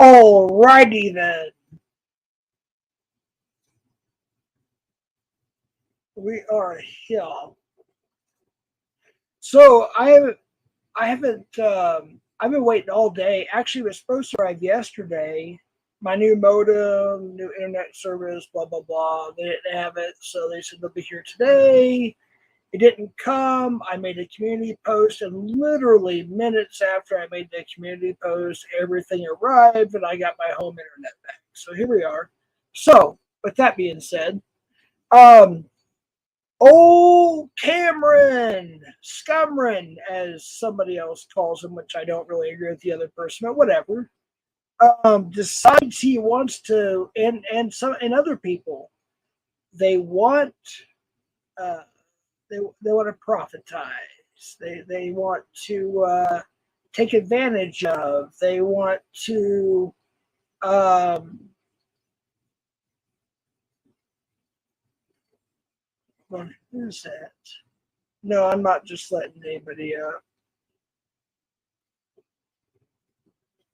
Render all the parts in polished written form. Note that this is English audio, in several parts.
Alrighty then. We are here. So I've been waiting all day. Actually, it was supposed to arrive yesterday. My new modem, new internet service, blah blah blah. They didn't have it, so they said they'll be here today. It didn't come. I made a community post, and literally minutes after I made the community post, everything arrived, and I got my home internet back. So here we are. So with that being said, um, old Cameron, Scumran, as somebody else calls him, which I don't really agree with the other person, but whatever. Decides he wants to, and other people, they want uh, they want to profitize. They want to take advantage of. They want to who's that? No, I'm not just letting anybody up.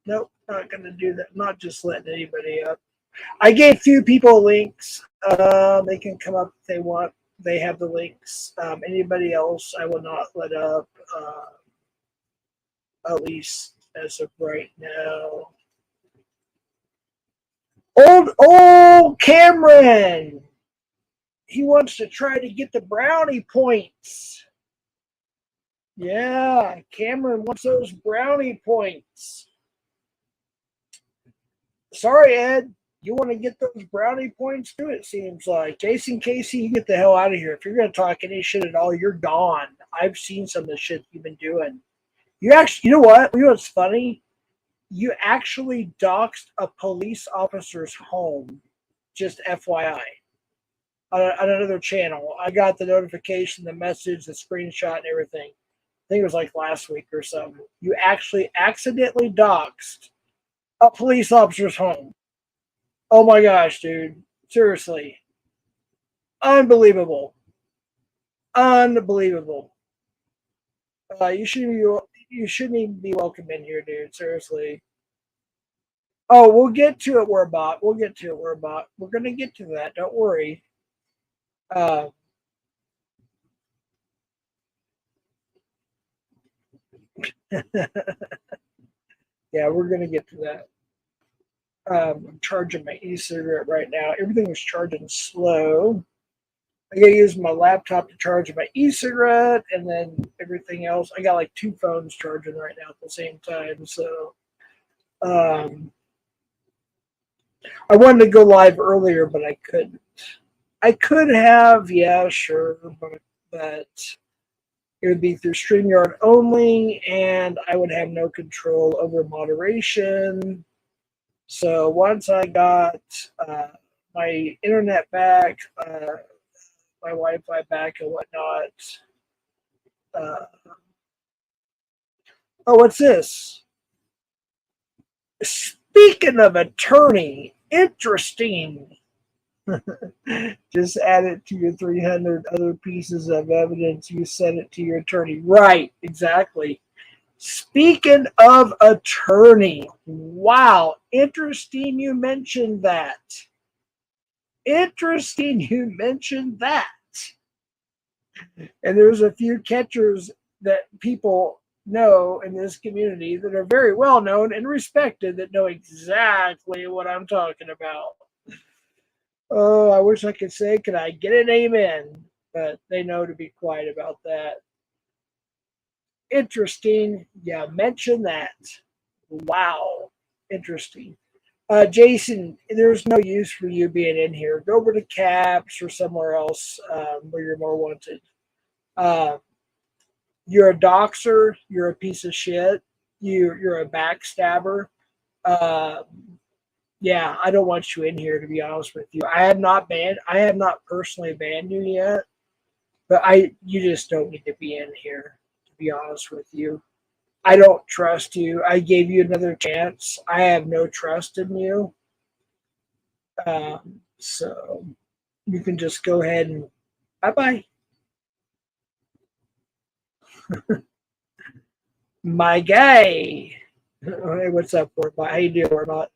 Nope, not going to do that. Not just letting anybody up. I gave few people links. They can come up if they want. They have the links. Anybody else, I will not let up. At least as of right now. Old Cameron. He wants to try to get the brownie points. Yeah, Cameron wants those brownie points. Sorry, Ed. You want to get those brownie points too, it seems like. Jason Casey, you get the hell out of here. If you're going to talk any shit at all, you're gone. I've seen some of the shit you've been doing. You actually, you know what? You know what's funny? You actually doxed a police officer's home. Just FYI. On another channel. I got the notification, the message, the screenshot, and everything. I think it was like last week or something. You actually accidentally doxed a police officer's home. Oh my gosh, dude. Seriously. Unbelievable. Unbelievable. You shouldn't even be welcome in here, dude. Seriously. Oh, we'll get to it, Warbot. We'll get to it, Warbot. We're gonna get to that. Don't worry. Uh, yeah, we're gonna get to that. I'm charging my e-cigarette right now. Everything is charging slow. I gotta use my laptop to charge my e-cigarette, and then everything else. I got like 2 phones charging right now at the same time. So, I wanted to go live earlier, but I couldn't. I could have, yeah, sure, but it would be through StreamYard only, and I would have no control over moderation. So once I got my internet back, my Wi-Fi back and whatnot. Oh, what's this? Speaking of attorney, interesting. Just add it to your 300 other pieces of evidence. You send it to your attorney. Right, exactly. Speaking of attorney, wow, interesting you mentioned that. Interesting you mentioned that. And there's a few catchers that people know in this community that are very well known and respected that know exactly what I'm talking about. Oh, I wish I could say, can I get an amen? But they know to be quiet about that. Interesting. Yeah, mention that. Wow. Interesting. Jason, there's no use for you being in here. Go over to Caps or somewhere else where you're more wanted. You're a doxer. You're a piece of shit. You're a backstabber. Yeah, I don't want you in here, to be honest with you. I have not personally banned you yet, but you just don't need to be in here, to be honest with you. I don't trust you. I gave you another chance. I have no trust in you. So you can just go ahead and bye-bye. My guy. Hey, what's up, Warbot? How you doing, Warbot?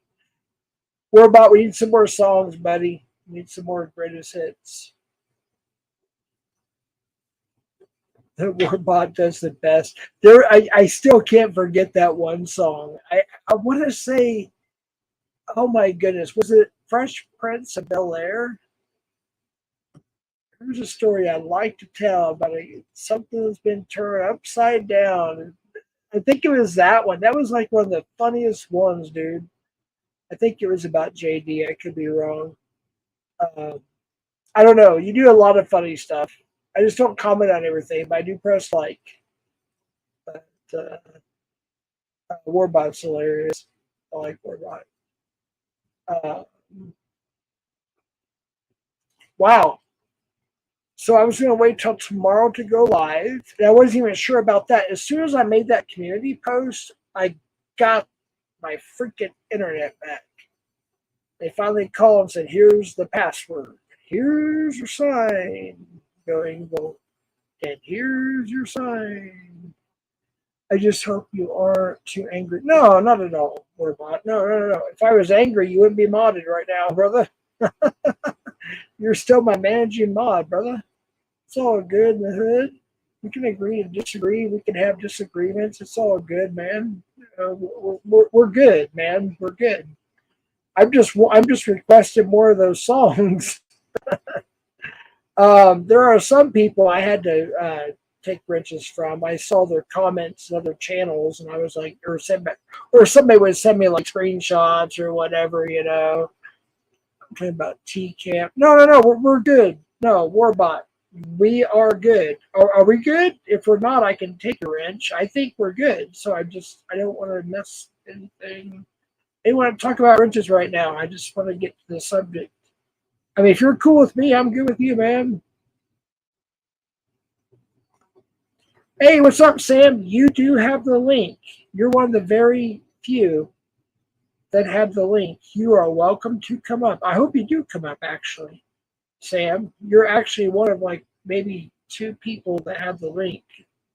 Warbot, we need some more songs, buddy. We need some more greatest hits. Warbot does the best. I still can't forget that one song. I want to say, oh my goodness, was it Fresh Prince of Bel-Air? There's a story I'd like to tell about something that's been turned upside down. I think it was that one. That was like one of the funniest ones, dude. I think it was about JD. I could be wrong. I don't know. You do a lot of funny stuff. I just don't comment on everything, but I do press like. But Warbot's hilarious. I like Warbot. Wow. So I was going to wait till tomorrow to go live, and I wasn't even sure about that. As soon as I made that community post, I got my freaking internet back. They finally called and said, "Here's the password. Here's your sign. Going vote. And here's your sign." I just hope you aren't too angry. No, not at all, Warbot. No. If I was angry, you wouldn't be modded right now, brother. You're still my managing mod, brother. It's all good in the hood. We can agree to disagree. We can have disagreements. It's all good, man. We're good, man. We're good. I'm just requesting more of those songs. There are some people I had to take wrenches from. I saw their comments in other channels, and I was like, or somebody would send me like screenshots or whatever, you know. I'm talking about T Camp. No, we're good. No, Warbot, we are good. Are we good? If we're not, I can take a wrench. I think we're good. So I don't want to mess anything. I don't want to talk about wrenches right now. I just want to get to the subject. I mean, if you're cool with me, I'm good with you, man. Hey, what's up, Sam? You do have the link. You're one of the very few that have the link. You are welcome to come up. I hope you do come up, actually. Sam, you're actually one of like maybe 2 people that have the link.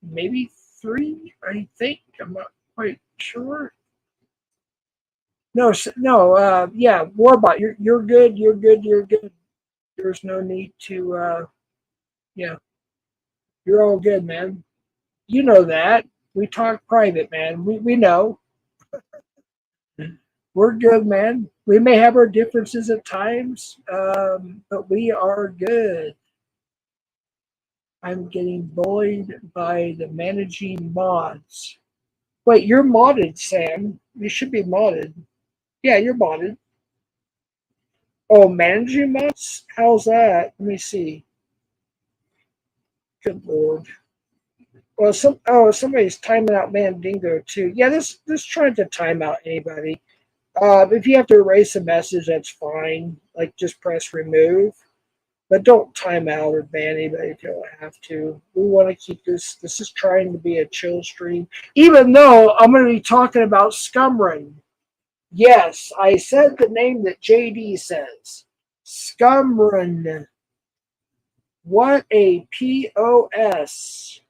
Maybe 3, I think. I'm not quite sure. No, yeah, Warbot, you're good. You're good. You're good. There's no need to. Yeah, you're all good, man. You know that. We talk private, man. We know. We're good, man. We may have our differences at times, but we are good. I'm getting bullied by the managing mods. Wait, you're modded, Sam. You should be modded. Yeah, you're modded. Oh, managing mods? How's that? Let me see. Good lord. Well, somebody's timing out Mandingo too. Yeah, this trying to time out anybody. If you have to erase a message, that's fine. Like just press remove, but don't time out or ban anybody if you don't have to. We want to keep this. This is trying to be a chill stream, even though I'm going to be talking about Scumran. Yes, I said the name that JD says. Scumran. What a POS.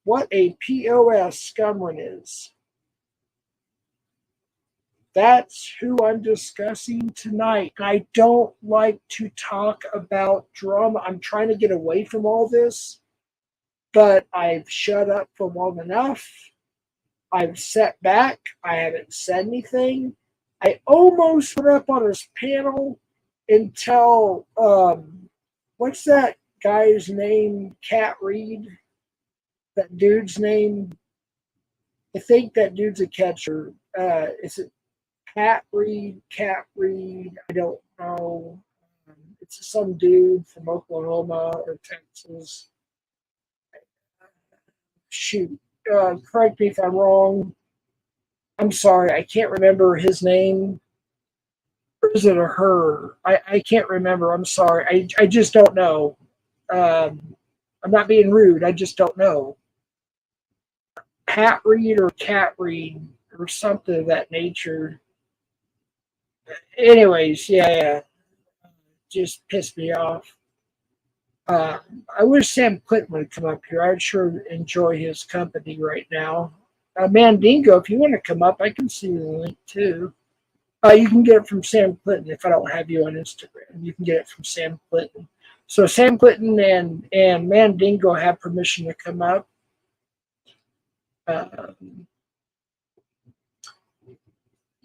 What a POS Scumran is. That's who I'm discussing tonight. I don't like to talk about drama. I'm trying to get away from all this, but I've shut up for long enough. I've sat back. I haven't said anything. I almost went up on his panel until, what's that guy's name? Cat Reed? That dude's name? I think that dude's a catcher. Is it Cat Reed? I don't know. It's some dude from Oklahoma or Texas. Shoot. Correct me if I'm wrong. I'm sorry. I can't remember his name. Or is it a her? I can't remember. I'm sorry. I just don't know. I'm not being rude. I just don't know. Pat Reed or Cat Reed or something of that nature. Anyways, yeah. Just pissed me off. I wish Sam Clinton would come up here. I'd sure enjoy his company right now. Mandingo, if you want to come up, I can see the link too. You can get it from Sam Clinton if I don't have you on Instagram. You can get it from Sam Clinton. So Sam Clinton and Mandingo have permission to come up.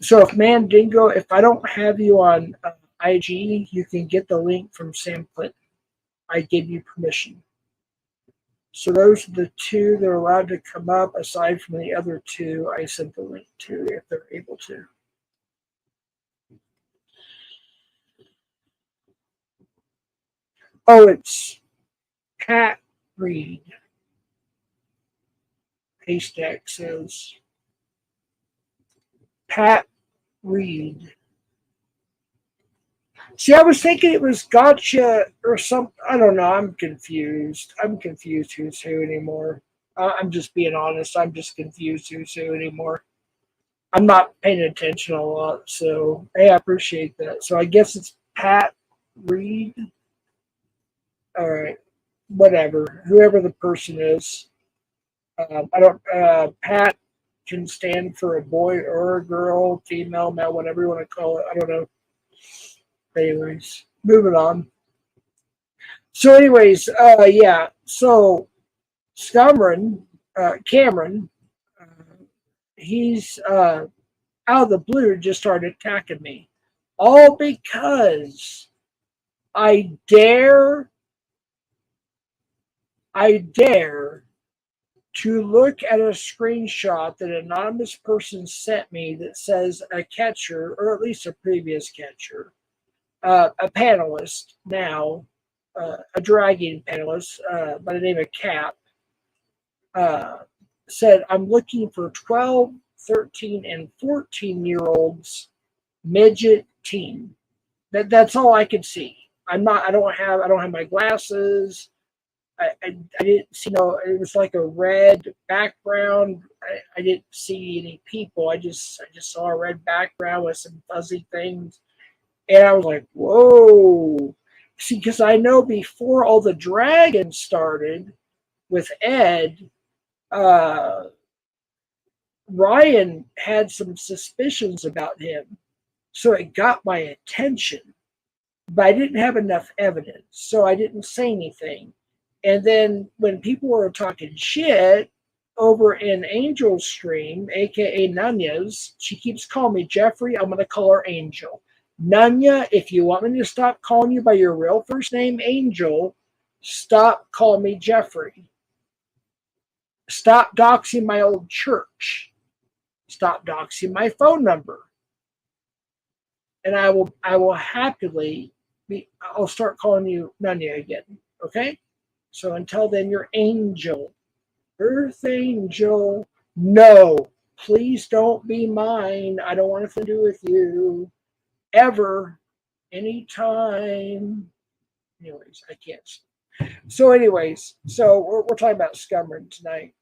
So if Mandingo, if I don't have you on IG, you can get the link from Sam Clinton. I gave you permission. So those are the 2 that are allowed to come up. Aside from the other 2, I sent the link to if they're able to. Oh, it's Pat Reed. Haystack says Pat Reed. See, I was thinking it was Gotcha or something. I don't know. I'm confused. Who's who anymore. I'm just being honest. I'm just confused who's who anymore. I'm not paying attention a lot, so hey, I appreciate that. So I guess it's Pat Reed. All right, whatever. Whoever the person is, I don't. Pat can stand for a boy or a girl, female, male, whatever you want to call it. I don't know. Anyways, moving on. So, anyways, yeah. So, Scumran, Cameron, he's out of the blue just started attacking me, all because I dare I dare to look at a screenshot that an anonymous person sent me that says a catcher, or at least a previous catcher, a panelist now, a dragging panelist by the name of Cap, uh, said, I'm looking for 12, 13, and 14-year-olds midget team. That's all I could see. I don't have my glasses. I didn't see it was like a red background. I didn't see any people. I just saw a red background with some fuzzy things. And I was like, whoa. See, because I know before all the dragons started with Ed, uh, Ryan had some suspicions about him. So it got my attention. But I didn't have enough evidence. So I didn't say anything. And then when people were talking shit over in Angel's stream, aka Nanya's, she keeps calling me Jeffrey. I'm going to call her Angel. Nanya, if you want me to stop calling you by your real first name, Angel, stop calling me Jeffrey. Stop doxing my old church. Stop doxing my phone number. And I will happily I'll start calling you Nanya again. Okay? So until then, you're Angel. Earth Angel. No, please don't be mine. I don't want anything to do with you. Ever. Anytime. Anyways, I can't. So anyways, we're talking about Scumran tonight.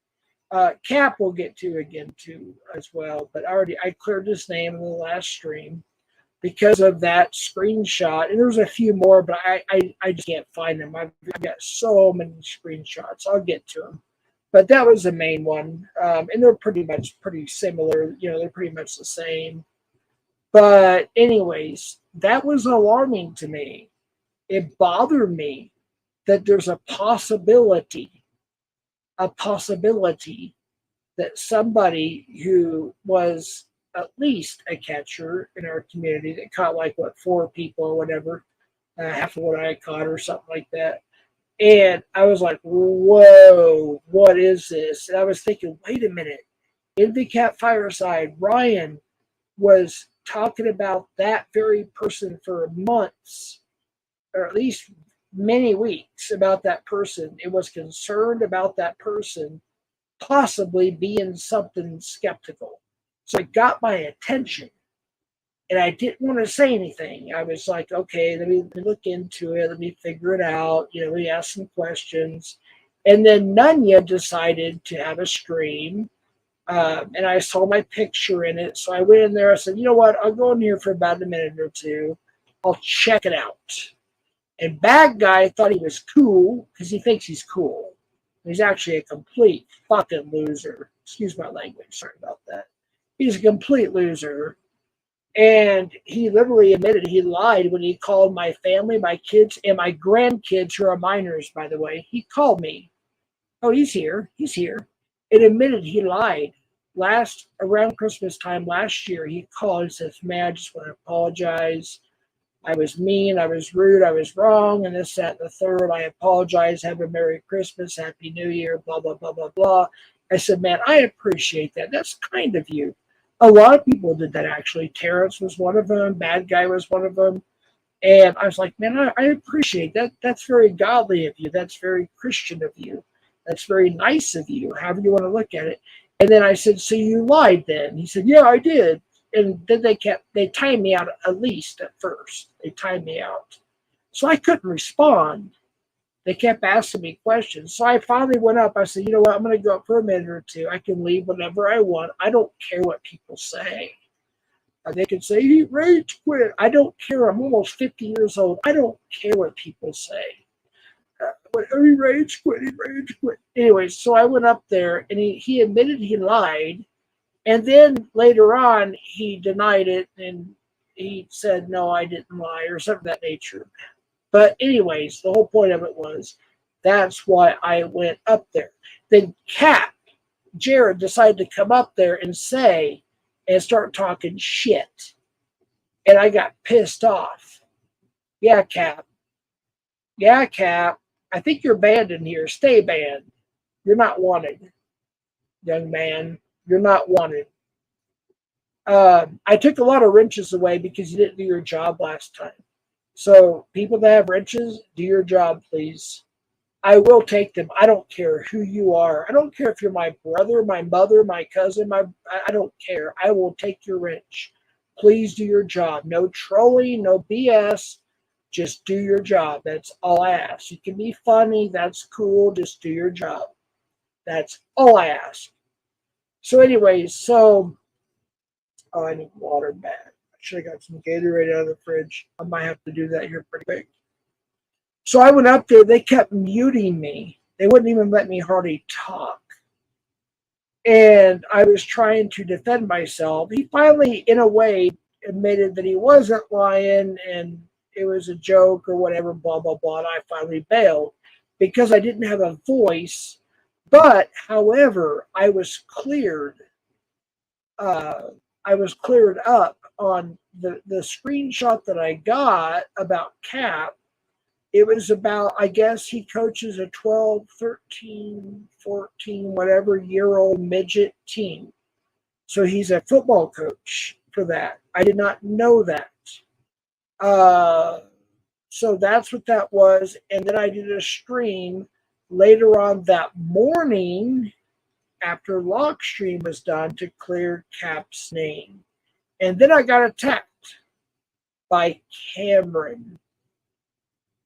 Cap will get to again too as well, but I cleared his name in the last stream because of that screenshot. And there's a few more, but I just can't find them. I've got so many screenshots. I'll get to them. But that was the main one. And they're pretty similar. They're pretty much the same. But anyways, that was alarming to me. It bothered me that there's a possibility that somebody who was at least a catcher in our community that caught 4 people or whatever, half of what I caught or something like that. And I was like, whoa, what is this? And I was thinking, wait a minute. In the Cat Fireside, Ryan was talking about that very person for months, or at least many weeks about that person. It was concerned about that person possibly being something skeptical. So it got my attention. And I didn't want to say anything. I was like, okay, let me look into it. Let me figure it out. Let me ask some questions. And then Nunya decided to have a stream. And I saw my picture in it. So I went in there. I said, you know what? I'll go in here for about a minute or two. I'll check it out. And Bad Guy thought he was cool because he thinks he's cool. He's actually a complete fucking loser. Excuse my language. Sorry about that. He's a complete loser. And he literally admitted he lied when he called my family, my kids, and my grandkids, who are minors, by the way. He called me. Oh, he's here. He's here. And admitted he lied. Around Christmas time last year, he called and says, man, I just want to apologize. I was mean, I was rude, I was wrong, and this, that, and the third. I apologize. Have a Merry Christmas, Happy New Year, blah, blah, blah, blah, blah. I said, man, I appreciate that. That's kind of you. A lot of people did that, actually. Terrence was one of them. Bad Guy was one of them. And I was like, man, I appreciate that. That's very godly of you. That's very Christian of you. That's very nice of you, however you want to look at it. And then I said, so you lied then? He said, yeah, I did. And then they timed me out at least at first. They timed me out. So I couldn't respond. They kept asking me questions. So I finally went up. I said, you know what? I'm going to go up for a minute or two. I can leave whenever I want. I don't care what people say. They can say, he rage quit. I don't care. I'm almost 50 years old. I don't care what people say. He rage quit. He rage quit. Anyway, so I went up there, and he admitted he lied. And then later on, he denied it, and he said, no, I didn't lie, or something of that nature. But anyways, the whole point of it was, that's why I went up there. Then Jared, decided to come up there and start talking shit. And I got pissed off. Yeah, Cap. I think you're banned in here. Stay banned. You're not wanted, young man. You're not wanted. I took a lot of wrenches away because you didn't do your job last time. So people that have wrenches, do your job, please. I will take them. I don't care who you are. I don't care if you're my brother, my mother, my cousin. I don't care. I will take your wrench. Please do your job. No trolling, no BS. Just do your job. That's all I ask. You can be funny. That's cool. Just do your job. That's all I ask. So, anyways, I need water back. I should have got some Gatorade out of the fridge. I might have to do that here pretty quick. So I went up there. They kept muting me. They wouldn't even let me hardly talk. And I was trying to defend myself. He finally, in a way, admitted that he wasn't lying and it was a joke or whatever, blah, blah, blah. And I finally bailed because I didn't have a voice. But, however, I was cleared. I was cleared up on the screenshot that I got about Cap. It was about, I guess he coaches a 12, 13, 14, whatever year-old midget team. So he's a football coach for that. I did not know that. So that's what that was. And then I did a stream later on that morning after lock stream was done to clear Cap's name. And then I got attacked by Cameron.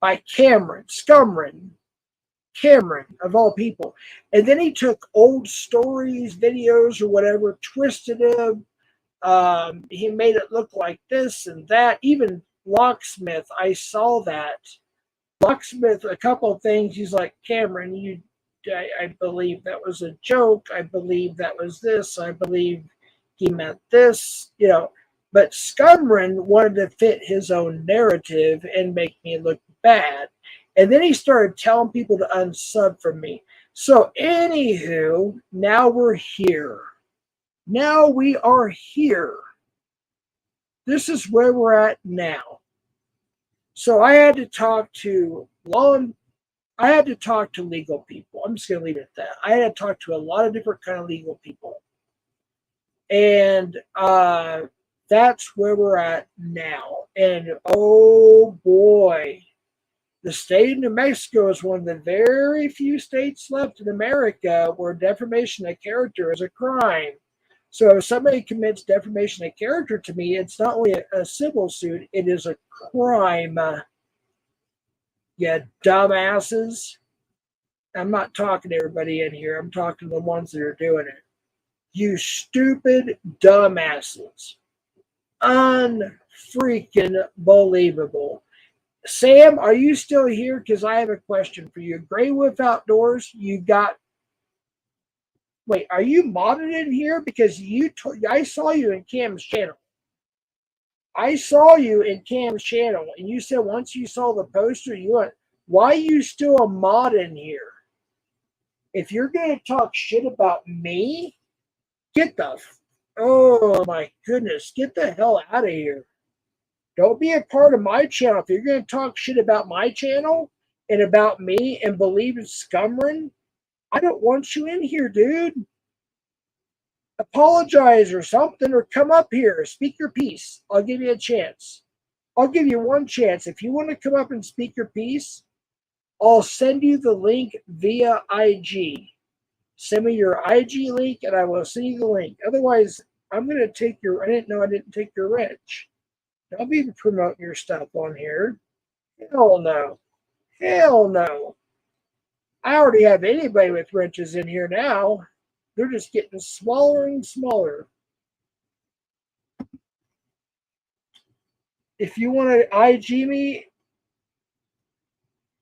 Scumran, Cameron, of all people. And then he took old stories, videos, or whatever, twisted them. He made it look like this and that. Even Locksmith, I saw that. Locksmith, a couple of things, he's like, Cameron, I believe that was a joke. I believe that was this. I believe he meant this, But Scumran wanted to fit his own narrative and make me look bad. And then he started telling people to unsub from me. So, anywho, now we're here. Now we are here. This is where we're at now. So I had to talk to legal people. I'm just going to leave it at that. I had to talk to a lot of different kind of legal people. And that's where we're at now. And oh boy, the state of New Mexico is one of the very few states left in America where defamation of character is a crime. So if somebody commits defamation of character to me, it's not only a civil suit, it is a crime. You dumbasses. I'm not talking to everybody in here. I'm talking to the ones that are doing it. You stupid dumbasses. Unfreaking believable. Sam, are you still here? Because I have a question for you. Gray Wolf Outdoors, wait, are you modded in here? Because I saw you in Cam's channel. I saw you in Cam's channel, and you said once you saw the poster, you went, why are you still a mod in here? If you're going to talk shit about me, oh my goodness, get the hell out of here. Don't be a part of my channel. If you're going to talk shit about my channel and about me and believe in Scumran, I don't want you in here, dude. Apologize or something, or come up here. Speak your piece. I'll give you a chance. I'll give you one chance. If you want to come up and speak your piece, I'll send you the link via IG. Send me your IG link and I will send you the link. Otherwise, I'm going to take I didn't take your wrench. Don't be promoting your stuff on here. Hell no. Hell no. I already have anybody with wrenches in here now. They're just getting smaller and smaller. If you want to IG me,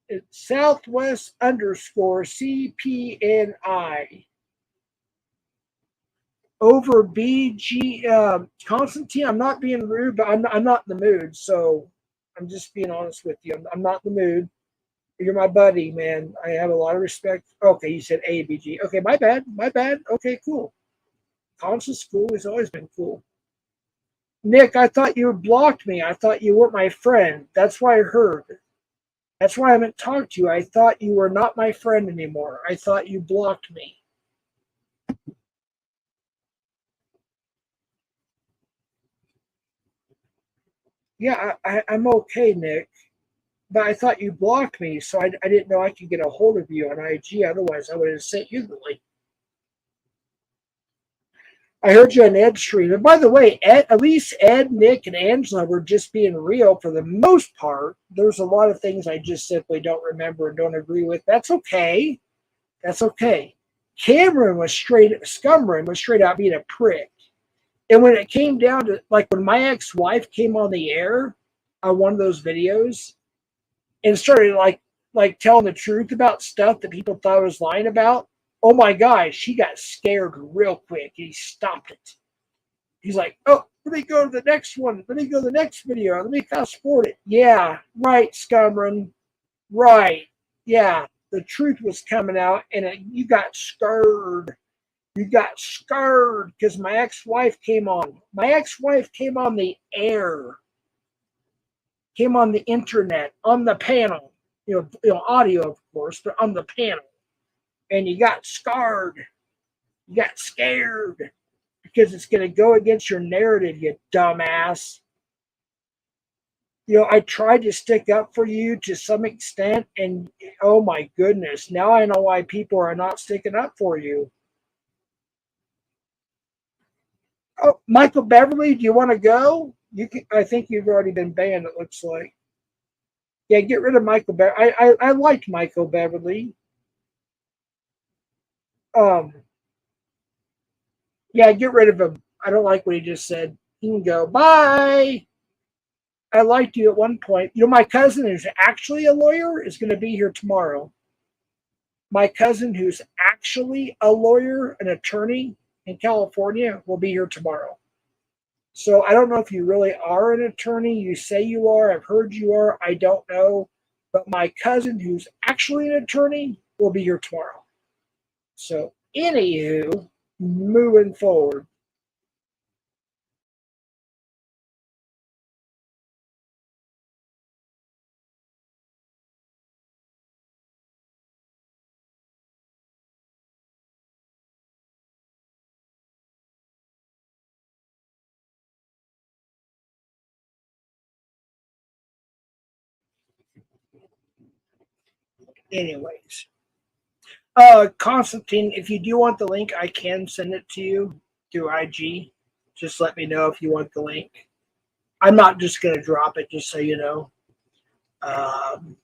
it's Southwest_CPNI. Over BG Constantine, I'm not being rude, but I'm not in the mood, so I'm just being honest with you. I'm not in the mood. You're my buddy, man. I have a lot of respect. Okay, you said ABG. Okay, my bad. Okay, cool. Constant's cool. He's always been cool. Nick, I thought you blocked me. I thought you weren't my friend. That's why I heard. That's why I haven't talked to you. I thought you were not my friend anymore. I thought you blocked me. Yeah, I'm okay, Nick. But I thought you blocked me, so I didn't know I could get a hold of you on IG. Otherwise, I would have sent you the link. I heard you on Ed's stream. And by the way, at least Ed, Nick, and Angela were just being real for the most part. There's a lot of things I just simply don't remember and don't agree with. That's okay. That's okay. Scumran was straight out being a prick. And when it came down to, like, when my ex-wife came on the air on one of those videos and started like telling the truth about stuff that people thought I was lying about, oh my gosh, she got scared real quick. He stopped it. He's like, oh, let me go to the next one. Let me go to the next video. Let me fast forward it. Yeah, right, Scumran. Right. Yeah, the truth was coming out, and you got scared. You got scared because my ex-wife came on. My ex-wife came on the air, came on the internet, on the panel. Audio, of course, but on the panel. And you got scarred. You got scared because it's going to go against your narrative, you dumbass. I tried to stick up for you to some extent, and oh my goodness, now I know why people are not sticking up for you. Oh, Michael Beverly, do you want to go? I think you've already been banned, it looks like. Yeah, get rid of Michael Beverly. I liked Michael Beverly. Um, yeah, get rid of him. I don't like what he just said. He can go. Bye. I liked you at one point. My cousin who's actually a lawyer is going to be here tomorrow. My cousin who's actually a lawyer, an attorney in California, will be here tomorrow. So I don't know if you really are an attorney. You say you are. I've heard you are. I don't know. But my cousin who's actually an attorney will be here tomorrow. So anywho, moving forward. Anyways. Constantine, if you do want the link, I can send it to you through IG. Just let me know if you want the link. I'm not just going to drop it, just so you know. Um,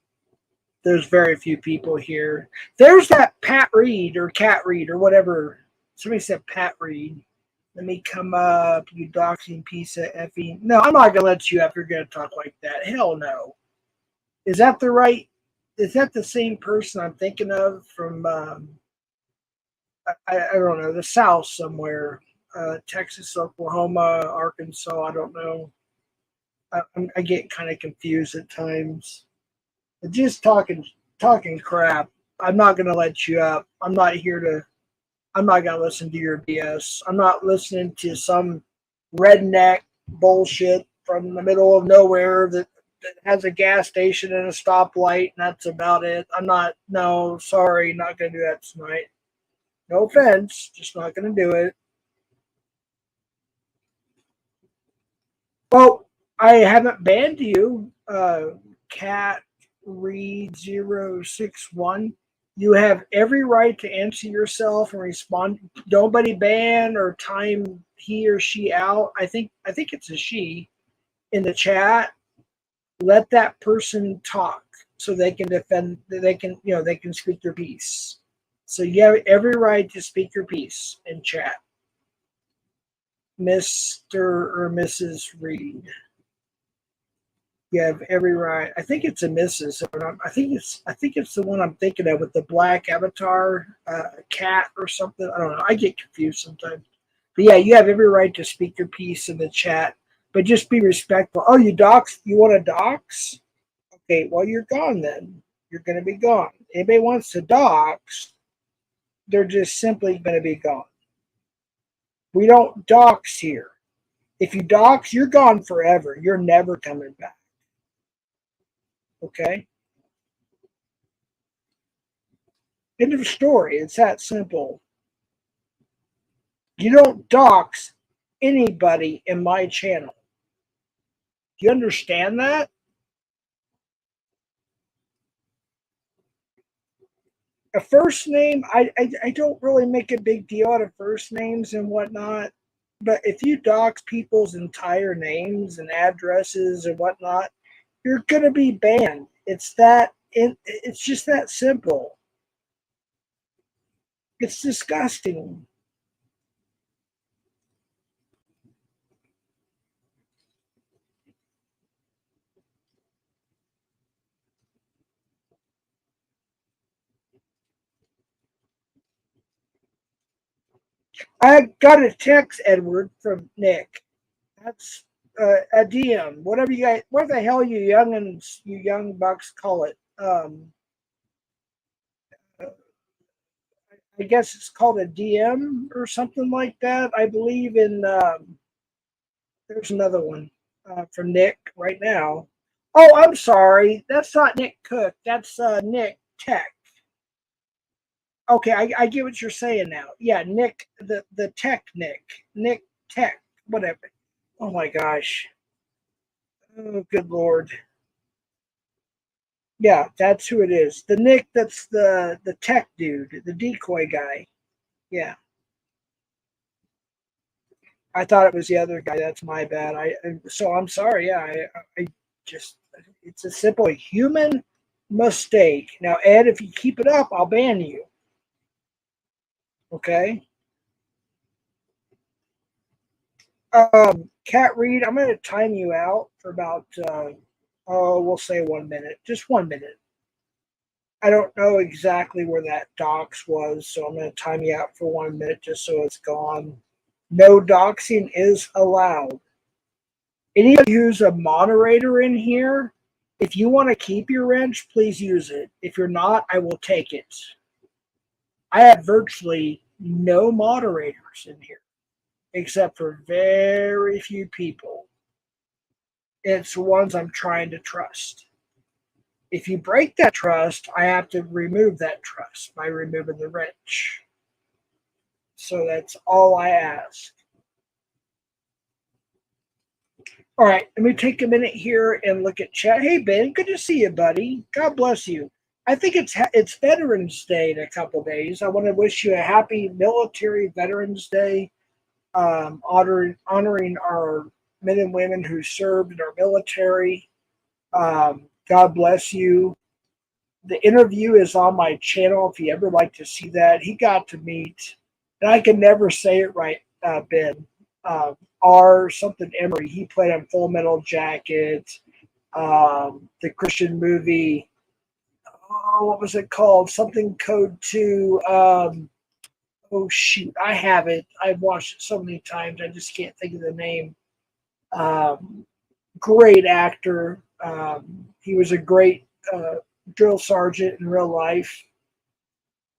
there's very few people here. There's that Pat Reed or Cat Reed or whatever. Somebody said Pat Reed. Let me come up, you doxing piece of effing. No, I'm not going to let you up. You're going to talk like that. Hell no. Is that the right? Is that the same person I'm thinking of from I don't know, the South somewhere, Texas, Oklahoma, Arkansas. I don't know. I get kind of confused at times. Just talking crap. I'm not gonna let you up. I'm not here to. I'm not gonna listen to your BS. I'm not listening to some redneck bullshit from the middle of nowhere that has a gas station and a stoplight, and that's about it. I'm not. No, sorry, not gonna do that tonight. No offense, just not going to do it. Well, I haven't banned you, Cat Reed 061. You have every right to answer yourself and respond. Nobody ban or time he or she out. I think it's a she in the chat. Let that person talk so they can defend. They can speak their piece. So you have every right to speak your piece in chat. Mr. or Mrs. Reed. You have every right. I think it's a Mrs. I think it's the one I'm thinking of with the black avatar, cat or something. I don't know. I get confused sometimes. But yeah, you have every right to speak your piece in the chat, but just be respectful. Oh, you dox? You want to dox? Okay, well you're gone then. You're going to be gone. Anybody wants to dox, they're just simply going to be gone. We don't dox here. If you dox, you're gone forever. You're never coming back. Okay? End of story. It's that simple. You don't dox anybody in my channel. Do you understand that? A first name, I don't really make a big deal out of first names and whatnot. But if you dox people's entire names and addresses and whatnot, you're gonna be banned. It's just that simple. It's disgusting. I got a text, Edward, from Nick. That's a DM. Whatever you guys, what the hell you youngins, you young bucks call it. I guess it's called a DM or something like that. I believe in. There's another one from Nick right now. Oh, I'm sorry. That's not Nick Cook. That's Nick Tech. Okay, I get what you're saying now. Yeah, Nick, the Tech Nick Tech, whatever. Oh my gosh. Oh, good lord. Yeah, that's who it is. The Nick that's the tech dude, the decoy guy. Yeah. I thought it was the other guy. That's my bad. So I'm sorry. Yeah, I just it's a simple human mistake. Now, Ed, if you keep it up, I'll ban you. Okay. Cat Reed, I'm going to time you out for about we'll say 1 minute, just 1 minute. I don't know exactly where that docs was, so I'm going to time you out for 1 minute just so it's gone. No doxing is allowed. Anybody who's a moderator in here, if you want to keep your wrench, please use it. If you're not, I will take it. I have virtually no moderators in here, except for very few people. It's the ones I'm trying to trust. If you break that trust, I have to remove that trust by removing the wrench. So that's all I ask. All right, let me take a minute here and look at chat. Hey Ben, good to see you, buddy. God bless you. I think it's Veterans Day in a couple of days. I want to wish you a happy Military Veterans Day, honoring our men and women who served in our military. God bless you. The interview is on my channel if you ever like to see that. He got to meet, and I can never say it right, Ben. R something Emery. He played on Full Metal Jacket, the Christian movie. Oh, what was it called? Something Code 2. Oh, shoot. I have it. I've watched it so many times. I just can't think of the name. Um, Great actor. He was a great drill sergeant in real life.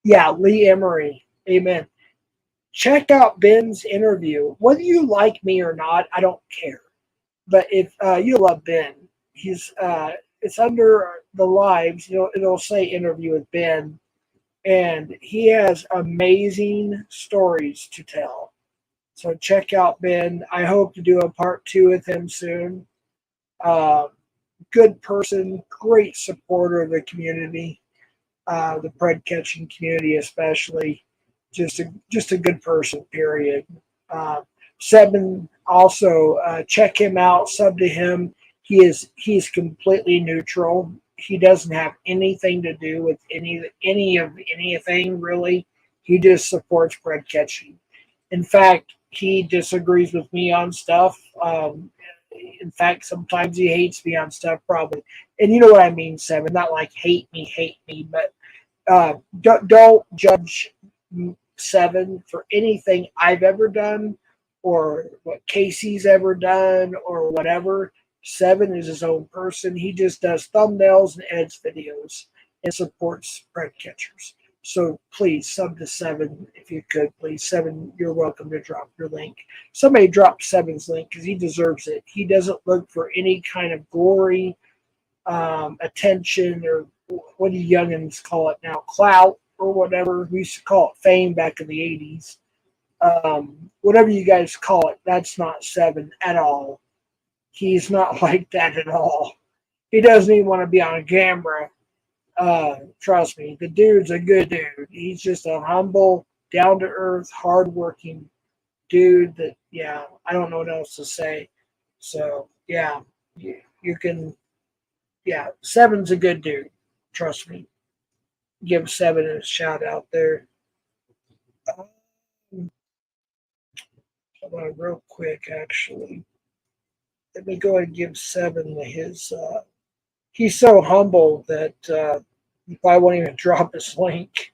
Yeah, Lee Emery. Amen. Check out Ben's interview. Whether you like me or not, I don't care. But if you love Ben, he's it's under the lives. It'll say interview with Ben, and he has amazing stories to tell. So check out Ben. I hope to do a part 2 with him soon. Uh, Good person, great supporter of the community, the pred catching community especially. Just a good person. Period. Uh, Sebin also check him out. Sub to him. He's completely neutral. He doesn't have anything to do with any of anything really. He just supports pred catching. In fact, he disagrees with me on stuff. In fact, sometimes he hates me on stuff, probably. And you know what I mean, Seven. Not like hate me, but don't judge Seven for anything I've ever done or what Casey's ever done or whatever. Seven is his own person. He just does thumbnails and edits videos and supports spread catchers. So please sub to Seven if you could, please. Seven, you're welcome to drop your link. Somebody drop Seven's link because he deserves it. He doesn't look for any kind of glory, attention, or what do youngins call it now? Clout. or whatever. We used to call it fame back in the 80s. Whatever you guys call it, that's not 7 at all. He's not like that at all. He doesn't even want to be on camera. Trust me, the dude's a good dude. He's just a humble, down to earth, hardworking dude that, yeah, I don't know what else to say. So, yeah, you can, yeah, 7's a good dude. Trust me. Give 7 a shout out there. Um, real quick, actually. Let me go ahead and give 7 his. He's so humble that he probably won't even drop his link.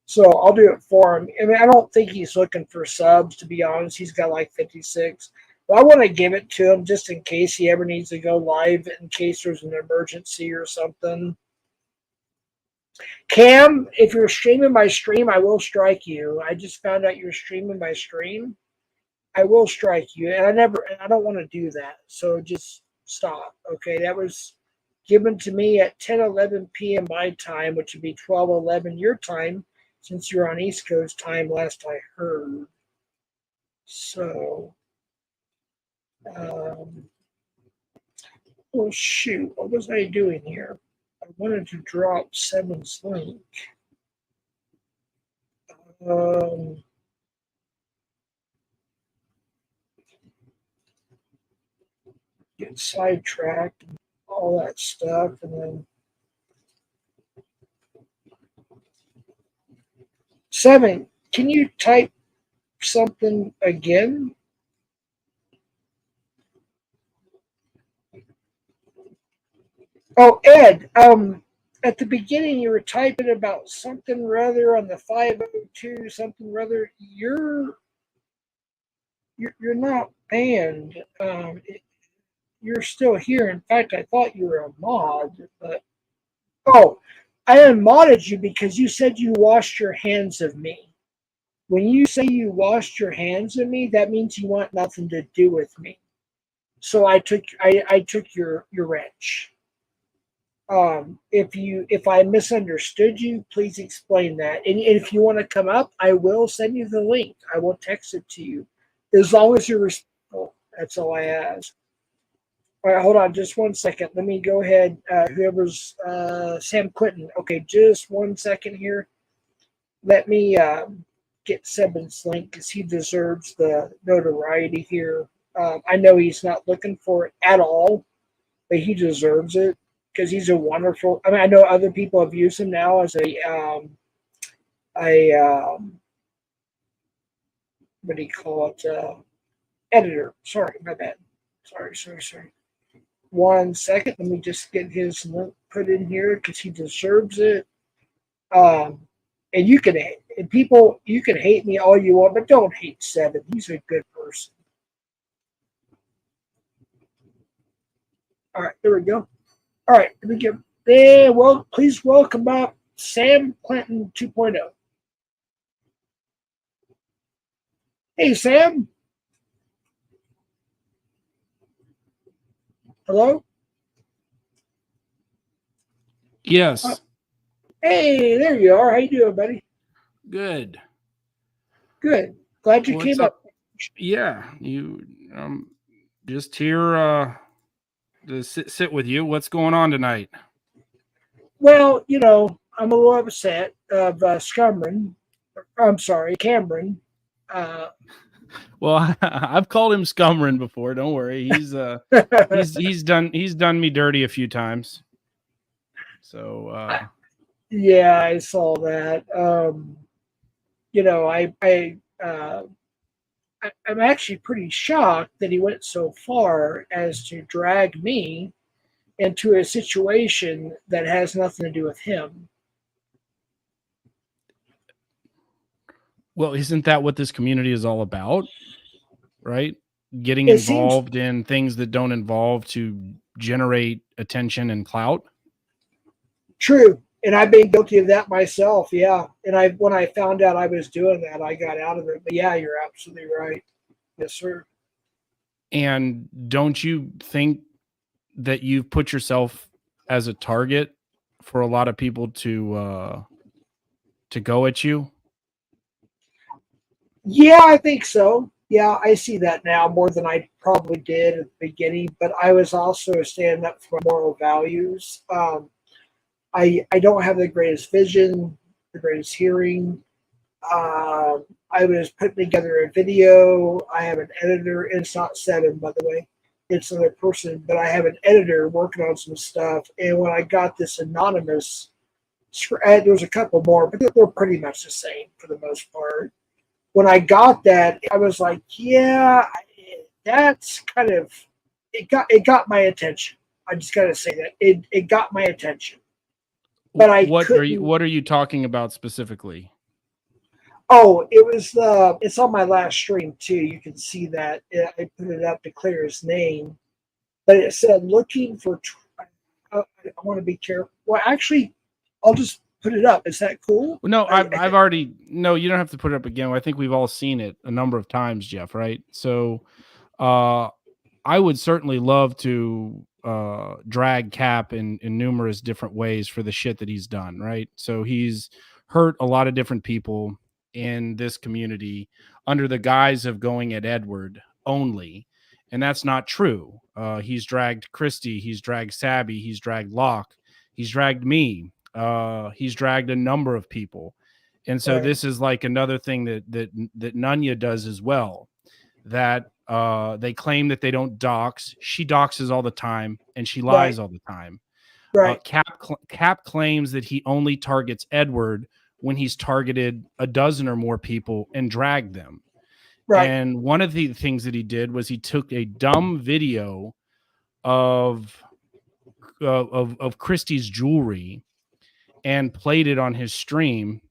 So I'll do it for him. I mean, I don't think he's looking for subs, to be honest. He's got like 56. But I want to give it to him just in case he ever needs to go live, in case there's an emergency or something. Cam, if you're streaming my stream, I will strike you. I just found out you're streaming my stream. I will strike you, and I don't want to do that. So just stop. Okay, that was given to me at 10:11 p.m. my time, which would be 12:11 your time, since you're on East Coast time. Last I heard. So, well, shoot, what was I doing here? I wanted to drop 7's link. Get sidetracked and all that stuff, and then 7. Can you type something again? Oh, Ed. At the beginning you were typing about something rather on the 502 something rather. You're not banned. You're still here. In fact, I thought you were a mod, but oh, I unmodded you because you said you washed your hands of me. When you say you washed your hands of me, that means you want nothing to do with me. So I took your wrench. If I misunderstood you, please explain that. And if you want to come up, I will send you the link. I will text it to you, as long as you're respectful. That's all I ask. All right, hold on, just 1 second. Let me go ahead. Whoever's Sam Quinton. Okay, just 1 second here. Let me get 7's link because he deserves the notoriety here. I know he's not looking for it at all, but he deserves it because he's a wonderful. I mean, I know other people have used him now as a what do you call it? Editor. Sorry, my bad. Sorry. 1 second. Let me just get his link put in here because he deserves it. And you can hate me all you want, but don't hate 7. He's a good person. All right, there we go. All right, let me give. Well, please welcome up Sam Clinton 2.0. Hey, Sam. Hello? Yes. Hey, there you are. How you doing, buddy? Good. Good. Glad you came up. Yeah, you just here to sit with you. What's going on tonight? Well, I'm a little upset of Scumran. I'm sorry, Cameron. Well, I've called him Scumran before. Don't worry. He's done me dirty a few times. So yeah, I saw that. I'm actually pretty shocked that he went so far as to drag me into a situation that has nothing to do with him. Well, isn't that what this community is all about? Right? Getting involved in things that don't involve to generate attention and clout. True. And I've been guilty of that myself. Yeah. And when I found out I was doing that, I got out of it. But yeah, you're absolutely right. Yes, sir. And don't you think that you've put yourself as a target for a lot of people to to go at you? Yeah, I think so. Yeah, I see that now more than I probably did at the beginning. But I was also standing up for moral values. I don't have the greatest vision, the greatest hearing. I was putting together a video. I have an editor. It's not Seven, by the way. It's another person, but I have an editor working on some stuff. And when I got this anonymous, there was a couple more, but they're pretty much the same for the most part. When I got that, I was like, yeah, that's kind of it got my attention. I just got to say that it got my attention, but I couldn't. What are you talking about specifically? Oh, it was it's on my last stream too. You can see that I put it up to clear his name, but it said looking for. I want to be careful. Well, actually, I'll just put it up. Is that cool? No, I've already. No, you don't have to put it up again. I think we've all seen it a number of times, Jeff. Right? So, I would certainly love to drag Cap in numerous different ways for the shit that he's done. Right? So he's hurt a lot of different people in this community under the guise of going at Edward only, and that's not true. He's dragged Christy, he's dragged Sabby, he's dragged Locke, he's dragged me. He's dragged a number of people, and so this is like another thing that Nunya does as well. That they claim that they don't dox. She doxes all the time, and she lies all the time. Right. Cap claims that he only targets Edward when he's targeted a dozen or more people and dragged them. Right. And one of the things that he did was he took a dumb video of Christie's jewelry and played it on his stream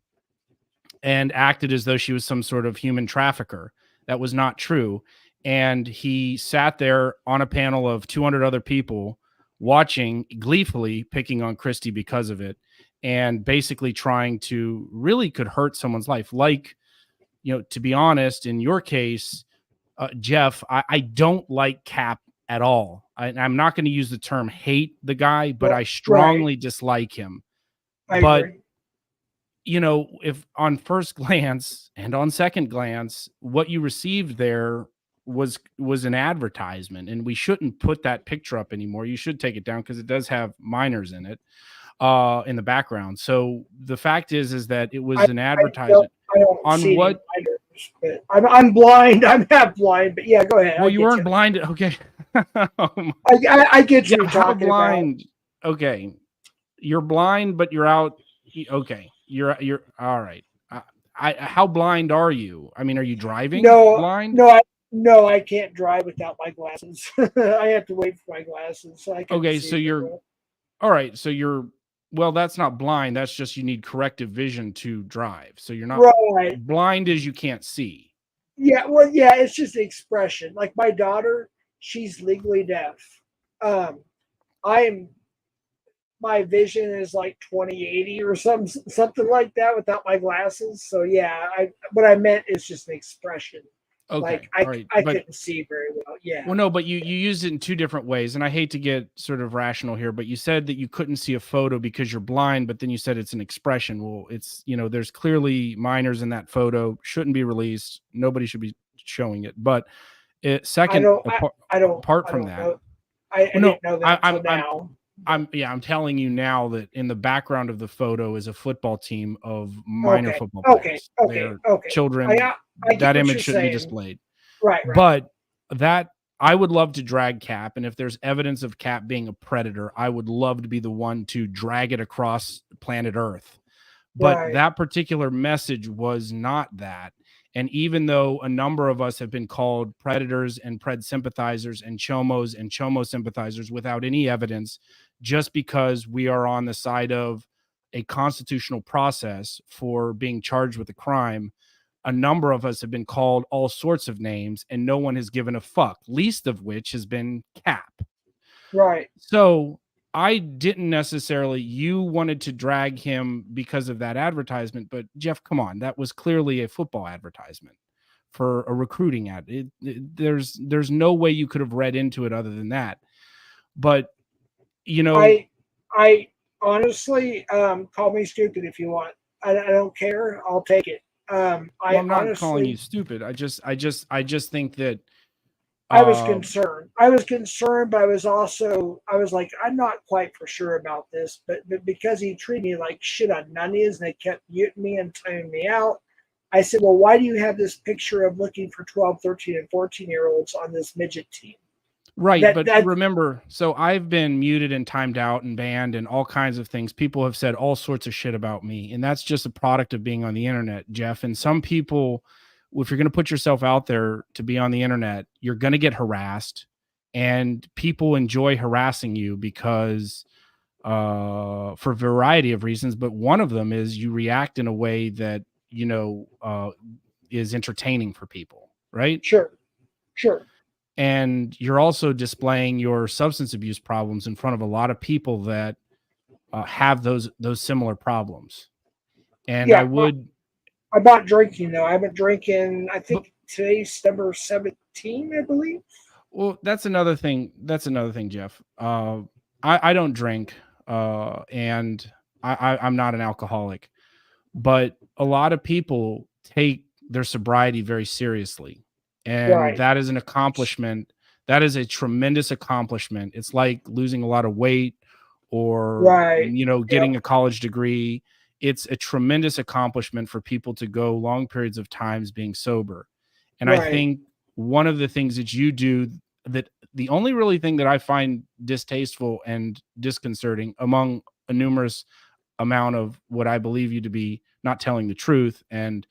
and acted as though she was some sort of human trafficker. That was not true. And he sat there on a panel of 200 other people watching, gleefully picking on Christie because of it, and basically trying to really could hurt someone's life. Like, to be honest, in your case, Jeff, I don't like Cap at all. I'm not going to use the term hate the guy, but I strongly dislike him. I agree. If on first glance and on second glance, what you received there was an advertisement, and we shouldn't put that picture up anymore. You should take it down because it does have minors in it in the background. So the fact is that it was an advertisement. I don't on see what minors, but I'm blind. I'm half blind, but yeah, go ahead. Well, you weren't blind. Okay. I get you. How blind? About. Okay. You're blind, but you're out. Okay. You're all right. How blind are you? I mean, are you driving? Blind? No, I can't drive without my glasses. I have to wait for my glasses. So I can okay, so you're all right. So you're that's not blind. That's just you need corrective vision to drive. So you're not blind as you can't see. Yeah, well, yeah, it's just the expression. Like my daughter, she's legally deaf. My vision is like 20/80 or something like that without my glasses. So yeah, what I meant is just an expression. Okay. Like I couldn't see very well. Yeah. Well, no, but you used it in two different ways, and I hate to get sort of rational here, but you said that you couldn't see a photo because you're blind, but then you said it's an expression. Well, it's there's clearly minors in that photo, shouldn't be released. Nobody should be showing it. But apart from that, I didn't know that until now. I'm telling you now that in the background of the photo is a football team of minor football players. Okay. Children. That image shouldn't be displayed. Right. But that I would love to drag Cap, and if there's evidence of Cap being a predator, I would love to be the one to drag it across planet Earth. But that particular message was not that. And even though a number of us have been called predators and pred sympathizers and chomos and chomo sympathizers without any evidence, just because we are on the side of a constitutional process for being charged with a crime, a number of us have been called all sorts of names and no one has given a fuck, least of which has been Cap. Right. So I didn't necessarily, you wanted to drag him because of that advertisement, but Jeff, come on, that was clearly a football advertisement for a recruiting ad. There's no way you could have read into it other than that. But, I honestly, call me stupid if you want. I don't care. I'll take it. Well, I I'm not calling you honestly, stupid. I just think that I was uh concerned. I was concerned, but I was also, I was like, I'm not quite for sure about this. But because he treated me like shit on Nunnies and they kept muting me and timing me out, I said, well, why do you have this picture of looking for 12, 13, and 14-year-olds on this midget team? right, That but that remember, so I've been muted and timed out and banned and all kinds of things. People have said all sorts of shit about me, and that's just a product of being on the internet, Jeff. And some people, if you're going to put yourself out there to be on the internet, you're going to get harassed, and people enjoy harassing you because for a variety of reasons, but one of them is you react in a way that is entertaining for people, right? sure, sure, And you're also displaying your substance abuse problems in front of a lot of people that have those similar problems. And I yeah. would, I'm not drinking though. I've been drinking. I but think today's number 17, I believe. well, that's another thing. That's another thing, Jeff. I don't drink, and I'm not an alcoholic, but a lot of people take their sobriety very seriously, and Right, that is an accomplishment. That is a tremendous accomplishment. It's like losing a lot of weight or right. Yep, getting a college degree. It's a tremendous accomplishment for people to go long periods of times being sober. And I right. think one of the things that you do, that the only really thing that I find distasteful and disconcerting among a numerous amount of what I believe you to be not telling the truth and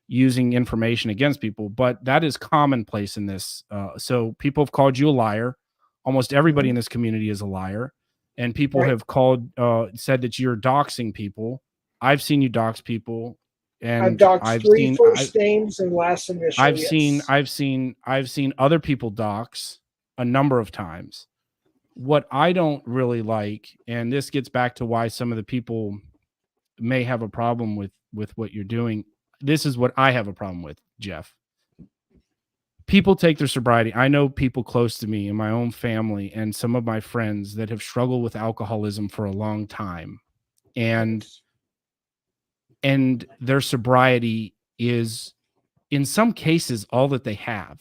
using information against people, but that is commonplace in this. So people have called you a liar. Almost everybody Hmm. in this community is a liar, and people Right. have said that you're doxing people. I've seen you dox people, I've and doxed three first names and last initial. I've seen Yes. I've seen I've seen other people dox a number of times. What I don't really like, and this gets back to why some of the people may have a problem with what you're doing. This is what I have a problem with, Jeff. People take their sobriety. I know people close to me in my own family and some of my friends that have struggled with alcoholism for a long time. And Yes. their sobriety is in some cases all that they have.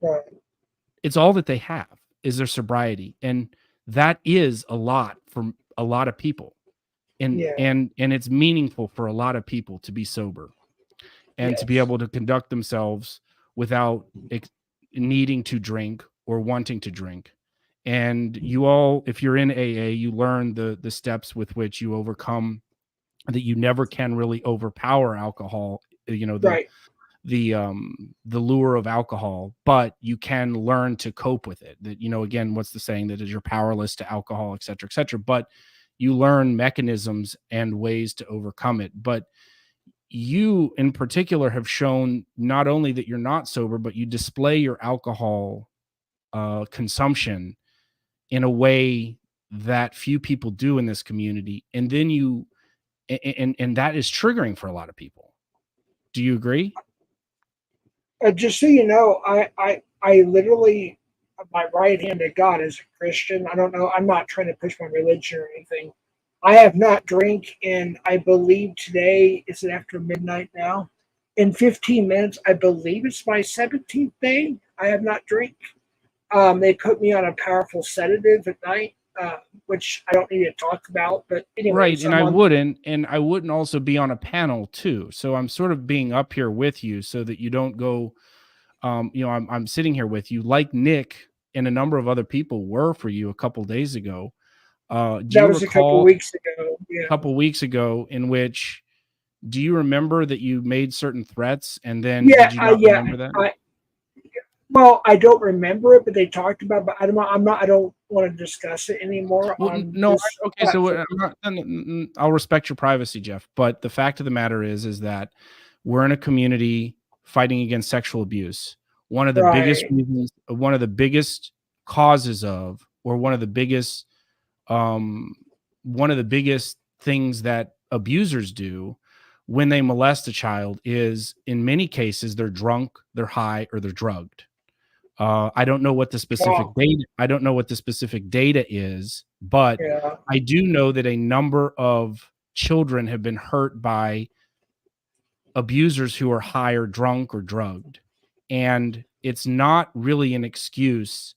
Right. It's all that they have is their sobriety. And that is a lot for a lot of people. And Yeah. it's meaningful for a lot of people to be sober and to be Yes. able to conduct themselves without needing to drink or wanting to drink. And you all, if you're in AA, you learn the steps with which you overcome that. You never can really overpower alcohol, Right. the lure of alcohol, but you can learn to cope with it. That, again, what's the saying, that is, you're powerless to alcohol, et cetera, et cetera. But you learn mechanisms and ways to overcome it. But you in particular have shown not only that you're not sober, but you display your alcohol consumption in a way that few people do in this community. And then and that is triggering for a lot of people. Do you agree? Just so you know, I literally, my right hand to God is a Christian. I don't know. I'm not trying to push my religion or anything. I have not drank in, I believe today, is it after midnight now? In 15 minutes, I believe it's my 17th day. I have not drank. They put me on a powerful sedative at night, which I don't need to talk about. But Right. anyways, And I'm on. I wouldn't also be on a panel too. So I'm sort of being up here with you so that you don't go, I'm sitting here with you like Nick and a number of other people were for you a couple days ago. Do That you was a couple recall weeks ago. a Yeah. couple weeks ago in which, do you remember that you made certain threats and then Yeah. did you not Yeah. remember that? Well, I don't remember it, but they talked about. But I don't. I'm not. I don't want to discuss it anymore Well, on no, this okay. So platform. I'll respect your privacy, Jeff. But the fact of the matter is that we're in a community fighting against sexual abuse. One of the biggest Right. reasons, one of the biggest causes of, or um, one of the biggest things that abusers do when they molest a child is, in many cases, they're drunk, they're high, or they're drugged. I don't know what the specific Oh, data. I don't know what the specific data is, but yeah. I do know that a number of children have been hurt by abusers who are high or drunk or drugged. And it's not really an excuse.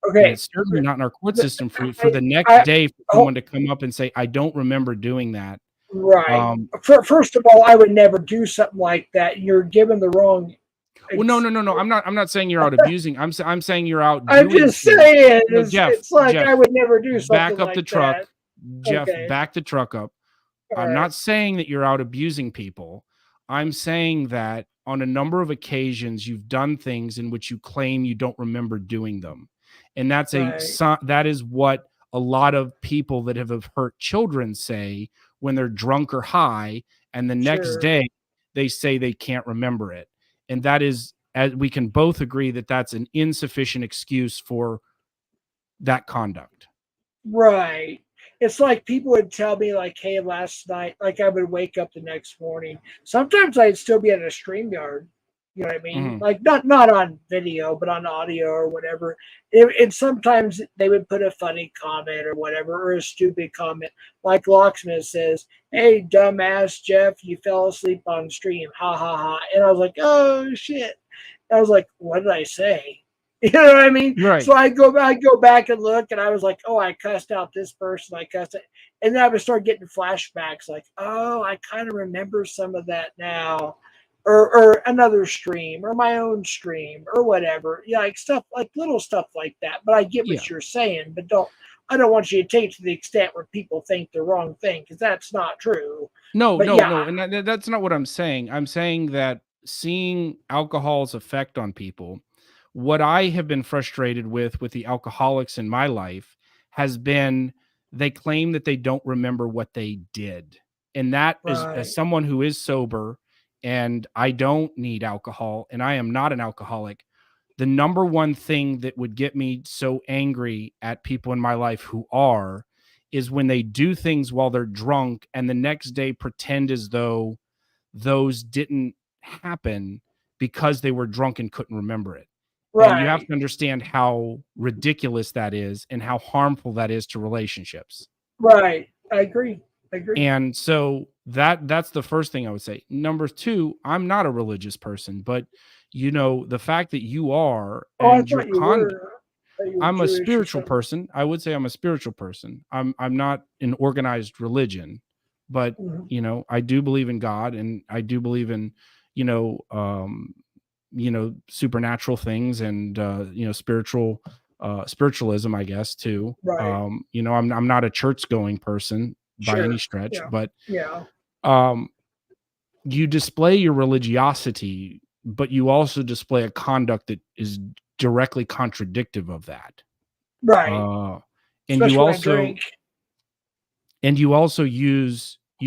And Okay. it's certainly not in our court The- system for the next I, day for oh, someone to come up and say, I don't remember doing that. right. First of all, I would never do something like that. You're given the wrong. Well, no. I'm not saying you're out abusing. I'm saying you're out I'm doing just things. saying, No, Jeff, it's like I would never do something back up like the truck. that. Jeff, Okay. back the truck up. All I'm right. not saying that you're out abusing people. I'm saying that on a number of occasions you've done things in which you claim you don't remember doing them. And that's that is what a lot of people that have hurt children say when they're drunk or high, and the next day they say they can't remember it. And that is, as we can both agree, that that's an insufficient excuse for that conduct. Right. It's like people would tell me, like, hey, last night, like I would wake up the next morning. Sometimes I'd still be at a StreamYard. You know what I mean? Mm-hmm. Like not on video, but on audio or whatever. And sometimes they would put a funny comment or whatever, or a stupid comment. Like Locksmith says, hey, dumbass Jeff, you fell asleep on stream. Ha ha ha. And I was like, oh shit. I was like, what did I say? You know what I mean? Right. So I go back and look, and I was like, oh, I cussed out this person. I cussed it. And then I would start getting flashbacks like, oh, I kind of remember some of that now. Or another stream or my own stream or whatever. Yeah, like stuff like little stuff like that. But I get what you're saying, but I don't want you to take it to the extent where people think the wrong thing, because that's not true. No, but no. And that's not what I'm saying. I'm saying that seeing alcohol's effect on people, what I have been frustrated with the alcoholics in my life has been they claim that they don't remember what they did. And that is, as someone who is sober and I don't need alcohol and I am not an alcoholic, the number one thing that would get me so angry at people in my life who are is when they do things while they're drunk and the next day pretend as though those didn't happen because they were drunk and couldn't remember it. And you have to understand how ridiculous that is and how harmful that is to relationships. Right. I agree. And so that's the first thing I would say. Number two, I'm not a religious person, but the fact that you are, and your conduct. I'm a spiritual person. I would say I'm a spiritual person. I'm not an organized religion, but I do believe in God, and I do believe in supernatural things and spiritualism, I guess, too. Right. I'm not a church going person by any stretch, but you display your religiosity, but you also display a conduct that is directly contradictive of that. Right. And you also you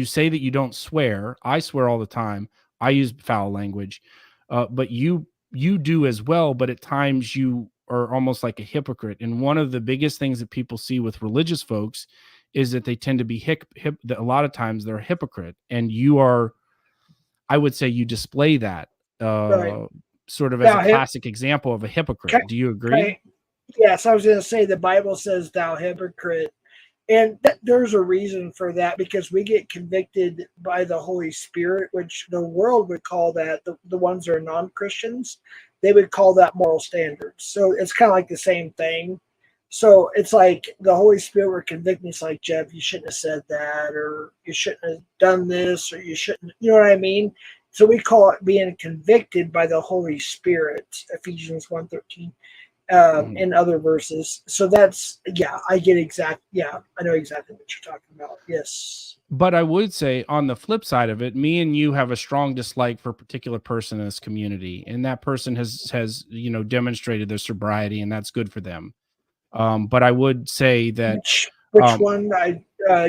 say that you don't swear. I swear all the time. I use foul language. But you do as well, but at times you are almost like a hypocrite. And one of the biggest things that people see with religious folks is that they tend to be a lot of times they're a hypocrite. And you are, I would say you display that sort of as a classic example of a hypocrite. Do you agree? Yes, I was going to say the Bible says thou hypocrite. And there's a reason for that, because we get convicted by the Holy Spirit, which the world would call that, the ones that are non-Christians, they would call that moral standards. So it's kind of like the same thing. So it's like the Holy Spirit were convicting us, like, Jeff, you shouldn't have said that, or you shouldn't have done this, or you shouldn't, you know what I mean? So we call it being convicted by the Holy Spirit, Ephesians 1:13. In other verses. So that's, I get I know exactly what you're talking about. Yes. But I would say on the flip side of it, me and you have a strong dislike for a particular person in this community. And that person has demonstrated their sobriety, and that's good for them. But I would say that which one?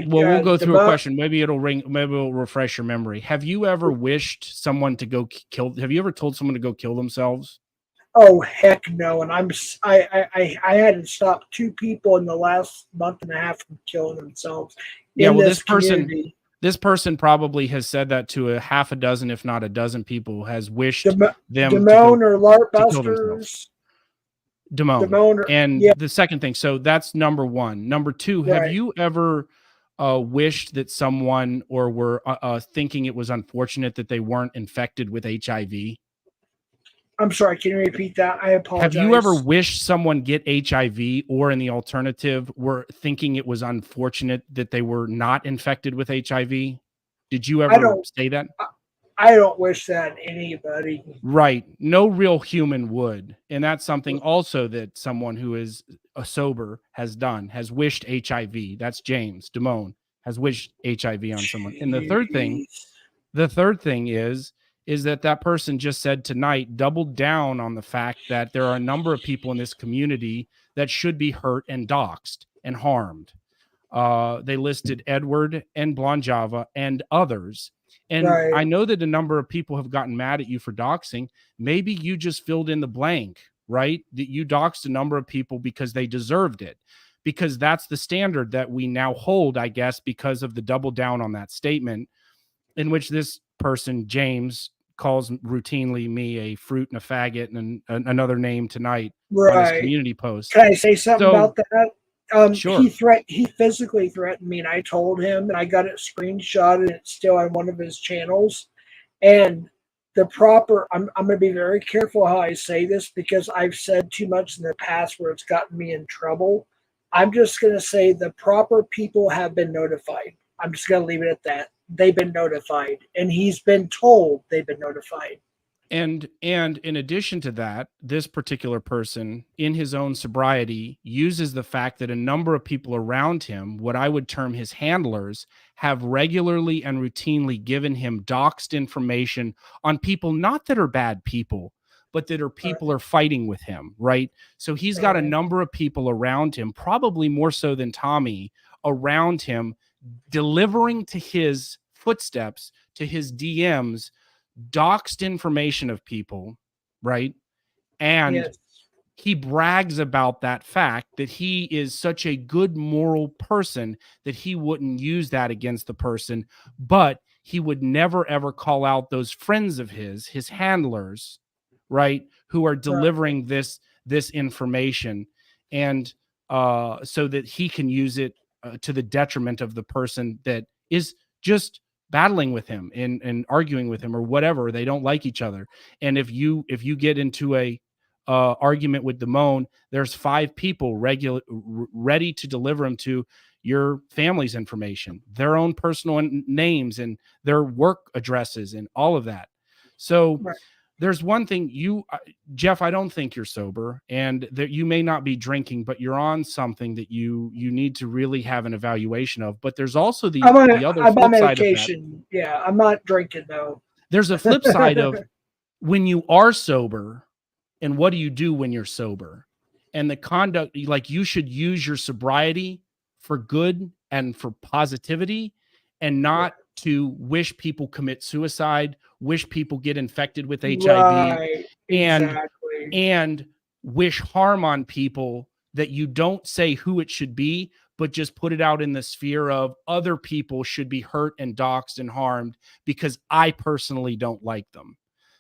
We'll go through a question. Maybe it'll refresh your memory. Have you ever wished someone to go have you ever told someone to go kill themselves? Oh, heck no. And I had to stop 2 people in the last month and a half from killing themselves. This person probably has said that to a half a dozen, if not a dozen people, has wished them Damone or LARP busters. Damone. And the second thing, so that's number one. Number two, have you ever wished that someone or were thinking it was unfortunate that they weren't infected with HIV? I'm sorry, can you repeat that? I Have you ever apologize. wished someone get HIV, or in the alternative, were thinking it was unfortunate that they were not infected with HIV? Did you I ever don't say that? I don't wish that on anybody. Right. No real human would. And that's something also that someone who is a sober has done, has wished HIV. That's James Damone, has wished HIV on someone. And Jeez. the third thing is that that person just said tonight, doubled down on the fact that there are a number of people in this community that should be hurt and doxxed and harmed. They listed Edward and Blonjava and others. And Right. I know that a number of people have gotten mad at you for doxing. Maybe you just filled in the blank, right? That you doxed a number of people because they deserved it. Because that's the standard that we now hold, I guess, because of the double down on that statement, in which this person, James, calls routinely me a fruit and a faggot and another name tonight on his Right. community post. Can I say something So, about that? sure. He physically threatened me, and I told him, and I got it screenshotted, and it's still on one of his channels. And I'm going to be very careful how I say this because I've said too much in the past where it's gotten me in trouble. I'm just going to say the proper people have been notified. I'm just going to leave it at that. They've been notified, and he's been told they've been notified. And in addition to that, this particular person, in his own sobriety, uses the fact that a number of people around him, what I would term his handlers, have regularly and routinely given him doxed information on people, not that are bad people, but that are people are fighting with him, right? So he's got a number of people around him, probably more so than Tommy, around him, delivering to his footsteps, to his DMs, doxed information of people, right? And Yes. he brags about that fact that he is such a good moral person that he wouldn't use that against the person, but he would never ever call out those friends of his handlers, right, who are Right. delivering this information, and so that he can use it to the detriment of the person that is just battling with him and arguing with him or whatever. They don't like each other. And if you get into a argument with Damone, there's 5 people ready to deliver him to your family's information, their own personal names and their work addresses and all of that. So Right. there's one thing Jeff, I don't think you're sober, and that you may not be drinking, but you're on something that you need to really have an evaluation of. But there's also the other I'm on flip side of that. medication. Yeah, I'm not drinking though. There's a flip side of when you are sober, and what do you do when you're sober? And the conduct, like, you should use your sobriety for good and for positivity, and not to wish people commit suicide, wish people get infected with HIV, Right. and Exactly. and wish harm on people that you don't say who it should be, but just put it out in the sphere of other people should be hurt and doxxed and harmed because I personally don't like them.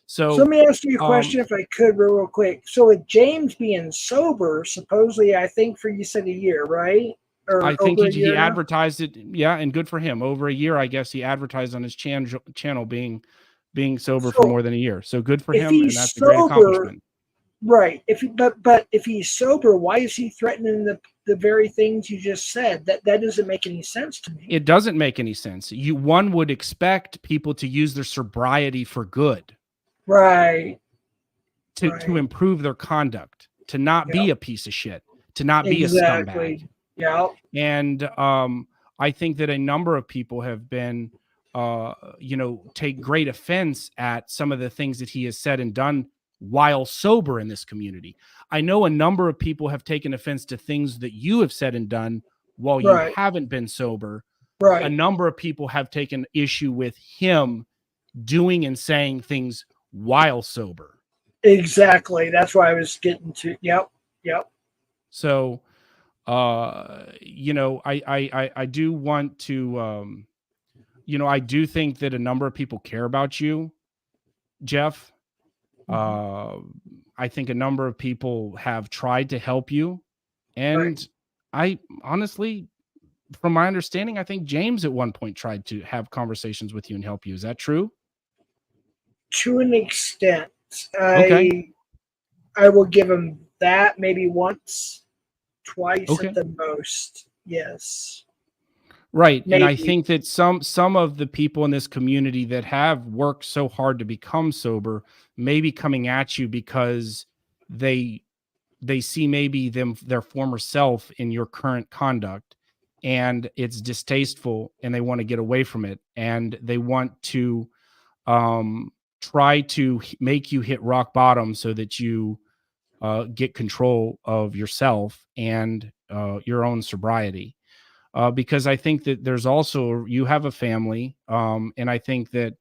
So let So, me ask you a question if I could real quick. So with James being sober, supposedly I think for you said a year, right? I Or think over a he year now? advertised it, yeah, and good for him. Over a year, I guess he advertised on his channel being sober for So more than a year. So good for if him, he's and that's a great sober, accomplishment. right? But if he's sober, why is he threatening the very things you just said? That doesn't make any sense to me. It doesn't make any sense. One would expect people to use their sobriety for good, Right. to Right. improve their conduct, to not Yep. be a piece of shit, to not be a scumbag. Exactly. Yep. And I think that a number of people have been, take great offense at some of the things that he has said and done while sober in this community. I know a number of people have taken offense to things that you have said and done while you Right. haven't been sober. A Right. number of people have taken issue with him doing and saying things while sober. Exactly. That's why I was getting to. Yep. Yep. So, I do want to, I do think that a number of people care about you, Jeff. I think a number of people have tried to help you, Right. and I honestly, from my understanding, I think James at one point tried to have conversations with you and help you. Is that true? To an extent. Okay. I will give him that maybe once, twice at Okay. the most. Yes. Right. And I Maybe. think that some of the people in this community that have worked so hard to become sober may be coming at you because they they see maybe their former self in your current conduct, and it's distasteful, and they want to get away from it, and they want to try to make you hit rock bottom so that you get control of yourself and your own sobriety. Because I think that there's also, you have a family, and I think that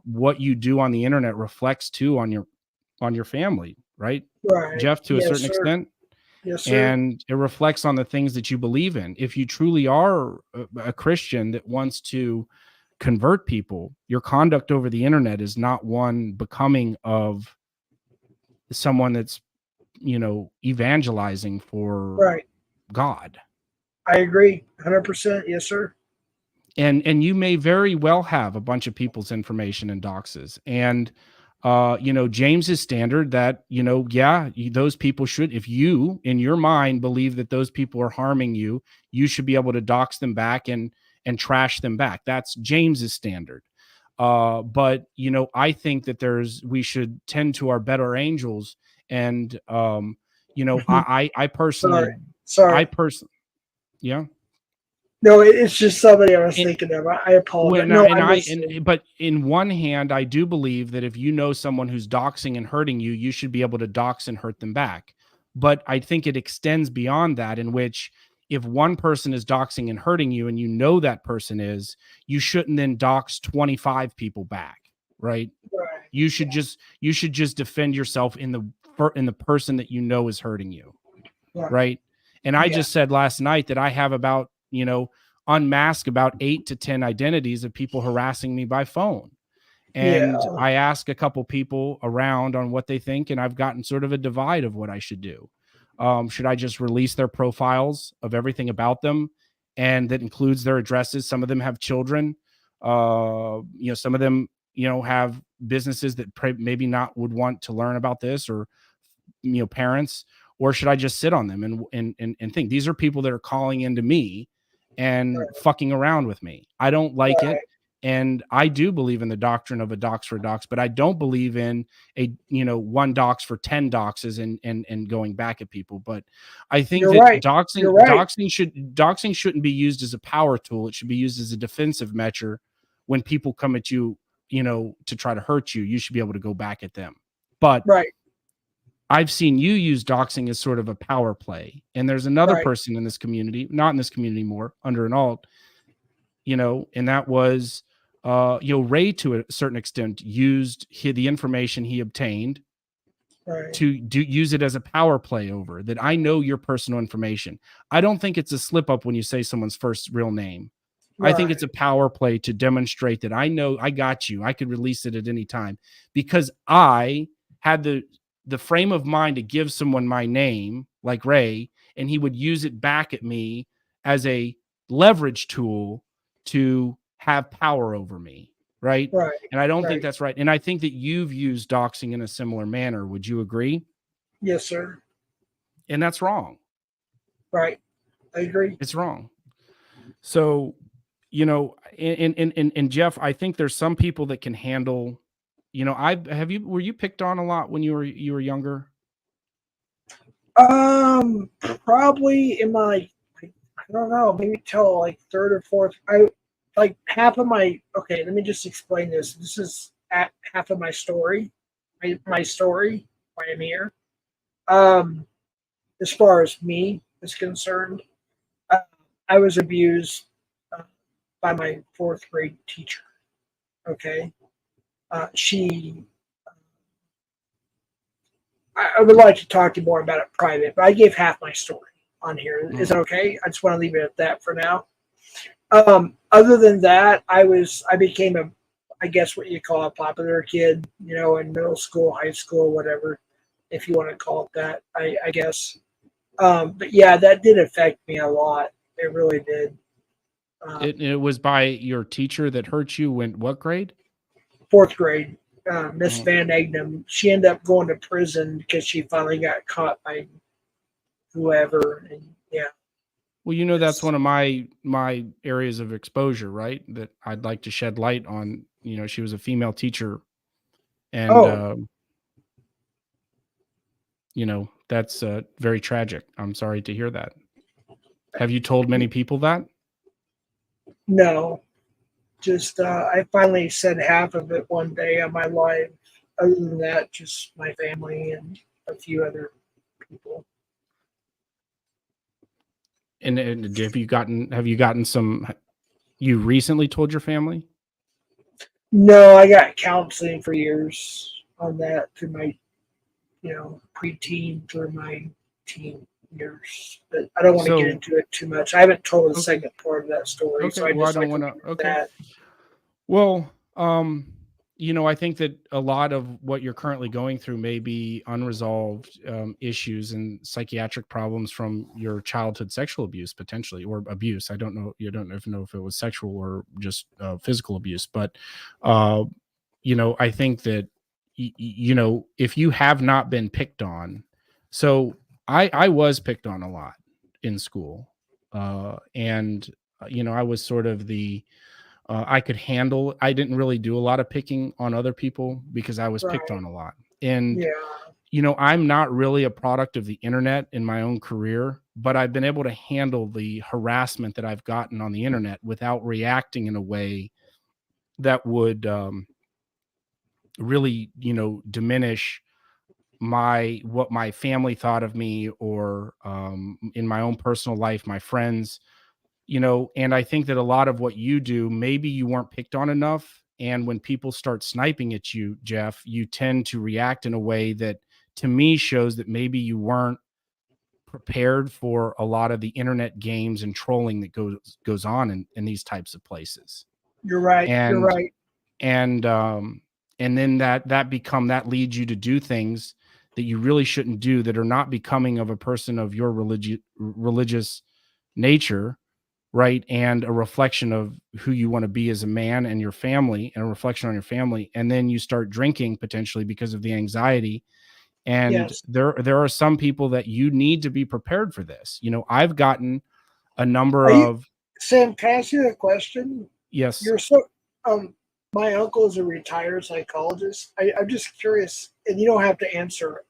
what you do on the internet reflects too on your family, right, Right. Jeff, to a Yes, certain sir. extent, Yes, sir. and it reflects on the things that you believe in. If you truly are a Christian that wants to convert people, your conduct over the internet is not one becoming of someone that's, evangelizing for Right. God. I agree. 100%. Yes, sir. And you may very well have a bunch of people's information in doxes, and James's standard that, yeah, those people should, if you in your mind believe that those people are harming you, you should be able to dox them back and trash them back. That's James's standard. But I think that we should tend to our better angels, and I personally, Sorry. Sorry. yeah. No, it's just somebody I was And, thinking of. I apologize. when No, and I'm I listening. but in one hand, I do believe that if you know someone who's doxing and hurting you, you should be able to dox and hurt them back. But I think it extends beyond that, in which if one person is doxing and hurting you and you know that person is, you shouldn't then dox 25 people back, right? Right. You should just defend yourself in the person that you know is hurting you, Right. right? And I Yeah. just said last night that I have about, unmask about 8 to 10 identities of people harassing me by phone. Yeah. And I ask a couple people around on what they think, and I've gotten sort of a divide of what I should do. Should I just release their profiles of everything about them, and that includes their addresses? Some of them have children. Some of them, have businesses that maybe not would want to learn about this, or parents. Or should I just sit on them and think these are people that are calling into me and fucking around with me? I don't like it. Right. And I do believe in the doctrine of a dox for dox, but I don't believe in a, one dox for 10 doxes and going back at people. But I think You're that right. You're right. doxing shouldn't be used as a power tool. It should be used as a defensive measure. When people come at you, to try to hurt you, you should be able to go back at them. But Right. I've seen you use doxing as sort of a power play. And there's another Right. person in this community, not in this community anymore, under an alt, and that was, Ray, to a certain extent, used the information he obtained Right. to use it as a power play over that. I know your personal information. I don't think it's a slip up when you say someone's first real name. I think it's Right. a power play to demonstrate that I know I got you. I could release it at any time because I had the frame of mind to give someone my name, like Ray, and he would use it back at me as a leverage tool to have power over me, right? Right. And I don't think Right. that's right. And I think that you've used doxing in a similar manner. Would you agree? Yes, sir. And that's wrong. Right. I agree. It's wrong. So, and Jeff, I think there's some people that can handle, were you picked on a lot when you were younger? Probably in my, I don't know, maybe till like third or fourth. I like half of my. Okay, let me just explain this. This is at half of my story. My story. Why I'm here. Um, as far as me is concerned, uh, I was abused uh, by my fourth grade teacher. Okay, she. I would like to talk to you more about it private, but I gave half my story on here. Is it okay? I just want to leave it at that for now. Other than that, I became a, I guess what you call a popular kid, in middle school, high school, whatever, if you want to call it that, I guess. But yeah, that did affect me a lot It really did. It was by your teacher that hurt you. When what grade? Fourth grade. Miss Oh. Van Egnum. She ended up going to prison because she finally got caught by whoever. And yeah, Well, you know that's it's, one of my areas of exposure, right? That I'd like to shed light on. You know, she was a female teacher, and oh you know that's very tragic. I'm sorry to hear that. Have you told many people that? no, just I finally said half of it one day on my live. Other than that, just my family and a few other people. And have you gotten some? You recently told your family? No, I got counseling for years on that through my, preteen through my teen years. But I don't want to get So into it too much. I haven't told the okay, second part of that story, so okay. I Well, I just don't like to want leave to. it at Okay. that. Well, you know, I think that a lot of what you're currently going through may be unresolved issues and psychiatric problems from your childhood sexual abuse, potentially, or abuse. I don't know. You don't even know if it was sexual or just physical abuse. But, uh, you know, I think that, you know, if you have not been picked on, so I was picked on a lot in school. And, you know, I was sort of I could handle. I didn't really do a lot of picking on other people because I was picked Right. on a lot. And Yeah. you know, I'm not really a product of the internet in my own career, but I've been able to handle the harassment that I've gotten on the internet without reacting in a way that would really, you know, diminish what my family thought of me, or in my own personal life, my friends, you know. And I think that a lot of what you do, maybe you weren't picked on enough. And when people start sniping at you, Jeff, you tend to react in a way that to me shows that maybe you weren't prepared for a lot of the internet games and trolling that goes on in these types of places. You're right. You're And right. and um and then that leads you to do things that you really shouldn't do, that are not becoming of a person of your religious nature, right? And a reflection of who you want to be as a man, and your family, and a reflection on your family. And then you start drinking potentially because of the anxiety. And Yes. there are some people that you need to be prepared for this. You know, I've gotten a number Are you, of Sam? Can I ask you a question? yes. You're so my uncle is a retired psychologist. I'm just curious, and you don't have to answer.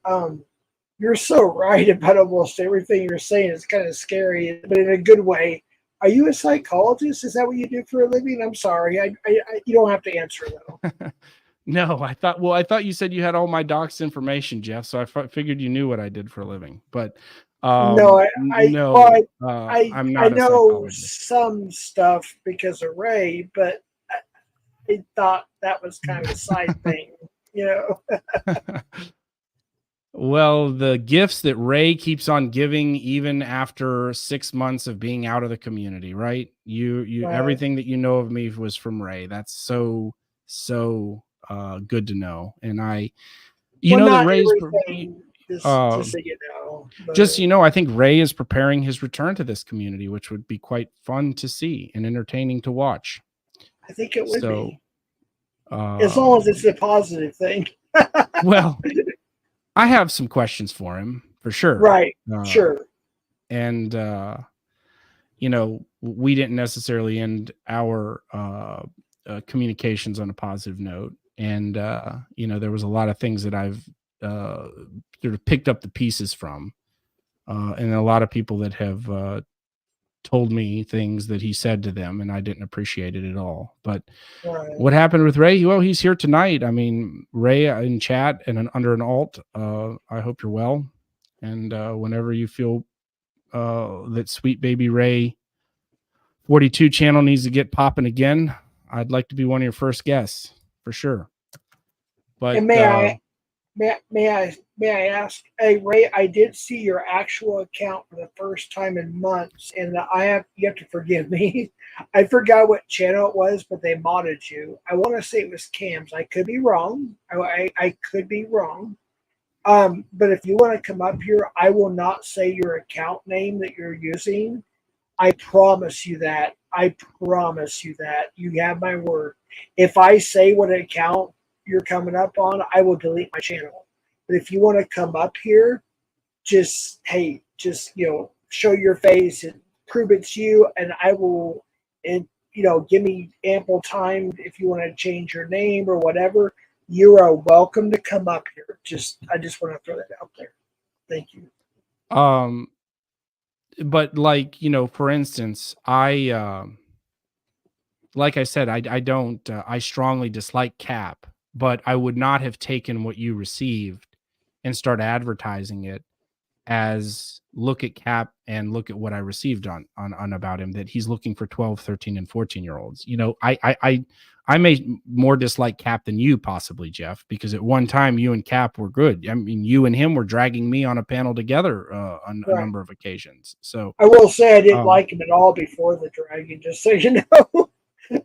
You're so right about almost everything you're saying. It's kind of scary, but in a good way. Are you a psychologist? Is that what you do for a living? I'm sorry. You don't have to answer though. No, I thought you said you had all my doc's information, Jeff. So figured you knew what I did for a living. But No, well, no, I'm I not a know psychologist. some stuff because of Ray, but I thought that was kind of a side thing, you know. Well, the gifts that Ray keeps on giving, even after 6 months of being out of the community, right? You Right. everything that you know of me was from Ray. That's so good to know. And you Well, know that not Ray's everything, uh, just so you know, just, but you know, I think Ray is preparing his return to this community, which would be quite fun to see and entertaining to watch. I think it would So, be as long as um, it's a positive thing. well, I have some questions for him for sure. Right. Uh, Sure. and you know, we didn't necessarily end our communications on a positive note. And you know, there was a lot of things that I've uh, sort of picked up the pieces from, and a lot of people that have told me things that he said to them, and I didn't appreciate it at all. But Right. what happened with Ray? Well, he's here tonight. I mean, Ray in chat and under an alt. I hope you're well, and whenever you feel that sweet baby Ray 42 channel needs to get popping again, I'd like to be one of your first guests for sure. But And may I ask, hey Ray, I did see your actual account for the first time in months, and you have to forgive me. I forgot what channel it was, but they modded you. I want to say it was Cam's. I could be wrong. I could be wrong. But if you want to come up here, I will not say your account name that you're using. I promise you that. I promise you that. You have my word. If I say what account you're coming up on, I will delete my channel. But if you want to come up here, just hey, just show your face and prove it's you, and I will, and give me ample time if you want to change your name or whatever. You are welcome to come up here. I just want to throw that out there. Thank you. But like, for instance, like I said, I don't, I strongly dislike Cap, but I would not have taken what you received and start advertising it as look at Cap and look at what I received on about him, that he's looking for 12, 13, and 14-year-olds. I may more dislike Cap than you possibly, Jeff, because at one time you and Cap were good. I mean, you and him were dragging me on a panel together on a number of occasions. So I will say I didn't like him at all before the dragon, just so you know.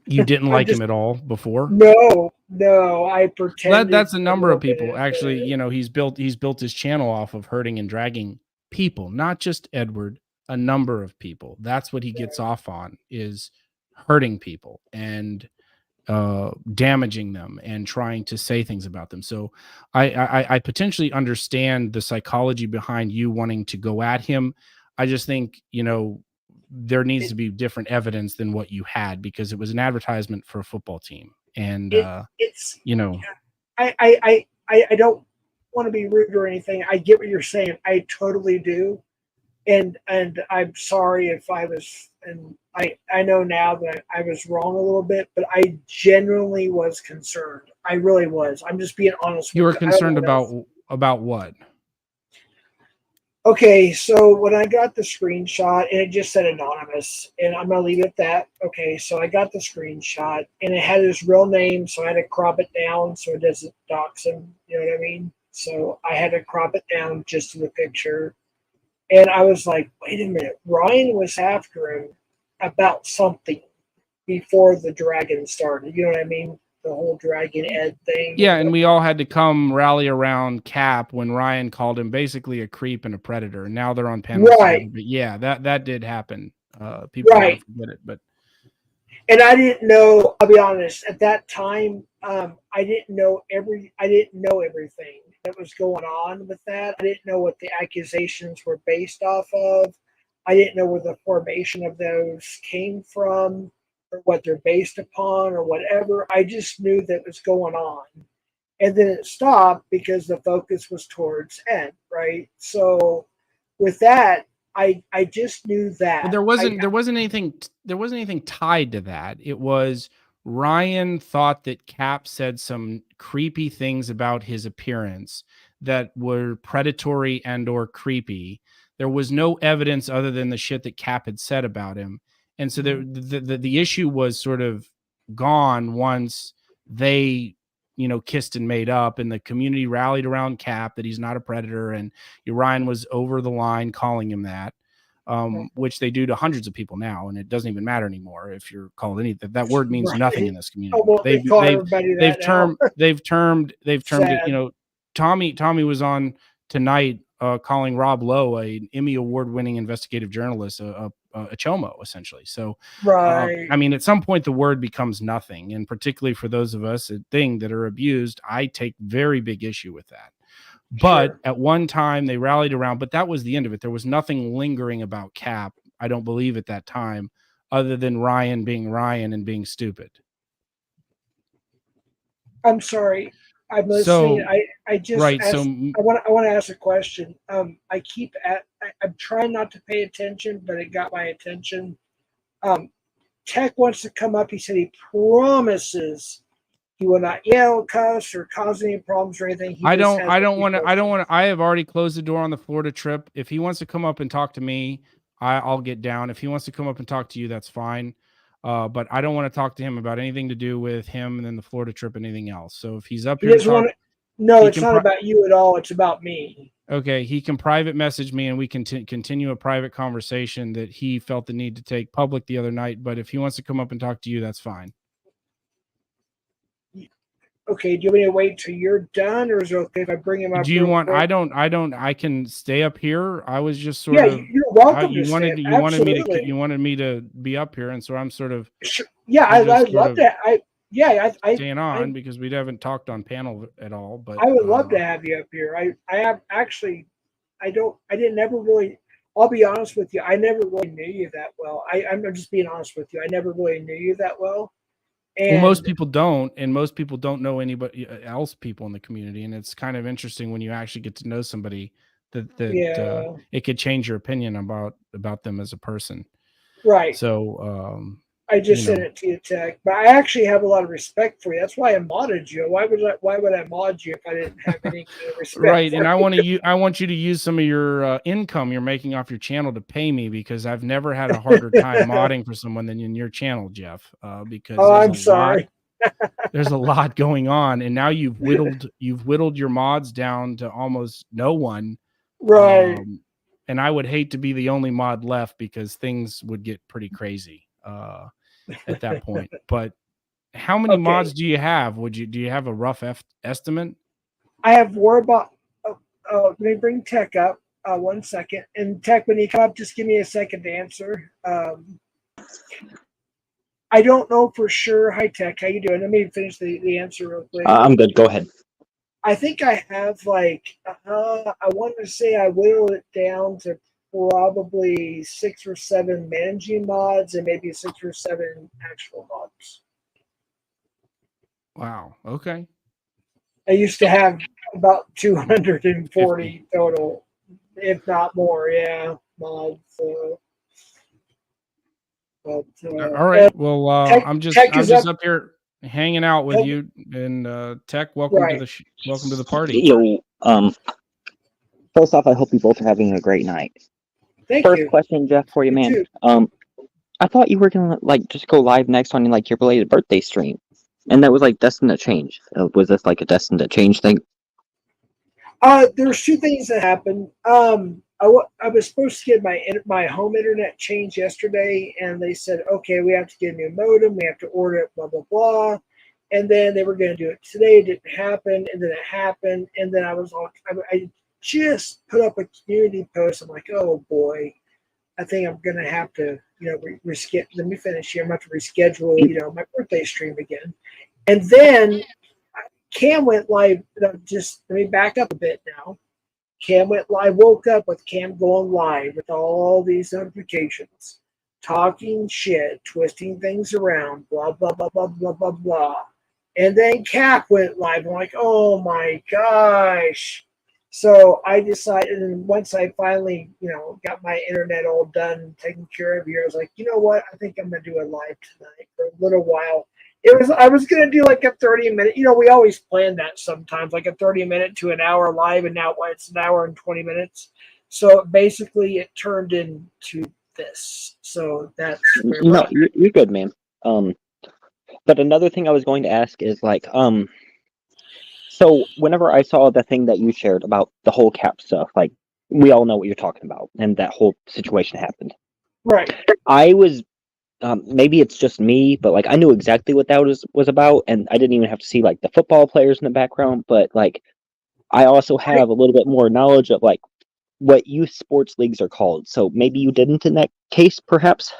You didn't like him at all before? No, I pretended. That's a number of people. Actually, he's built his channel off of hurting and dragging people, not just Edward, a number of people. That's what he gets off on, is hurting people and damaging them and trying to say things about them. So I potentially understand the psychology behind you wanting to go at him. I just think, there needs to be different evidence than what you had, because it was an advertisement for a football team. And it's I don't want to be rude or anything. I get what you're saying. I totally do. And I'm sorry if I was, and I know now that I was wrong a little bit, but I genuinely was concerned. I really was. I'm just being honest. You were concerned about what? Okay, so when I got the screenshot, and it just said anonymous, and I'm gonna leave it at that. Okay, so I got the screenshot, and it had his real name, so I had to crop it down so it doesn't dox him. You know what I mean? So I had to crop it down just to the picture, and I was like, wait a minute, Ryan was after him about something before the dragon started. You know what I mean? The whole Dragon Ed thing. Yeah, and we all had to come rally around Cap when Ryan called him basically a creep and a predator. And now they're on panel. Right. But yeah, that did happen. People never forget it. But and I didn't know. I'll be honest. At that time, I didn't know everything that was going on with that. I didn't know what the accusations were based off of. I didn't know where the formation of those came from, or what they're based upon, or whatever. I just knew that was going on. And then it stopped because the focus was towards Ed, right? So with that, I just knew that. But there wasn't anything tied to that. It was Ryan thought that Cap said some creepy things about his appearance that were predatory and or creepy. There was no evidence other than the shit that Cap had said about him. And so the issue was sort of gone once they, kissed and made up, and the community rallied around Cap that he's not a predator, and Ryan was over the line calling him that, which they do to hundreds of people now, and it doesn't even matter anymore if you're called anything. That word means nothing in this community. Oh, well, they've termed it. Tommy was on tonight calling Rob Lowe an Emmy award-winning investigative journalist a chomo, essentially. So, right. I mean, at some point the word becomes nothing, and particularly for those of us that are abused, I take very big issue with that. But at one time they rallied around, but that was the end of it. There was nothing lingering about Cap, I don't believe, at that time, other than Ryan being Ryan and being stupid. I'm sorry. I'm listening. I just asked, I want to ask a question. I'm trying not to pay attention, but it got my attention. Tech wants to come up. He said he promises he will not yell, cuss, or cause any problems or anything. I don't want to. I have already closed the door on the Florida trip. If he wants to come up and talk to me, I'll get down. If he wants to come up and talk to you, that's fine. But I don't want to talk to him about anything to do with him and then the Florida trip and anything else. So if he's up here, it's not about you at all. It's about me. Okay, he can private message me and we can continue a private conversation that he felt the need to take public the other night. But if he wants to come up and talk to you, that's fine. Okay, do you want me to wait till you're done, or is it okay if I bring him up Do you real want? quick? I can stay up here. I was just sort Yeah, of. you're welcome to You stay. wanted Absolutely. you wanted me to be up here, and so I'm sort of. Sure. Yeah, I'm just I'd sort love of to. Yeah, staying on because we haven't talked on panel at all. But I would love to have you up here. I have actually, I didn't never really, I'll be honest with you, I never really knew you that well. I'm just being honest with you. I never really knew you that well. well, most And people don't, and most people don't know anybody else, people in the community, and it's kind of interesting when you actually get to know somebody that yeah, it could change your opinion about them as a person. right. So, I you just sent know, it to you, Tech. But I actually have a lot of respect for you. That's why I modded you. Why would I mod you if I didn't have any kind of respect right, and for you? I want you to use some of your income you're making off your channel to pay me because I've never had a harder time modding for someone than in your channel, Jeff. Because Oh, I'm sorry. there's a lot going on, and now you've whittled your mods down to almost no one. Right. And I would hate to be the only mod left because things would get pretty crazy at that point. But how many Okay. mods do you have? Do you have a rough estimate? I have more about. Let me bring Tech up. 1 second. And Tech, when you come up, just give me a second to answer. I don't know for sure. Hi, Tech. How you doing? Let me finish the answer real quick. I'm good. Go ahead. I think I have like I want to say I whittled it down to probably 6 or 7 managing mods and maybe 6 or 7 actual mods. Wow. Okay. I used to have about 50. 240 total, if not more. Yeah, mods. But All right. Well, Tech Tech I'm is just up. up here hanging out with Tech, you. And Tech, welcome to right. the welcome to the party. Yo, first off, I hope you both are having a great night. Thank First you. question, Jeff, for you, You man. too. I thought you were gonna like just go live next on like your belated birthday stream, and that was like destined to change. Was this like a destined to change thing? There's 2 things that happened. I was supposed to get my home internet changed yesterday, and they said, okay, we have to get a new modem, we have to order it, blah blah blah. And then they were going to do it today. It didn't happen, and then it happened, and then I just put up a community post. I'm like, oh boy, I think I'm going to have to, reschedule. Let me finish here. I'm going to have to reschedule, my birthday stream again. And then Cam went live. Just let me back up a bit now. Cam went live, woke up with Cam going live with all these notifications, talking shit, twisting things around, blah, blah, blah, blah, blah, blah, blah. And then Cap went live. I'm like, oh my gosh. So I decided, and once I finally, got my internet all done, taken care of here, I was like, you know what? I think I'm going to do a live tonight for a little while. I was gonna do like a 30-minute, we always plan that sometimes, like a 30-minute to an hour live, and now it's an hour and 20 minutes. So basically it turned into this. So that's where No, you're good, man. But another thing I was going to ask is like, so whenever I saw the thing that you shared about the whole cap stuff, like we all know what you're talking about, and that whole situation happened. right. I was maybe it's just me, but like I knew exactly what that was about, and I didn't even have to see like the football players in the background. But like I also have a little bit more knowledge of like what youth sports leagues are called. So maybe you didn't in that case, perhaps.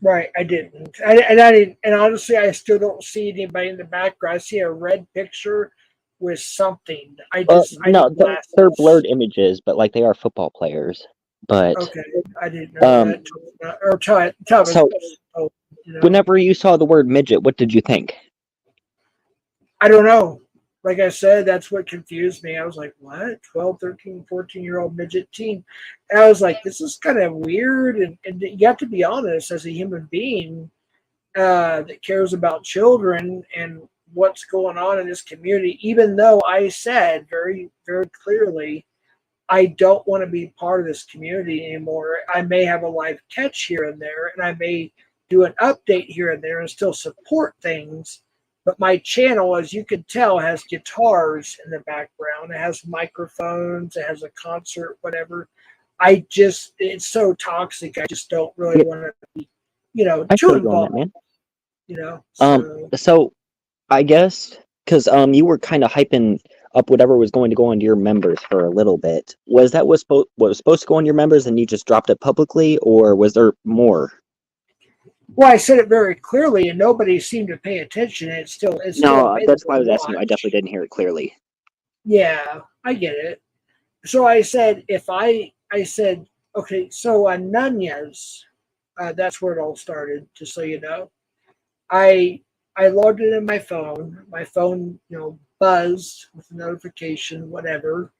Right, I didn't. I didn't, and honestly, I still don't see anybody in the background. I see a red picture with something. I No, need they're glasses. blurred images, but like they are football players. But Okay, I didn't know um, that. Or tell me. so Oh, whenever you saw the word midget, what did you think? I don't know. Like I said, that's what confused me. I was like, what? 12, 13, 14-year-old midget teen. And I was like, this is kind of weird. And you have to be honest, as a human being that cares about children and what's going on in this community, even though I said very, very clearly, I don't want to be part of this community anymore. I may have a live catch here and there, and I may do an update here and there and still support things. But my channel, as you can tell, has guitars in the background. It has microphones. It has a concert, whatever. It's so toxic. I just don't really Yeah, want to be, I too feel you on that, involved, man. So So I guess because you were kind of hyping up whatever was going to go on your members for a little bit. Was that what was supposed to go on your members, and you just dropped it publicly, or was there more? Well, I said it very clearly, and nobody seemed to pay attention. It's still No, available that's to why I was asking you. I watch. definitely didn't hear it clearly. Yeah, I get it. So I said, okay, so on Nunez, that's where it all started, just so you know. I logged it in my phone. My phone, buzzed with a notification, whatever.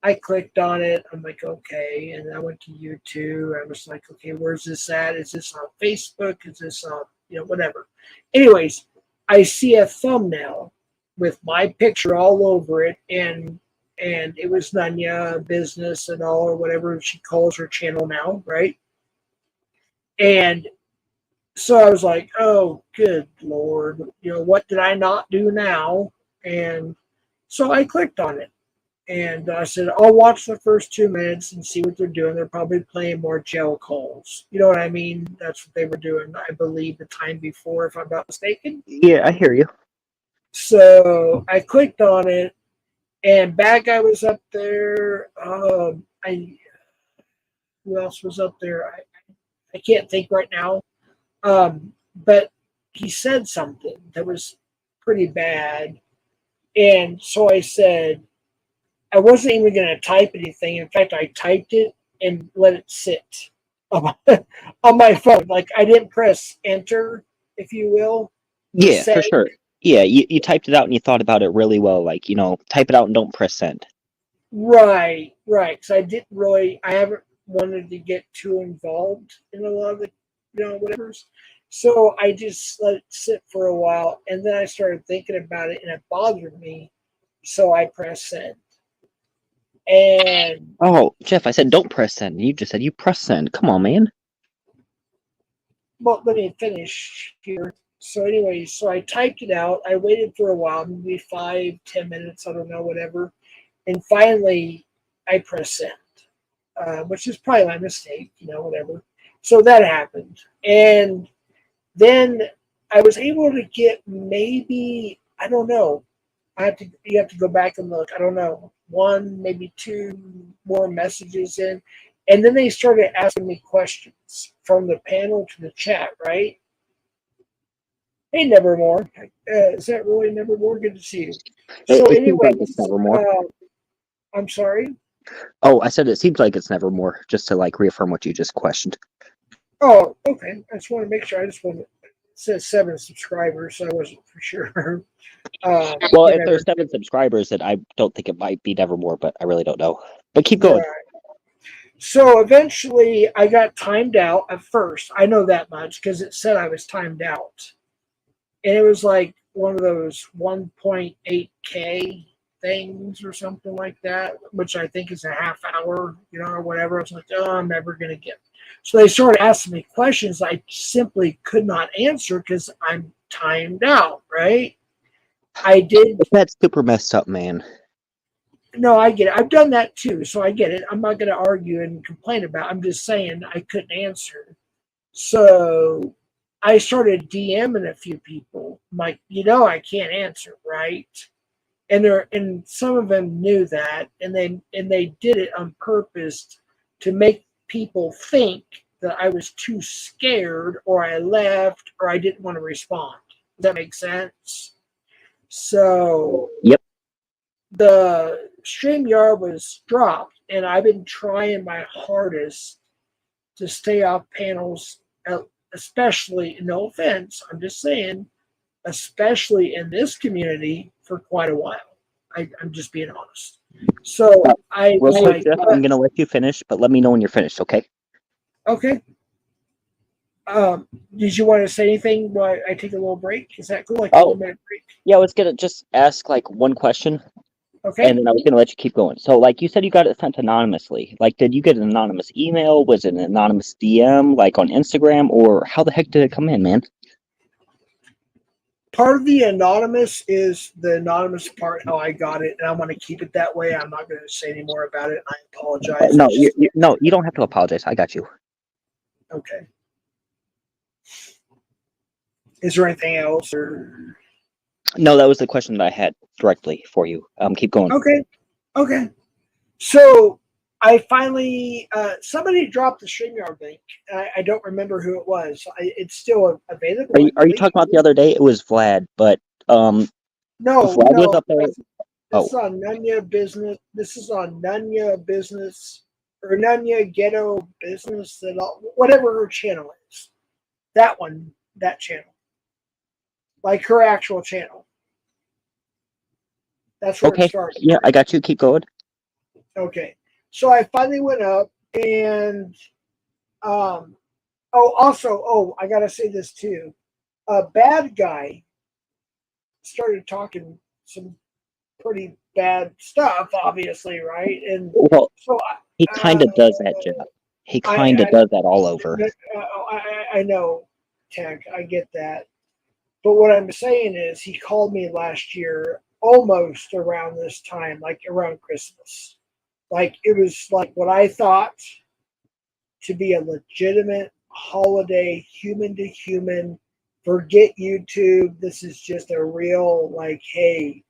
I clicked on it. I'm like, okay. And I went to YouTube. I was like, okay, where's this at? Is this on Facebook? Is this on, whatever. Anyways, I see a thumbnail with my picture all over it, and it was Nanya Business and all, or whatever she calls her channel now, right? And so I was like, oh, good Lord, what did I not do now? And so I clicked on it. And I said, I'll watch the first 2 minutes and see what they're doing. They're probably playing more jail calls. You know what I mean? That's what they were doing, I believe, the time before, if I'm not mistaken. Yeah, I hear you. So I clicked on it, and Bad Guy was up there. Who else was up there? I can't think right now. But he said something that was pretty bad. And so I said, I wasn't even going to type anything. In fact, I typed it and let it sit on my phone. Like, I didn't press enter, if you will. Yeah, for sure. Yeah, you typed it out and you thought about it really well. Like, type it out and don't press send. Right. Because I haven't wanted to get too involved in a lot of the, whatever's. So I just let it sit for a while. And then I started thinking about it and it bothered me. So I pressed send. And oh, Jeff, I said don't press send. You just said you press send. Come on, man. Well, let me finish here. So anyway, so I typed it out. I waited for a while, maybe 5-10 minutes, I don't know, whatever. And finally, I pressed send, which is probably my mistake, whatever. So that happened. And then I was able to get maybe, I don't know, you have to go back and look. I don't know, 1, maybe 2 more messages in. And then they started asking me questions from the panel to the chat, right? Hey, Nevermore. Is that really Nevermore? Good to see you. So It seems anyway, like it's Nevermore. I'm sorry? Oh, I said it seems like it's Nevermore, just to reaffirm what you just questioned. Oh, okay. I just want to make sure. It says 7 subscribers, so I wasn't for sure. Well, if there's 7 subscribers, then I don't think it might be Nevermore, but I really don't know. But keep going. Right. So eventually I got timed out at first. I know that much because it said I was timed out. And it was like one of those 1.8K things or something like that, which I think is a half hour, or whatever. I was like, oh, I'm never going to get. So they started asking me questions I simply could not answer because I'm timed out, right? I did. That's super messed up, man. No, I get it. I've done that too, so I get it. I'm not going to argue and complain about it. I'm just saying I couldn't answer. So I started DMing a few people. I'm like, I can't answer, right? And some of them knew that, and they did it on purpose to make people think that I was too scared, or I left, or I didn't want to respond. Does that make sense? So Yep. the StreamYard was dropped, and I've been trying my hardest to stay off panels, especially, no offense, I'm just saying, especially in this community for quite a while. I'm just being honest. So I was like, Jeff, I'm going to let you finish, but let me know when you're finished, okay? Okay. Did you want to say anything while I take a little break? Is that cool? Like a 1-minute break? Yeah, I was going to just ask one question. Okay. And then I was going to let you keep going. So, you said you got it sent anonymously. Did you get an anonymous email? Was it an anonymous DM, on Instagram? Or how the heck did it come in, man? Part of the anonymous is the anonymous part, how I got it, and I want to keep it that way. I'm not going to say any more about it. I apologize. No, you don't have to apologize. I got you. Okay. Is there anything else? Or No, that was the question that I had directly for you. Keep going. Okay. So I finally somebody dropped the StreamYard link. I don't remember who it was. It's still available. Are you talking about the other day? It was Vlad, but No, Vlad was up there. This is on Nunya Business. This is on Nunya Business or Nunya Ghetto Business, and whatever her channel is. That one, that channel, like her actual channel. That's where it started. Yeah, I got you. Keep going. Okay, so I finally went up and also, I gotta say this too. A bad guy started talking some pretty bad stuff, obviously, right? And Well, so he kind of does that, Jeff. He kind of does that all over. I know, Tech, I get that. But what I'm saying is, he called me last year, almost around this time, like around Christmas. Like it was like what I thought to be a legitimate holiday, human to human. Forget YouTube. This is just a real, like, hey,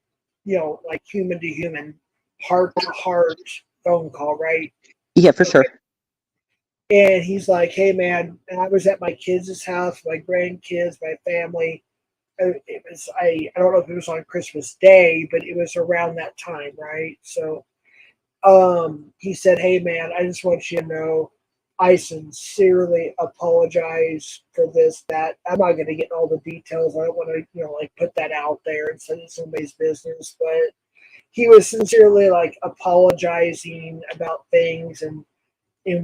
like human to human, heart to heart phone call, right? Yeah, for sure. And he's like, hey, man, and I was at my kids' house, my grandkids, my family. It was, I don't know if it was on Christmas Day, but it was around that time, right? So he said, hey, man, I just want you to know I sincerely apologize for this, that. I'm not going to get all the details. I don't want to, like put that out there and send it somebody's business. But he was sincerely like apologizing about things and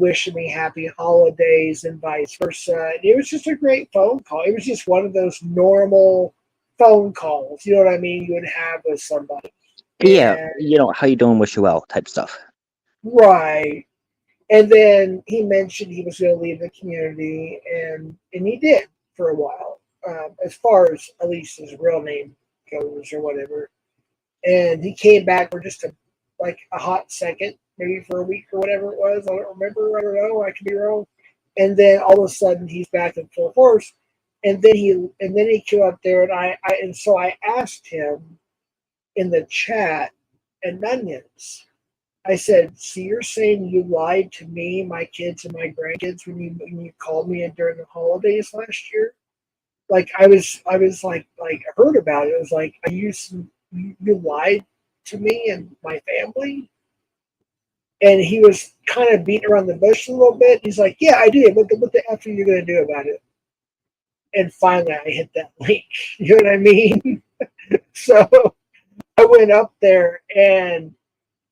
wishing me happy holidays and vice versa. And it was just a great phone call. It was just one of those normal phone calls, you know what I mean, you would have with somebody. Yeah, how you doing, wish you well type stuff. Right. And then he mentioned he was going to leave the community, and he did for a while, as far as at least his real name goes or whatever. And he came back for just like a hot second, maybe for a week or whatever it was. I don't remember. I don't know. I could be wrong. And then all of a sudden he's back in full force. And then he came up there, and so I asked him in the chat and Nunions. I said, so you're saying you lied to me, my kids, and my grandkids when you called me in during the holidays last year? Like I was like I heard about it. It was like you lied to me and my family. And he was kind of beating around the bush a little bit. He's like, yeah, I did. What the F are you going to do about it? And finally, I hit that link. You know what I mean? So I went up there and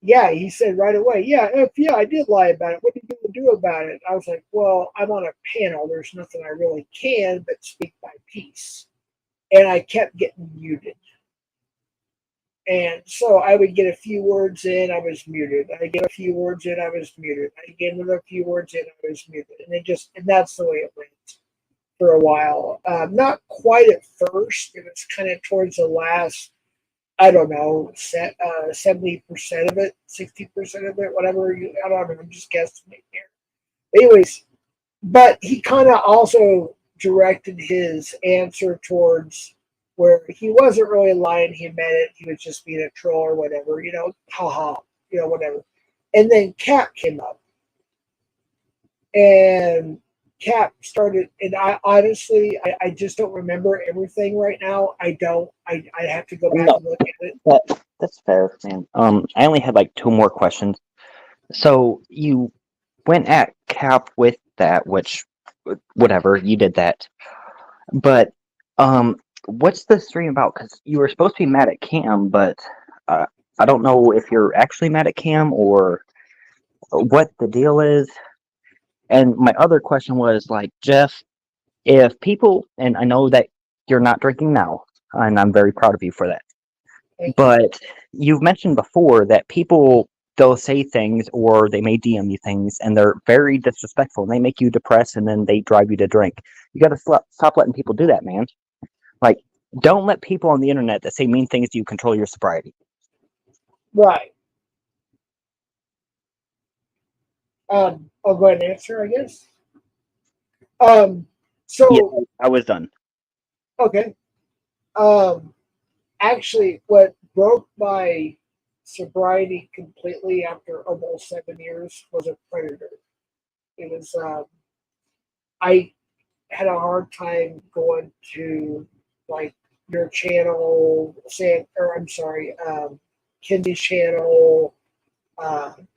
yeah, he said right away, yeah, I did lie about it. What are you going to do about it? I was like, well, I'm on a panel. There's nothing I really can but speak my piece. And I kept getting muted. And so I would get a few words in, I was muted. I get a few words in, I was muted. I get another few words in, I was muted. And that's the way it went for a while. Not quite at first. It was kind of towards the last, I don't know, 70% of it, 60% of it, whatever. I don't know. I'm just guessing here. Anyways, but he kind of also directed his answer towards where he wasn't really lying. He meant it. He was just being a troll or whatever, haha, whatever. And then Cap came up. And Cap started, and I honestly, I just don't remember everything right now. I don't. I have to go back and look at it. That's fair, man. I only had like 2 more questions. So you went at Cap with that, which, whatever, you did that. But what's the stream about? Because you were supposed to be mad at Cam, but I don't know if you're actually mad at Cam or what the deal is. And my other question was like, Jeff, if people, and I know that you're not drinking now, and I'm very proud of you for that. But you've mentioned before that people, they'll say things or they may DM you things and they're very disrespectful and they make you depressed and then they drive you to drink. You got to stop letting people do that, man. Like, don't let people on the internet that say mean things to you control your sobriety. Right. I'll go ahead and answer, I guess. So yeah, I was done. Okay. actually, what broke my sobriety completely after almost 7 years was a predator. It was I had a hard time going to like your channel, or I'm sorry, Kindy's channel,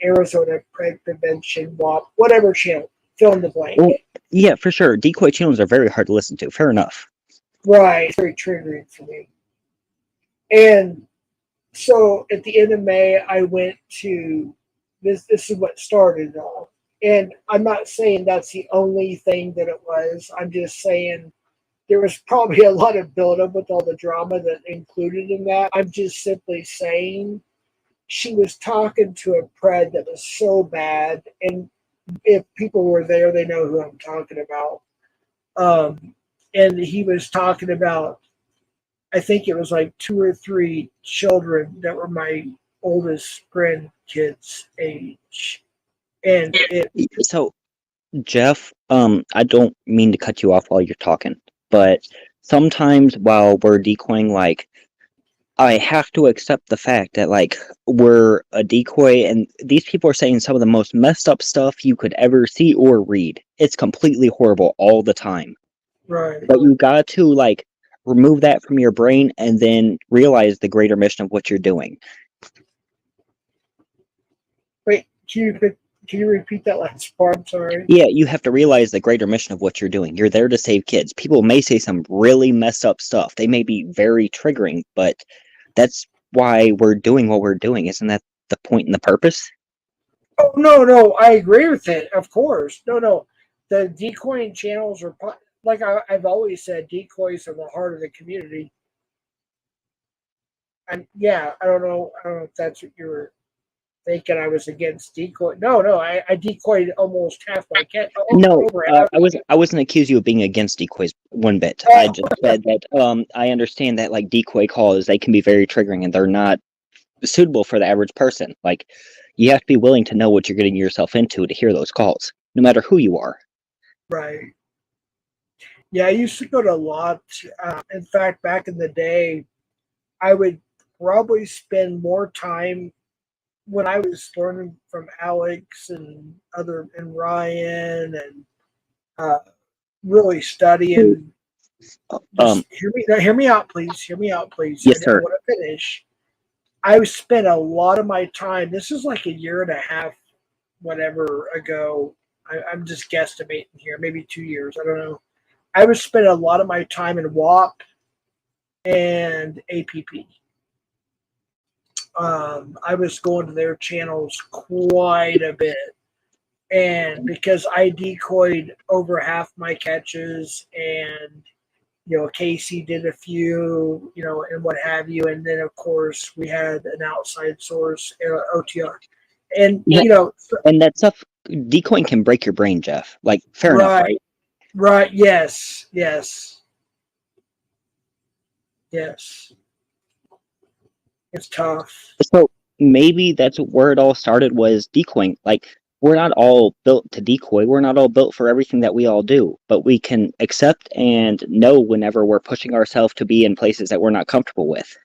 Arizona Prank Prevention, WAP, whatever channel, fill in the blank. Well, yeah, for sure. Decoy channels are very hard to listen to. Fair enough. Right, it's very triggering for me. And so at the end of May, I went to this. This is what started it all. And I'm not saying that's the only thing that it was. I'm just saying there was probably a lot of buildup with all the drama that included in that. I'm just simply saying she was talking to a pred that was so bad. And if people were there, they know who I'm talking about. And he was talking about, I think it was like 2 or 3 children that were my oldest grandkids' age. And So, Jeff, I don't mean to cut you off while you're talking, but sometimes while we're decoying, like, I have to accept the fact that, like, we're a decoy, and these people are saying some of the most messed up stuff you could ever see or read. It's completely horrible all the time. right. But you got to, like, remove that from your brain and then realize the greater mission of what you're doing. Wait, can you repeat that last part? I'm sorry. Yeah, you have to realize the greater mission of what you're doing. You're there to save kids. People may say some really messed up stuff. They may be very triggering, but that's why we're doing what we're doing. Isn't that the point and the purpose? Oh, no, I agree with it. Of course. No. The decoying channels are, like I've always said, decoys are the heart of the community. And yeah, I don't know if that's what you were thinking. I was against decoy. No, I decoyed almost half my cat. No, I wasn't accusing you of being against decoys one bit. I just said that I understand that like decoy calls, they can be very triggering and they're not suitable for the average person. Like you have to be willing to know what you're getting yourself into to hear those calls, no matter who you are. Right. Yeah, I used to go to a lot. In fact, back in the day, I would probably spend more time when I was learning from Alex and Ryan and really studying. Just hear me out, please. Hear me out, please. Yes, sir. I want to finish. I spent a lot of my time. This is like a year and a half, whatever ago. I'm just guesstimating here, maybe 2 years. I don't know. I would spend a lot of my time in WAP and APP. I was going to their channels quite a bit. And because I decoyed over half my catches and, Casey did a few, and what have you. And then, of course, we had an outside source, OTR. And, and that stuff, decoying can break your brain, Jeff. Like, fair enough, right? Right. Yes. It's tough. So maybe that's where it all started, was decoying. Like, we're not all built to decoy. We're not all built for everything that we all do, but we can accept and know whenever we're pushing ourselves to be in places that we're not comfortable with.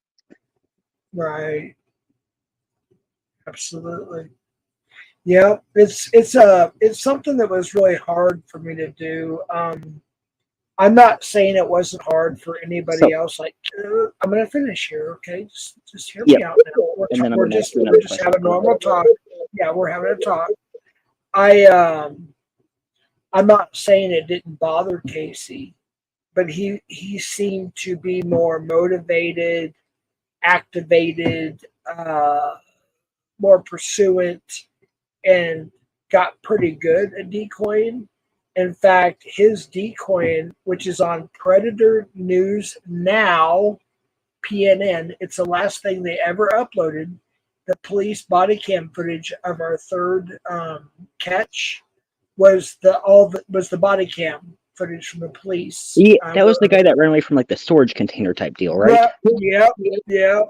Right. Absolutely. Yeah, it's something that was really hard for me to do. I'm not saying it wasn't hard for anybody else. Like, I'm going to finish here, okay? Just hear me out now. We're just having normal talk. Yeah, we're having a talk. I'm not saying it didn't bother Casey, but he seemed to be more motivated, activated, more pursuant, and got pretty good at decoying. In fact, his decoying, which is on Predator News Now, PNN, it's the last thing they ever uploaded. The police body cam footage of our third catch was the body cam footage from the police. Yeah, that was the guy that ran away from like the storage container type deal, right? Yeah.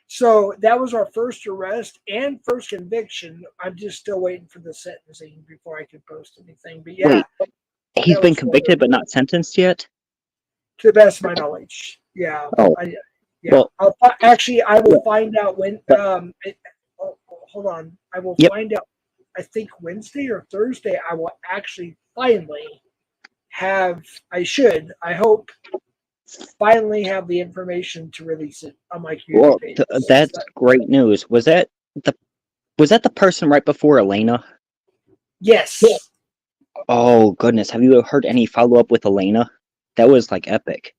So that was our first arrest and first conviction. I'm just still waiting for the sentencing before I can post anything. But yeah, wait, he's been convicted but not sentenced yet? To the best of my knowledge, yeah. Oh. Yeah. Well, Actually, I will yeah, find out when. but Hold on. I will yep. find out. I think Wednesday or Thursday. I will actually finally have. I should. I hope finally have the information to release it on my community Well, page. that's great news. The was that the person right before Elena? Yes. Oh goodness, have you heard any follow up with Elena? That was like epic.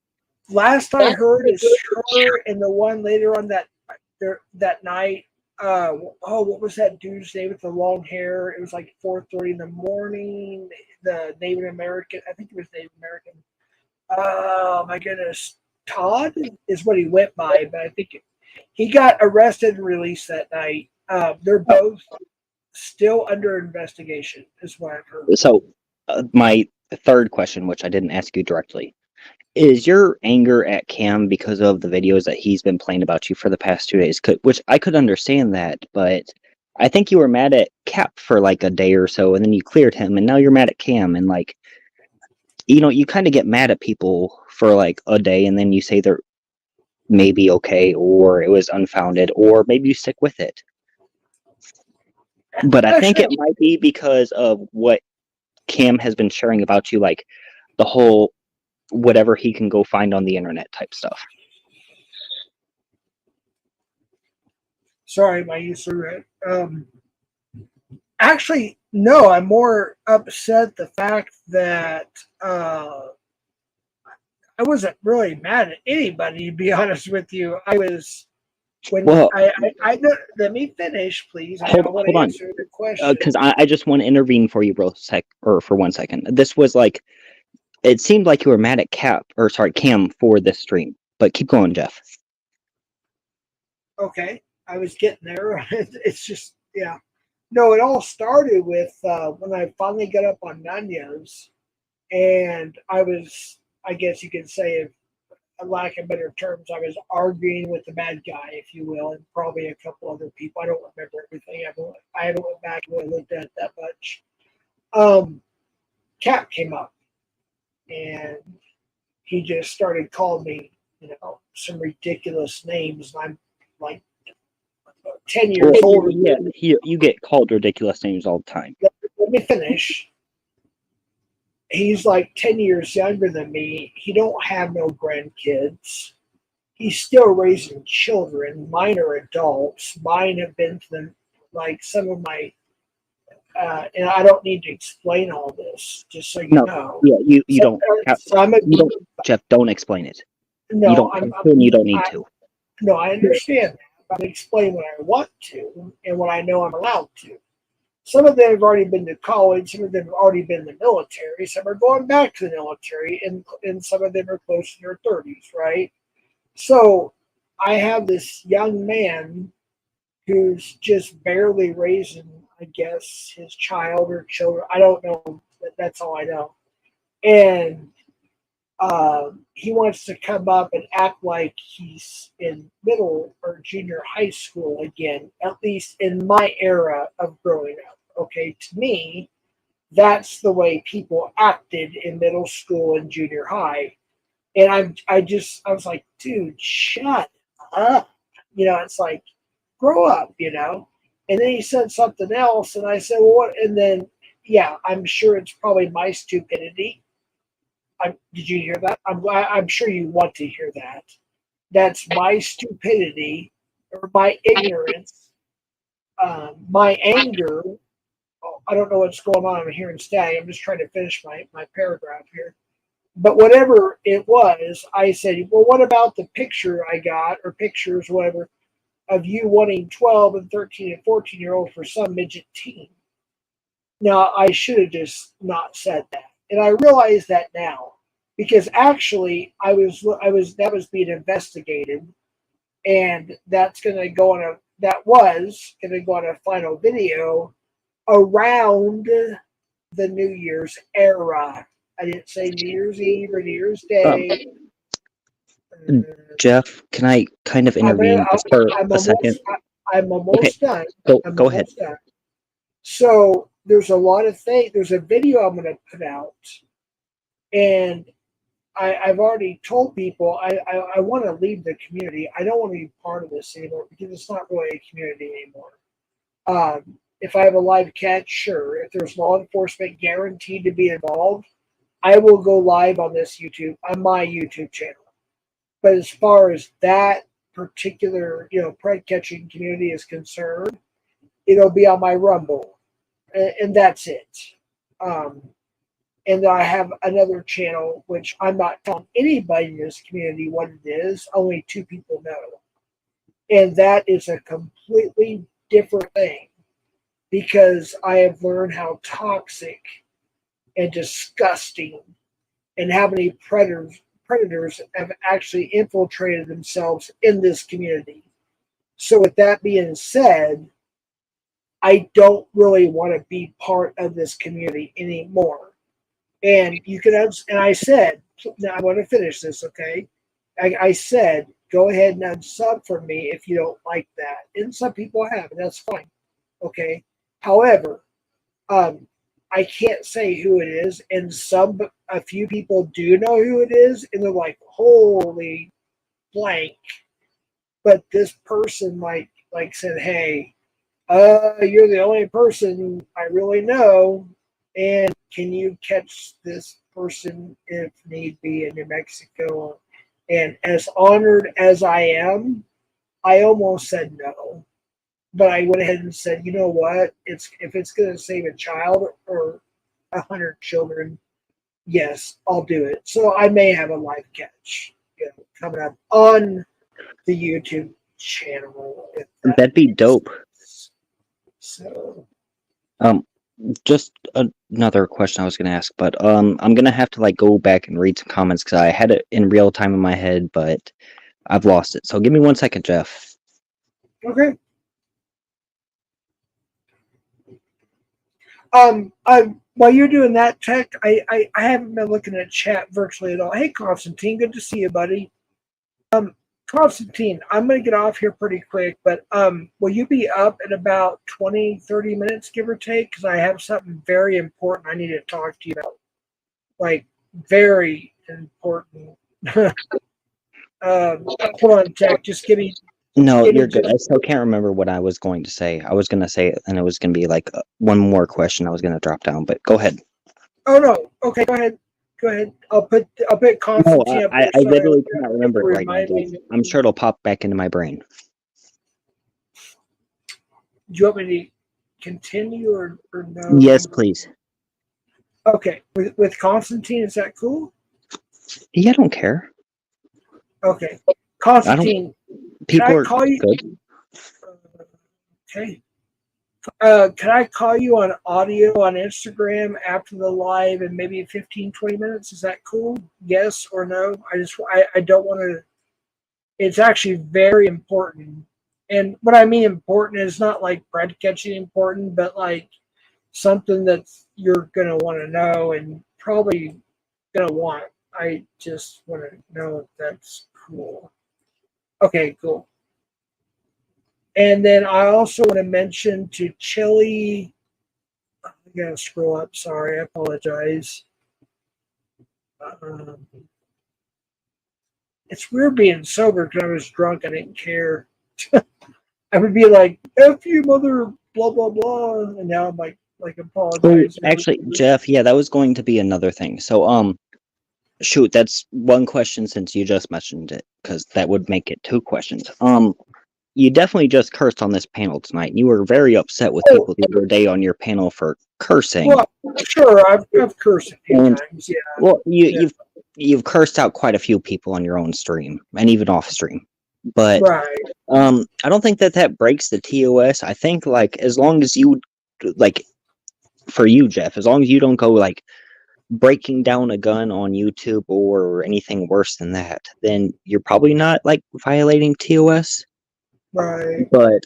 Last I heard is her and the one later on that night. What was that dude's name with the long hair? It was like 4:30 in the morning. The Native American, I think it was Native American. Oh my goodness, Todd is what he went by, but I think he got arrested and released that night. They're both still under investigation, is what I've heard. So, my third question, which I didn't ask you directly, is your anger at Cam because of the videos that he's been playing about you for the past 2 days? Which I could understand that, but I think you were mad at Cap for like a day or so, and then you cleared him, and now you're mad at Cam, and like, you kind of get mad at people for like a day, and then you say they're maybe okay, or it was unfounded, or maybe you stick with it. But I think it Actually, might be because of what Cam has been sharing about you, like the whole whatever he can go find on the internet type stuff. sorry, my use of it. Actually, no, I'm more upset the fact that I wasn't really mad at anybody, to be honest with you. I was when Well, I let me finish, please. I want hold to on, answer the question. because I just want to intervene for you, for 1 second. This was like it seemed like you were mad at Cam for this stream, but keep going, Jeff. Okay, I was getting there. It's just yeah. No, it all started with when I finally got up on Nunez, and I guess you could say, a lack of better terms, I was arguing with the bad guy, if you will, and probably a couple other people. I don't remember everything. I haven't went back and really looked at it that much. Cap came up and he just started calling me, some ridiculous names. And I'm like 10 years Well, older. yeah, you get called ridiculous names all the time. Let me finish. He's like 10 years younger than me. He don't have no grandkids. He's still raising children. Mine are adults. Mine have been to them, like some of my, and I don't need to explain all this, just so you No, know. yeah, you don't have, Some of you don't, Jeff, don't explain it. You no, don't have to, and you don't need to. no, I understand that. But I explain what I want to and what I know I'm allowed to. Some of them have already been to college. Some of them have already been in the military. Some are going back to the military, and some of them are close to their 30s, right? So I have this young man who's just barely raising, I guess, his child or children. I don't know, but that's all I know. And he wants to come up and act like he's in middle or junior high school again, at least in my era of growing up. Okay, to me, that's the way people acted in middle school and junior high. And I was like, dude, shut up. It's like, grow up. And then he said something else, and I said, well, what? And then, yeah, I'm sure it's probably my stupidity. Did you hear that? I'm sure you want to hear that. That's my stupidity or my ignorance, my anger. Oh, I don't know what's going on. I'm hearing static. I'm just trying to finish my paragraph here. But whatever it was, I said, well, what about the picture I got, or pictures, whatever, of you wanting 12 and 13 and 14-year-old for some midget team? Now, I should have just not said that. And I realize that now, because actually that was being investigated, and that was going to go on a final video around the New Year's era. I didn't say New Year's Eve or New Year's Day. Jeff, can I kind of intervene just for a second? I'm almost done. Go ahead. Done. So there's a lot of things. There's a video I'm going to put out, and I've already told people I want to leave the community. I don't want to be part of this anymore because it's not really a community anymore. If I have a live catch, sure. If there's law enforcement guaranteed to be involved, I will go live on this YouTube, on my YouTube channel. But as far as that particular, pred catching community is concerned, it'll be on my Rumble, and that's it. And I have another channel, which I'm not telling anybody in this community what it is. Only 2 people know. And that is a completely different thing because I have learned how toxic and disgusting and how many predators have actually infiltrated themselves in this community. So with that being said, I don't really want to be part of this community anymore. And you can, and I said, now I want to finish this, okay? I said, go ahead and unsub from me if you don't like that. And some people have, and that's fine, okay? However, I can't say who it is, and a few people do know who it is, and they're like, holy blank. But this person like said, hey, you're the only person I really know, and can you catch this person if need be in New Mexico? And as honored as I am, I almost said no. But I went ahead and said, you know what? If it's going to save a child or 100 children, yes, I'll do it. So I may have a live catch coming up on the YouTube channel. That'd be dope. So, just another question I was gonna ask, but I'm gonna have to go back and read some comments because I had it in real time in my head, but I've lost it. So give me 1 second, Jeff. okay. While you're doing that, Tech, I haven't been looking at chat virtually at all. Hey, Constantine, good to see you, buddy. Constantine, I'm going to get off here pretty quick, but will you be up in about 20, 30 minutes, give or take? Because I have something very important I need to talk to you about. Very important. Hold on, Tech. Just give me... No, you're good. I still can't remember what I was going to say. I was going to say it, and it was going to be one more question I was going to drop down, but go ahead. Oh, no. Okay, go ahead. Go ahead. I'll put Constantine up there. I literally cannot remember it right now. I'm sure it'll pop back into my brain. Do you want me to continue or no? Yes, please. Okay. With Constantine, is that cool? Yeah, I don't care. Okay. Constantine, people can I are call you? good. Okay. Can I call you on audio on Instagram after the live in maybe 15, 20 minutes? Is that cool? Yes or no? I don't want to. It's actually very important. And what I mean important is not like bread catching important, but something that you're going to want to know and probably going to want. I just want to know if that's cool. Okay, cool. And then I also want to mention to Chili, I gotta scroll up, sorry, I apologize. It's weird being sober because I was drunk, I didn't care. I would be like, F you, mother, blah, blah, blah. And now I'm like apologize. Oh, actually, Jeff, yeah, that was going to be another thing. So, shoot, that's one question since you just mentioned it, because that would make it 2 questions. You definitely just cursed on this panel tonight. You were very upset with people the other day on your panel for cursing. Well, sure, I've cursed a few times, yeah. Well, you've cursed out quite a few people on your own stream and even off stream. But right. I don't think that breaks the TOS. I think as long as you for you, Jeff, as long as you don't go breaking down a gun on YouTube or anything worse than that, then you're probably not violating TOS. Right. But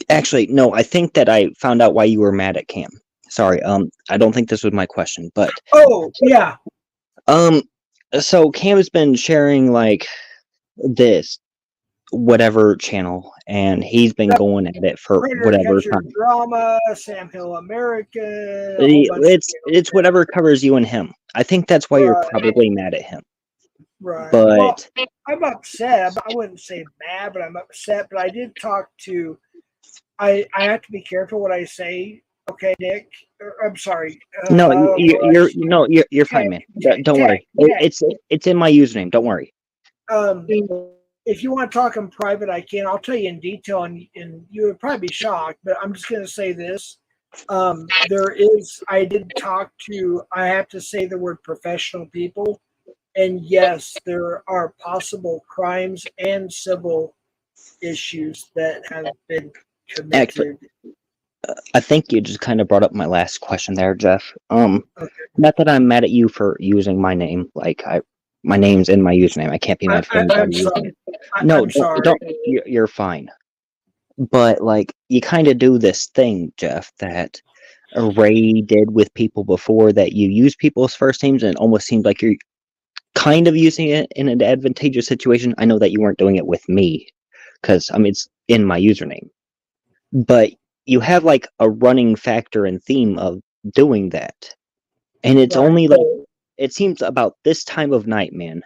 actually, no, I think that I found out why you were mad at Cam. Sorry, I don't think this was my question, but yeah. So Cam has been sharing this whatever channel, and he's been going at it for Predator whatever Catcher time. Drama, Sam Hill American, a whole bunch It's whatever covers you and him. I think that's why you're Right. probably mad at him. Right. But Well, I'm upset. I wouldn't say mad, but I'm upset. But I did talk to. I have to be careful what I say. Okay, Nick. I'm sorry. no, you're fine, man. Don't worry. Tech. It's in my username. Don't worry. If you want to talk in private, I can. I'll tell you in detail, and you would probably be shocked. But I'm just going to say this: there is. I did talk to. I have to say the word professional people, and yes, there are possible crimes and civil issues that have been committed. Actually, I think you just kind of brought up my last question there, Jeff. Okay. Not that I'm mad at you for using my name. My name's in my username. I can't be mad for anybody using it. No, don't. You're fine. But like, you kind of do this thing, Jeff, that Ray did with people before, that you use people's first names, and it almost seems like you're kind of using it in an advantageous situation. I know that you weren't doing it with me, because it's in my username. But you have like a running factor and theme of doing that, and it's only like, it seems about this time of night, man.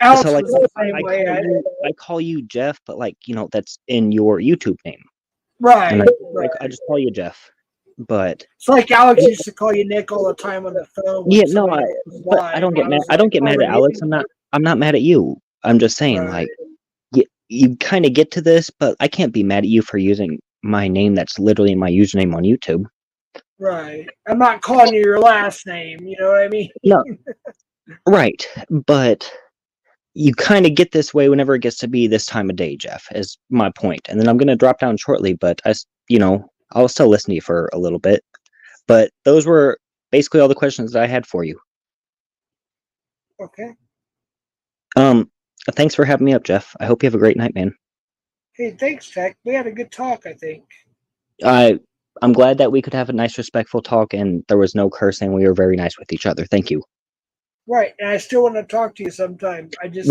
Alex So like, was the same way. I call you Jeff, but like, that's in your YouTube name, Right. and I just call you Jeff. But it's like Alex used to call you Nick all the time on the phone. Yeah, no, but I don't get mad. I don't get mad at Alex. I'm not mad at you. I'm just saying, like, you kind of get to this, but I can't be mad at you for using my name that's literally my username on YouTube. Right. I'm not calling you your last name. You know what I mean? No. Right. But you kind of get this way whenever it gets to be this time of day, Jeff, is my point. And then I'm going to drop down shortly, but I'll still listen to you for a little bit. But those were basically all the questions that I had for you. Okay. Thanks for having me up, Jeff. I hope you have a great night, man. Hey, thanks, Tech. We had a good talk, I think. I'm glad that we could have a nice, respectful talk, and there was no cursing. We were very nice with each other. Thank you. Right, and I still want to talk to you sometime. I just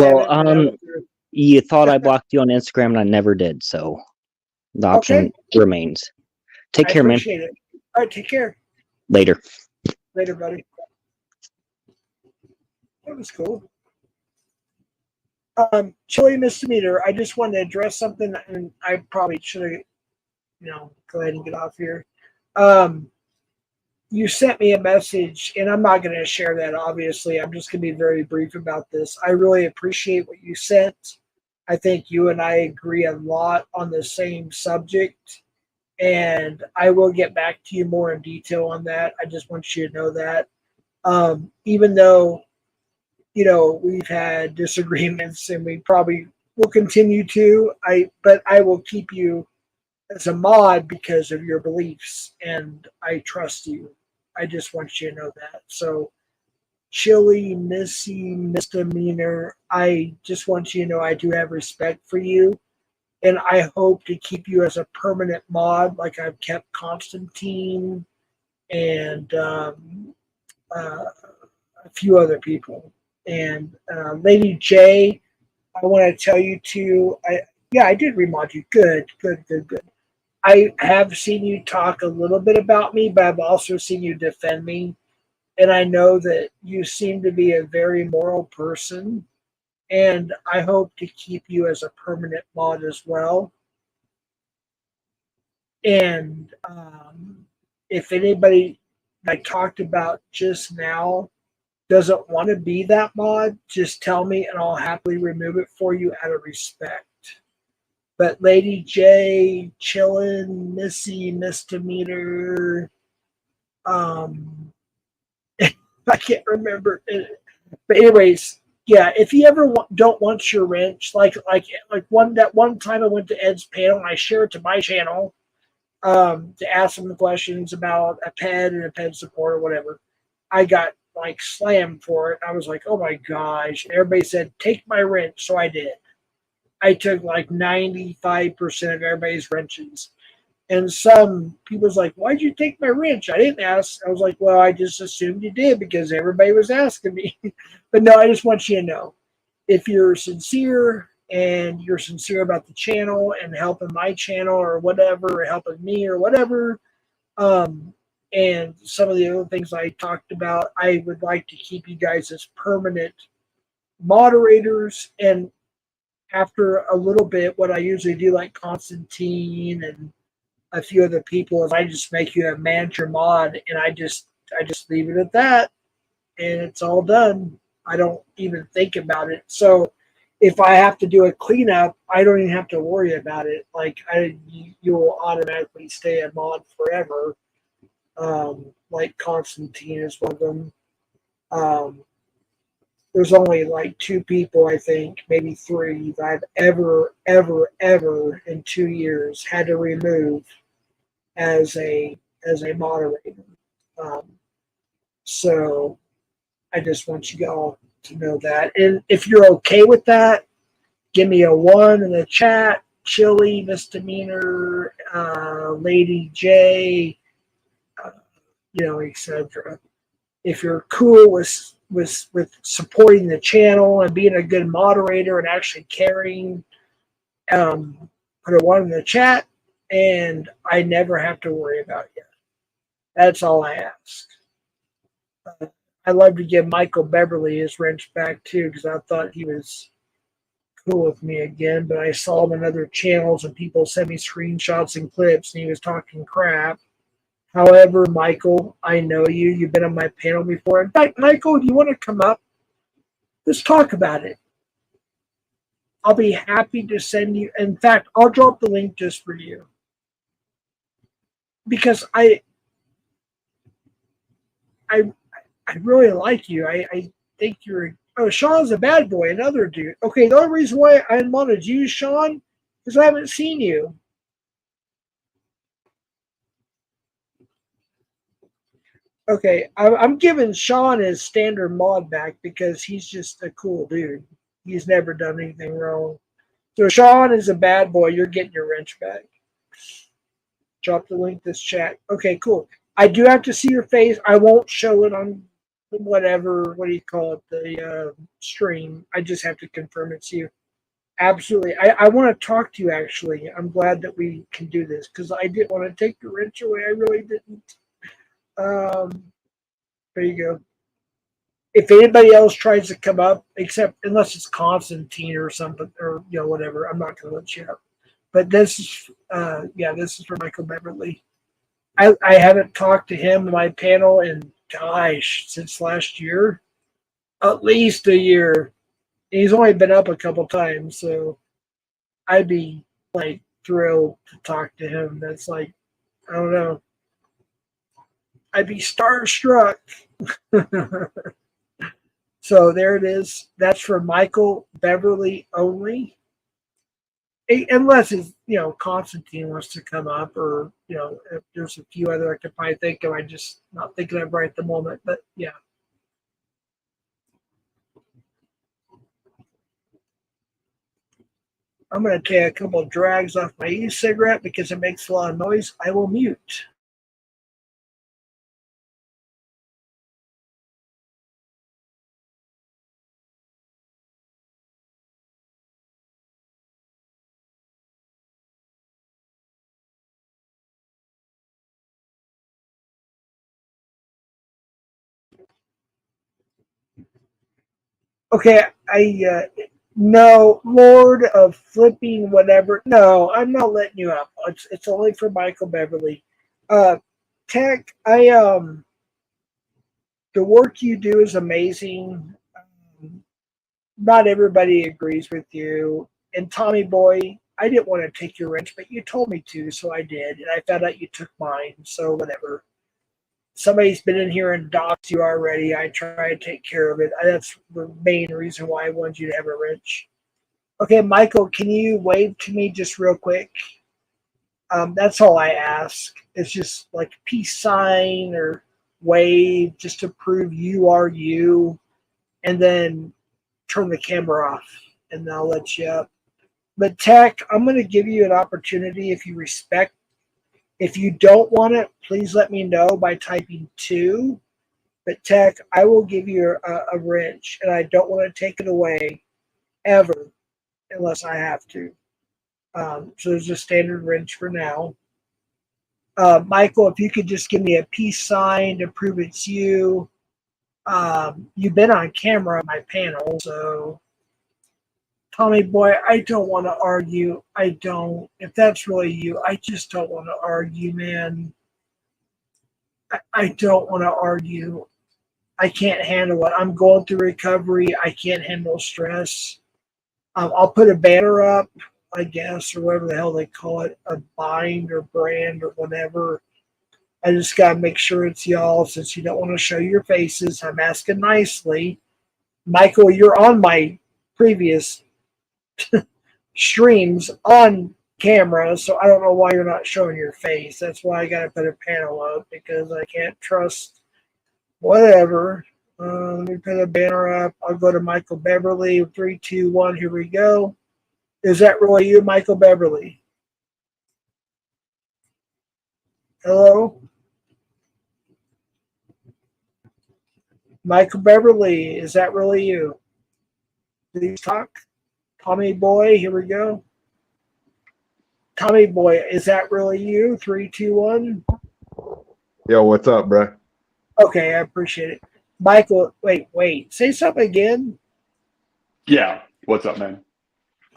you thought I blocked you on Instagram, and I never did, so the option remains. Take care, man. Appreciate it. All right, take care. Later. Later, buddy. That was cool. Chili misdemeanor. I just wanted to address something, and I probably should have, go ahead and get off here. You sent me a message, and I'm not going to share that, obviously. I'm just going to be very brief about this. I really appreciate what you sent. I think you and I agree a lot on the same subject, and I will get back to you more in detail on that. I just want you to know that. Even though, we've had disagreements, and we probably will continue to, but I will keep you as a mod because of your beliefs, and I trust you. I just want you to know that. So, Chili, Missy, misdemeanor, I just want you to know I do have respect for you, and I hope to keep you as a permanent mod, like I've kept Constantine and a few other people. And Lady J, I want to tell you too, I did remod you. Good. I have seen you talk a little bit about me, but I've also seen you defend me. And I know that you seem to be a very moral person. And I hope to keep you as a permanent mod as well. And if anybody I talked about just now doesn't want to be that mod, just tell me and I'll happily remove it for you out of respect. But Lady J, Chillin', Missy, Misdemeanor, I can't remember it. But anyways, yeah, if you ever don't want your wrench, like one time I went to Ed's panel and I shared it to my channel to ask him questions about a ped and a ped support or whatever. I got slammed for it. I was like, oh my gosh. Everybody said, take my wrench. So I did. I took 95% of everybody's wrenches. And some people was like, why'd you take my wrench? I didn't ask. I was like, well, I just assumed you did because everybody was asking me. But no, I just want you to know. if you're sincere and you're sincere about the channel and helping my channel or whatever, or helping me or whatever, and some of the other things I talked about, I would like to keep you guys as permanent moderators. And after a little bit, what I usually do, like Constantine and a few other people, is I just make you a manager mod, and I just leave it at that, and it's all done. I don't even think about it. So if I have to do a cleanup, I don't even have to worry about it. Like you will automatically stay a mod forever. Like Constantine is one of them. There's only like 2 people, I think, maybe 3, that I've ever in 2 years had to remove as a moderator. So I just want you all to know that. And if you're okay with that, give me a 1 in the chat. Chili, misdemeanor, Lady J, etc. If you're cool with supporting the channel and being a good moderator and actually caring, put a 1 in the chat, and I never have to worry about you. That's all I ask. I'd love to give Michael Beverly his wrench back too, because I thought he was cool with me again, but I saw him in other channels and people sent me screenshots and clips and he was talking crap. However, Michael, I know you. You've been on my panel before. In fact, Michael, do you want to come up? Let's talk about it. I'll be happy to send you. In fact, I'll drop the link just for you. Because I really like you. I think you're... Oh, Sean's a bad boy, another dude. Okay, the only reason why I wanted you, Sean, is I haven't seen you. Okay, I'm giving Sean his standard mod back because he's just a cool dude. He's never done anything wrong. So Sean is a bad boy. You're getting your wrench back. Drop the link this chat. Okay, cool. I do have to see your face. I won't show it on whatever, what do you call it, the stream. I just have to confirm it's you. Absolutely. I want to talk to you, actually. I'm glad that we can do this because I didn't want to take the wrench away. I really didn't. There you go. If anybody else tries to come up, except unless it's Constantine or something, or whatever, I'm not going to let you up. But this is, this is for Michael Beverly. I haven't talked to him in my panel in, gosh, since last year, at least a year. He's only been up a couple times, so I'd be like thrilled to talk to him. That's like, I don't know. I'd be starstruck. So there it is. That's for Michael Beverly only. Unless it's, Constantine wants to come up, or, if there's a few other I could probably think of. I'm just not thinking of right at the moment, but yeah. I'm going to take a couple of drags off my e-cigarette because it makes a lot of noise. I will mute. Okay, no, Lord of flipping whatever. No, I'm not letting you up. It's only for Michael Beverly. Tech, the work you do is amazing. Not everybody agrees with you. And Tommy Boy, I didn't want to take your wrench, but you told me to, so I did. And I found out you took mine, so whatever. Somebody's been in here and doxed you already. I try to take care of it. That's the main reason why I wanted you to have a wrench. Okay, Michael, can you wave to me just real quick? That's all I ask. It's just like a peace sign or wave just to prove you are you. And then turn the camera off and I'll let you up. But Tech, I'm going to give you an opportunity if you respect. If you don't want it, please let me know by typing 2. But Tech, I will give you a wrench, and I don't want to take it away. ever unless I have to. So there's a standard wrench for now. Michael, if you could just give me a peace sign to prove it's you. You've been on camera on my panel, so Tommy boy, I don't want to argue. I don't. If that's really you, I just don't want to argue, man. I don't want to argue. I can't handle it. I'm going through recovery. I can't handle stress. I'll put a banner up, I guess, or whatever the hell they call it, a bind or brand or whatever. I just got to make sure it's y'all since you don't want to show your faces. I'm asking nicely. Michael, you're on my previous streams on camera, so I don't know why you're not showing your face. That's why I got to put a panel up because I can't trust whatever. Let me put a banner up. I'll go to Michael Beverly. 3, 2, 1. Here we go. Is that really you, Michael Beverly? Hello? Michael Beverly, is that really you? Please talk. Tommy Boy, here we go. Tommy Boy, is that really you? 3, 2, 1. Yo, what's up, bro? Okay, I appreciate it. Michael, wait. Say something again. Yeah. What's up, man?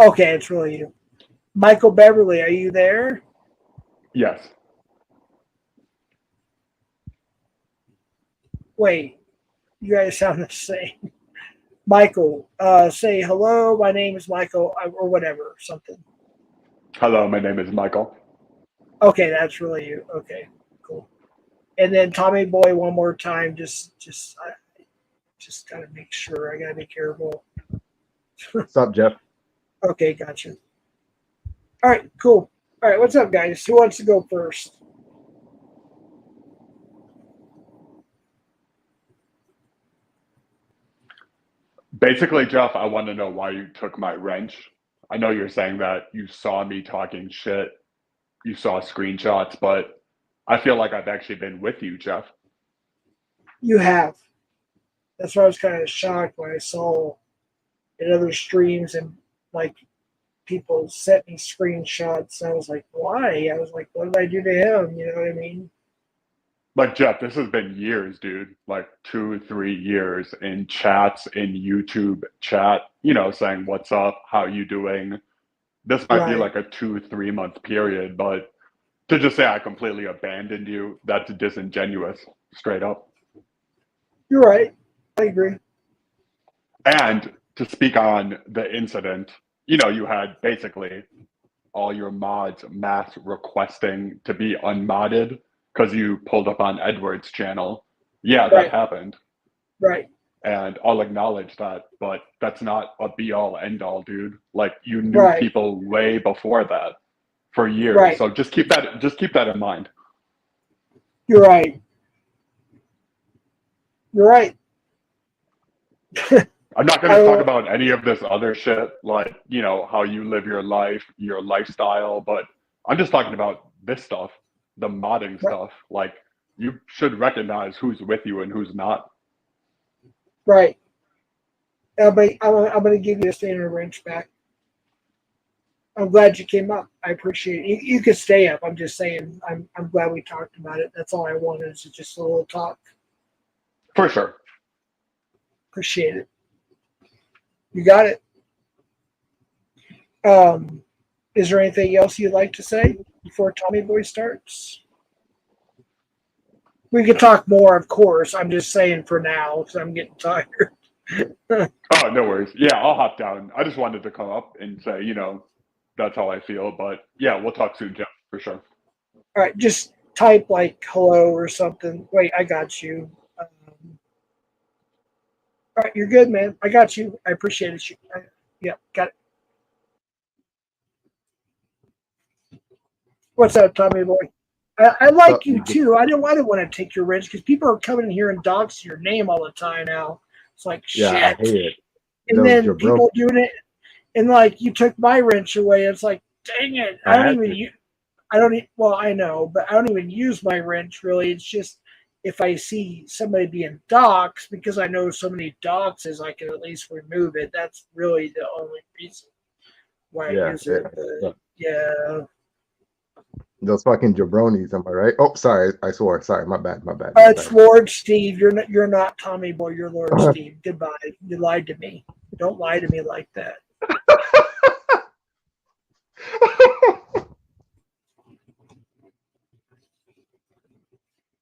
Okay, it's really you. Michael Beverly, are you there? Yes. Wait, you guys sound the same. Michael, say hello. My name is Michael, or whatever, something. Hello, my name is Michael. Okay, that's really you. Okay, cool. And then Tommy Boy, one more time. Just gotta make sure. I gotta be careful. What's up, Jeff? Okay, gotcha. All right, cool. All right, what's up, guys? Who wants to go first? Basically, Jeff, I want to know why you took my wrench. I know you're saying that you saw me talking shit, you saw screenshots, but I feel like I've actually been with you, Jeff. You have. That's why I was kind of shocked when I saw in other streams and like people sent me screenshots. I was like, why? I was like, what did I do to him? You know what I mean? Like, Jeff, this has been years, dude. Like 2, 3 years in chats, in YouTube chat, saying, what's up? How you doing? This might be Right. like a 2, 3 month period, but to just say I completely abandoned you, that's disingenuous, straight up. You're right. I agree. And to speak on the incident, you had basically all your mods mass requesting to be unmodded because you pulled up on Edward's channel. Yeah, that Right. happened. Right. And I'll acknowledge that, but that's not a be all end all, dude. Like you knew Right. people way before that for years. Right. So just keep that in mind. You're right. You're right. I'm not going to talk about any of this other shit, like, how you live your life, your lifestyle, but I'm just talking about this stuff, the modding stuff. Like, you should recognize who's with you and who's not. Right. I'm going to give you a standard wrench back. I'm glad you came up. I appreciate it. You could stay up. I'm just saying. I'm glad we talked about it. That's all I wanted is just a little talk. For sure. Appreciate it. You got it. Is there anything else you'd like to say before Tommy Boy starts? We could talk more, of course. I'm just saying for now because I'm getting tired. Oh, no worries. Yeah, I'll hop down. I just wanted to come up and say, that's how I feel. But yeah, we'll talk soon, Jeff, for sure. All right, just type like hello or something. Wait, I got you. All right, you're good, man. I got you. I appreciate it. Yeah, got it. What's up, Tommy Boy? I like you too. I didn't want to take your wrench because people are coming in here and doxing your name all the time now. It's like shit. Yeah, I hate it. And then people doing it, and like you took my wrench away. It's like, dang it! I don't even. Well, I know, but I don't even use my wrench really. It's if I see somebody being doxxed, because I know so many doxes, I can at least remove it. That's really the only reason why I Yeah, use it. But yeah. Those fucking jabronis, am I right? Oh, sorry, I swore. Sorry, my bad. It's Lord Steve. You're not Tommy Boy. You're Lord Steve. Goodbye. You lied to me. Don't lie to me like that.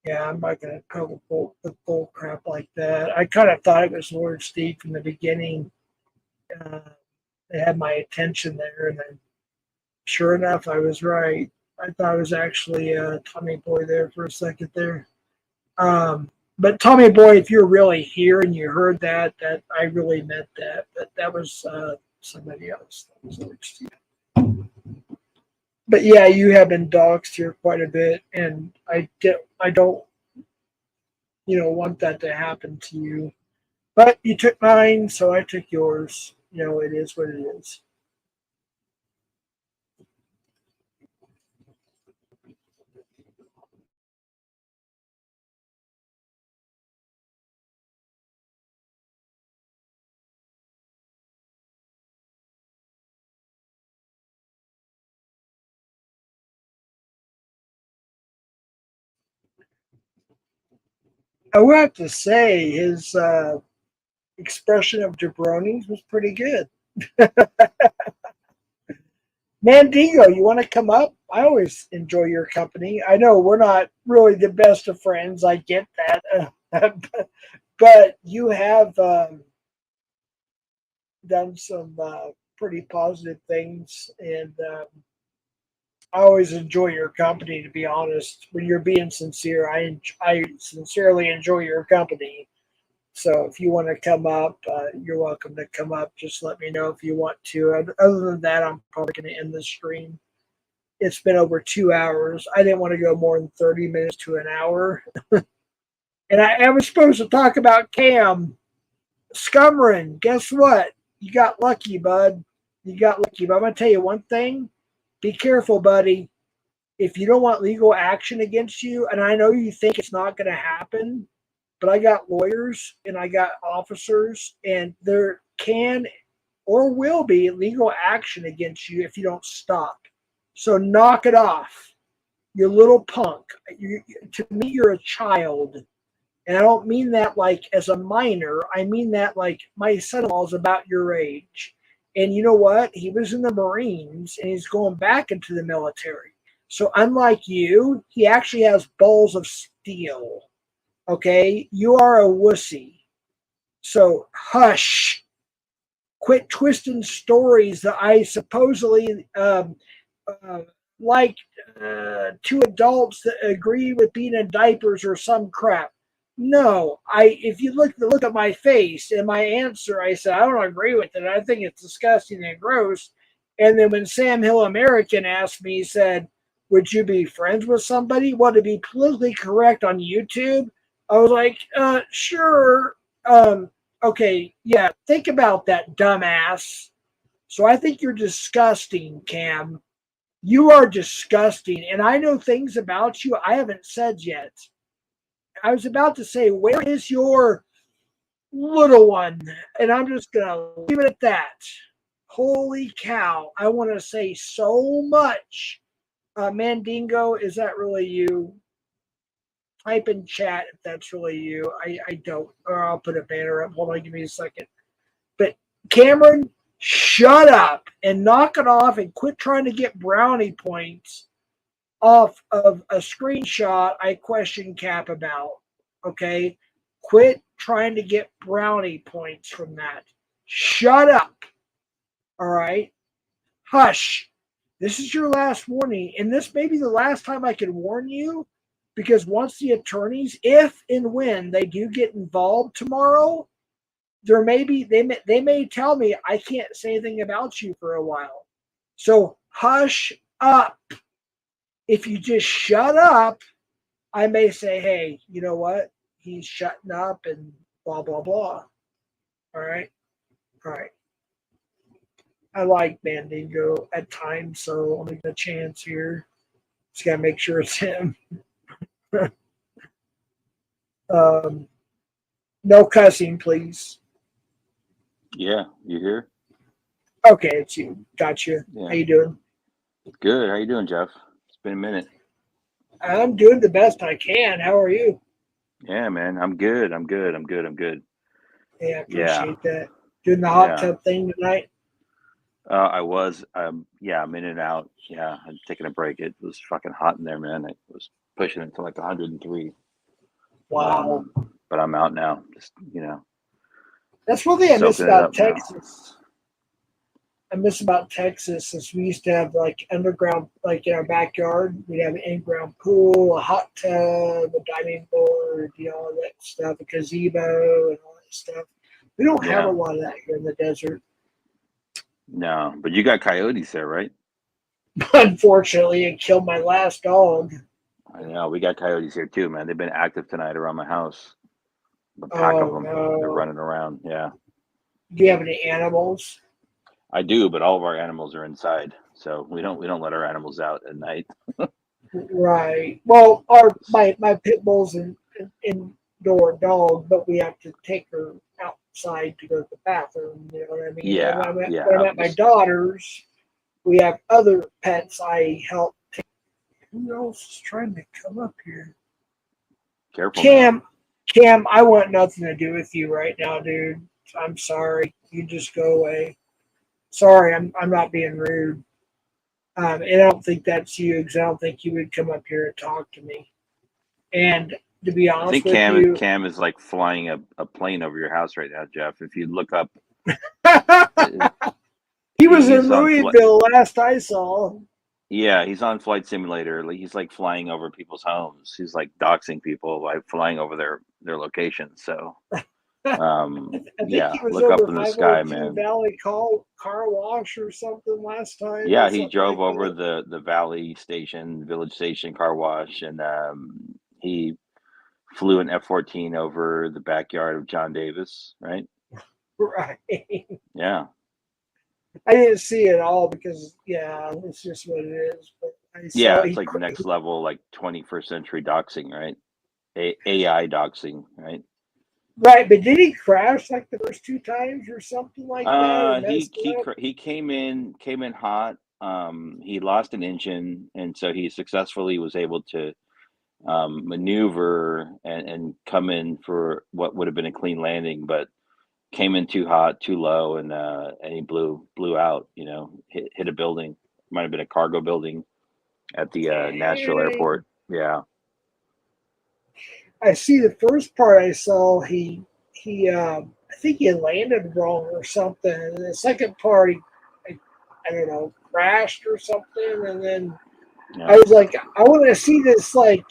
Yeah, I'm not gonna cover bull crap like that. I kind of thought it was Lord Steve from the beginning. Uh, they had my attention there, and then sure enough, I was right. I thought it was actually Tommy Boy there for a second there. But Tommy Boy, if you're really here and you heard that I really meant that. But that was somebody else. That was Lord Steve. But yeah, you have been doxxed here quite a bit, and I don't, want that to happen to you. But you took mine, so I took yours. It is what it is. I would have to say his expression of jabronis was pretty good. Mandingo, you want to come up? I always enjoy your company. I know we're not really the best of friends. I get that. But you have done some pretty positive things. And I always enjoy your company, to be honest. When you're being sincere, I sincerely enjoy your company. So if you want to come up, you're welcome to come up. Just let me know if you want to. Other than that, I'm probably going to end the stream. It's been over 2 hours. I didn't want to go more than 30 minutes to an hour. And I was supposed to talk about Cam. Scumran, guess what? You got lucky, bud. You got lucky. But I'm going to tell you one thing. Be careful, buddy. If you don't want legal action against you, and I know you think it's not going to happen, but I got lawyers and I got officers, and there can or will be legal action against you if you don't stop. So knock it off, you little punk. To me, you're a child. And I don't mean that like as a minor. I mean that like my son-in-law is about your age. And you know what? He was in the Marines and he's going back into the military. So unlike you, he actually has balls of steel. Okay? You are a wussy. So hush. Quit twisting stories that I supposedly like two adults that agree with being in diapers or some crap. No, if you look at my face and my answer, I said I don't agree with it. I think it's disgusting and gross. And then when Sam Hill American asked me, he said, "Would you be friends with somebody? Want to be politically correct on YouTube?" I was like, sure. Okay, yeah. Think about that, dumbass. So I think you're disgusting, Cam. You are disgusting. And I know things about you I haven't said yet. I was about to say, where is your little one? And I'm just going to leave it at that. Holy cow. I want to say so much. Mandingo, is that really you? Type in chat if that's really you. I don't. Or I'll put a banner up. Hold on, give me a second. But Cameron, shut up and knock it off and quit trying to get brownie points off of a screenshot I question Cap about. Okay? Quit trying to get brownie points from that. Shut up. All right? Hush. This is your last warning. And this may be the last time I can warn you, because once the attorneys, if and when they do get involved tomorrow, they may tell me I can't say anything about you for a while. So hush up. If you just shut up, I may say, hey, you know what? He's shutting up and blah, blah, blah. All right. All right. I like Mandingo at times, so I'll give a chance here. Just got to make sure it's him. No cussing, please. Yeah, you here? Okay, it's you. Gotcha. Yeah. How you doing? Good. How you doing, Jeff? It's been a minute. I'm doing the best I can. How are you? Yeah, man. I'm good. I'm good. I'm good. I'm good. Yeah, I Yeah. appreciate that. Doing the hot Yeah. tub thing tonight. I was. Yeah, I'm in and out. Yeah, I'm taking a break. It was fucking hot in there, man. It was pushing it to like 103. Wow. But I'm out now. Just That's one thing I miss soaking it about up now. Texas. I miss about Texas is we used to have like underground, like in our backyard, we'd have an in-ground pool, a hot tub, a diving board, all that stuff, a gazebo and all that stuff. We don't have a Yeah. lot of that here in the desert. No, but you got coyotes there, right? Unfortunately, it killed my last dog. I know. We got coyotes here too, man. They've been active tonight around my house. A pack of Oh them. They're no. running around. Yeah. Do you have any animals? I do, but all of our animals are inside, so we don't let our animals out at night. Right. Well, my pit bull's an indoor dog, but we have to take her outside to go to the bathroom. You know what I mean? Yeah, When I'm at, yeah. when I'm at my daughter's, we have other pets I help take. Who else is trying to come up here? Careful. Man. Cam, I want nothing to do with you right now, dude. I'm sorry. You just go away. Sorry, I'm not being rude. And I don't think that's you because I don't think you would come up here and talk to me. And to be I honest think with you, Cam is like flying a plane over your house right now, Jeff. If you look up, he was in he's on Louisville last I saw. Yeah, he's on Flight Simulator. Like, he's like flying over people's homes. He's like doxing people by flying over their locations. So, I think yeah, he was look up over in the sky, 502 man. Valley car wash or something last time. Yeah, or he something drove like over that. the Valley Station, Village Station car wash, and he flew an F-14 over the backyard of John Davis, right? Right. Yeah. I didn't see it all because, yeah, it's just what it is. But I saw Yeah, it's like next level, like 21st century doxing, right? AI doxing, right? Right, but did he crash like the first two times or something like that? Or messed up? He came in hot. He lost an engine, and so he successfully was able to maneuver and come in for what would have been a clean landing, but came in too hot, too low, and he blew out. Hit a building. Might have been a cargo building at the Nashville airport. Yeah. I see the first part I saw. He I think he landed wrong or something. And the second part, I don't know, crashed or something. And then I was like, I want to see this like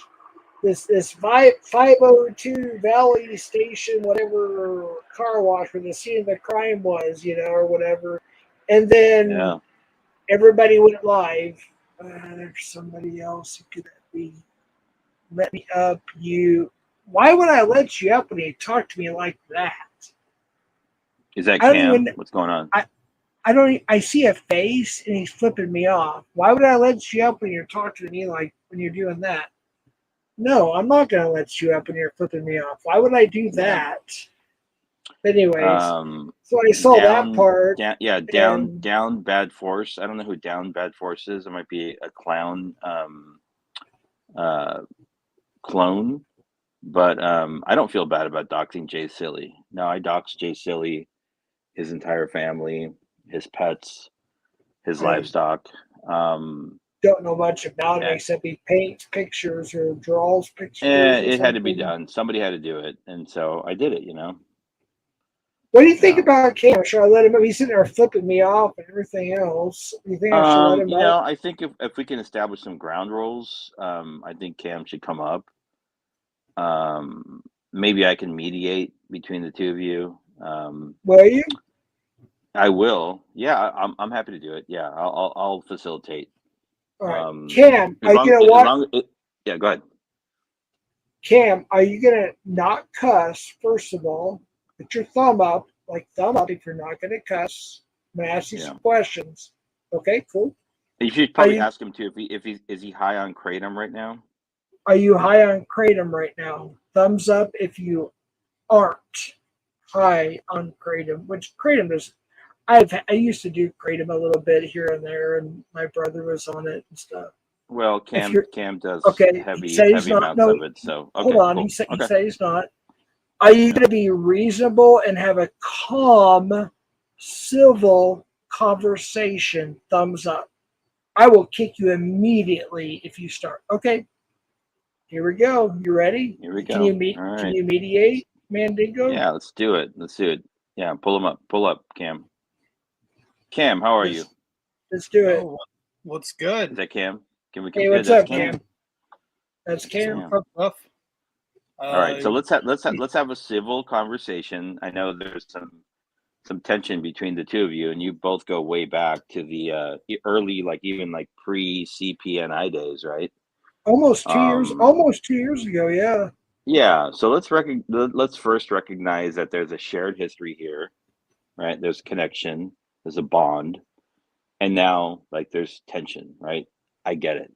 this 502 Valley Station, whatever car wash where the scene of the crime was, or whatever. And then everybody went live. There's somebody else who could be. Let me up you. Why would I let you up when you talk to me like that? Is that Cam? What's going on? I don't. I see a face and he's flipping me off. Why would I let you up when you're talking to me like when you're doing that? No, I'm not going to let you up when you're flipping me off. Why would I do that? But anyways, so I saw that part. Down Bad Force. I don't know who Down Bad Force is. It might be a clown clone, but I don't feel bad about doxing Jay Silly. No, I doxed Jay Silly, his entire family, his pets, his livestock. Don't know much about it except he paints pictures or draws pictures. It had to be done. Somebody had to do it, and so I did it. What do you think about Cam? Should I let him up? He's sitting there flipping me off and everything else. You think I should let him up? I think if we can establish some ground rules, I think Cam should come up. Maybe I can mediate between the two of you. Will you? I will. Yeah, I'm happy to do it. Yeah, I'll facilitate. All right, Cam, are you gonna yeah, go ahead. Cam, are you gonna not cuss? First of all, put your thumb up if you're not gonna cuss. I'm gonna ask you some questions. Okay, cool. You should probably ask him too if is he high on kratom right now? Are you high on kratom right now? Thumbs up if you aren't high on kratom, which kratom is. I used to do kratom a little bit here and there, and my brother was on it and stuff. Well, If you're Cam does okay, he said he's heavy not. amounts No, of it. So hold okay, on. cool. He Okay. said he's not. Are you Yeah. going to be reasonable and have a calm, civil conversation? Thumbs up. I will kick you immediately if you start. Okay, here we go. You ready? Here we Can go. you All right. Can you mediate, Mandingo? Yeah, let's do it. Let's do it. Yeah, pull him up. Pull up, Cam. Cam, how are you? Let's do it. Oh, what's Is good? that Cam? Can we Hey, compare? what's That's up, Cam? That's Cam. Cam. What's up? All right, so let's have a civil conversation. I know there's some tension between the two of you, and you both go way back to the early, like even like pre-CPNI days, right? Almost 2 years. Um, Almost 2 years ago. Yeah. yeah. So let's first recognize that there's a shared history here, right? There's connection, there's a bond, and now like there's tension, right? I get it.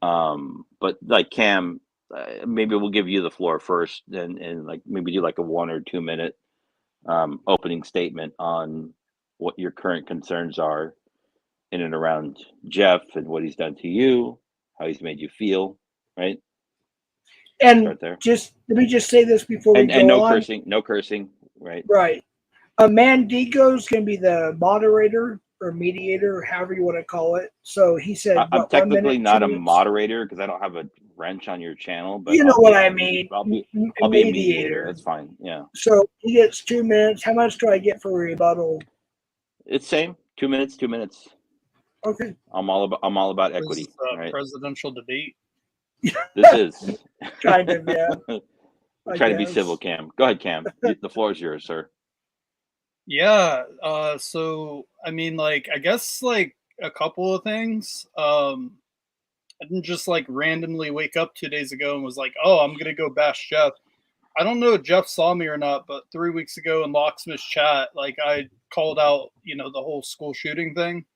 But like Cam, maybe we'll give you the floor first, and like maybe do like a 1 or 2 minute opening statement on what your current concerns are in and around Jeff and what he's done to you, how he's made you feel, right? And Start there. just let me just say this before we And go no on. cursing, no cursing, right? Right. Mandigo's going to be the moderator or mediator, or however you want to call it. So he said, I'm what, 1 technically minute, not 2 a minutes? moderator because I don't have a wrench on your channel, but You know I'll what be I a mean. I'll be a mediator. That's fine. Yeah. So he gets 2 minutes. How much do I get for rebuttal? It's same. 2 minutes, 2 minutes. Okay. I'm all about This equity, is a right? presidential debate. This is Kind of, yeah. I Try to be guess. civil, Cam. Go ahead, Cam. The floor is yours, sir. Yeah. So I mean, like, I guess like a couple of things. I didn't just like randomly wake up 2 days ago and was like, oh, I'm gonna go bash Jeff. I don't know if Jeff saw me or not, but 3 weeks ago in Locksmith's chat, like I called out, the whole school shooting thing.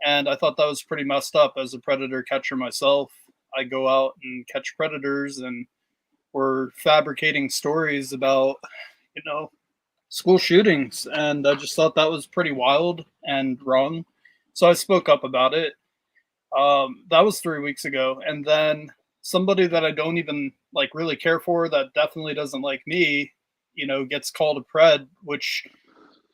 And I thought that was pretty messed up as a predator catcher myself. I go out and catch predators, and we're fabricating stories about, you know, school shootings. And I just thought that was pretty wild and wrong. So I spoke up about it. That was 3 weeks ago. And then somebody that I don't even like really care for, that definitely doesn't like me, gets called a pred, which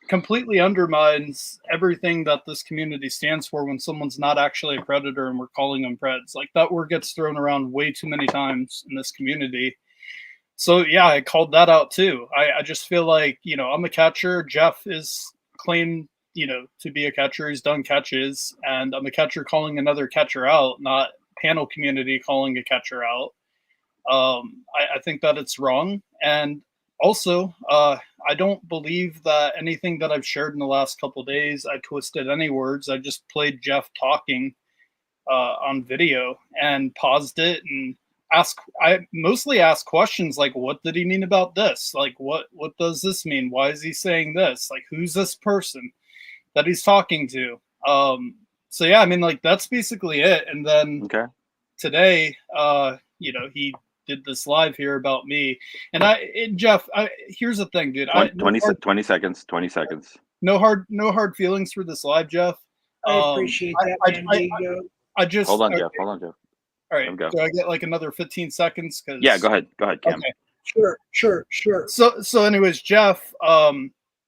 completely undermines everything that this community stands for when someone's not actually a predator and we're calling them preds. Like that word gets thrown around way too many times in this community. So yeah, I called that out too. I just feel like, I'm a catcher. Jeff is claimed, to be a catcher. He's done catches, and I'm a catcher calling another catcher out, not panel community calling a catcher out. I think that it's wrong. And also, I don't believe that anything that I've shared in the last couple of days, I twisted any words. I just played Jeff talking on video and paused it and I mostly asked questions like, what did he mean about this? Like, what does this mean? Why is he saying this? Like, who's this person that he's talking to? So yeah, I mean, like, that's basically it. And then today, he did this live here about me. And Jeff, here's the thing, dude. 20 seconds. 20 seconds. No hard feelings for this live, Jeff. I appreciate that, I just hold on, Jeff. Hold on, Jeff. All right. Do I get like another 15 seconds? Yeah, go ahead. Go ahead, Cam. Okay. Sure. So anyways, Jeff,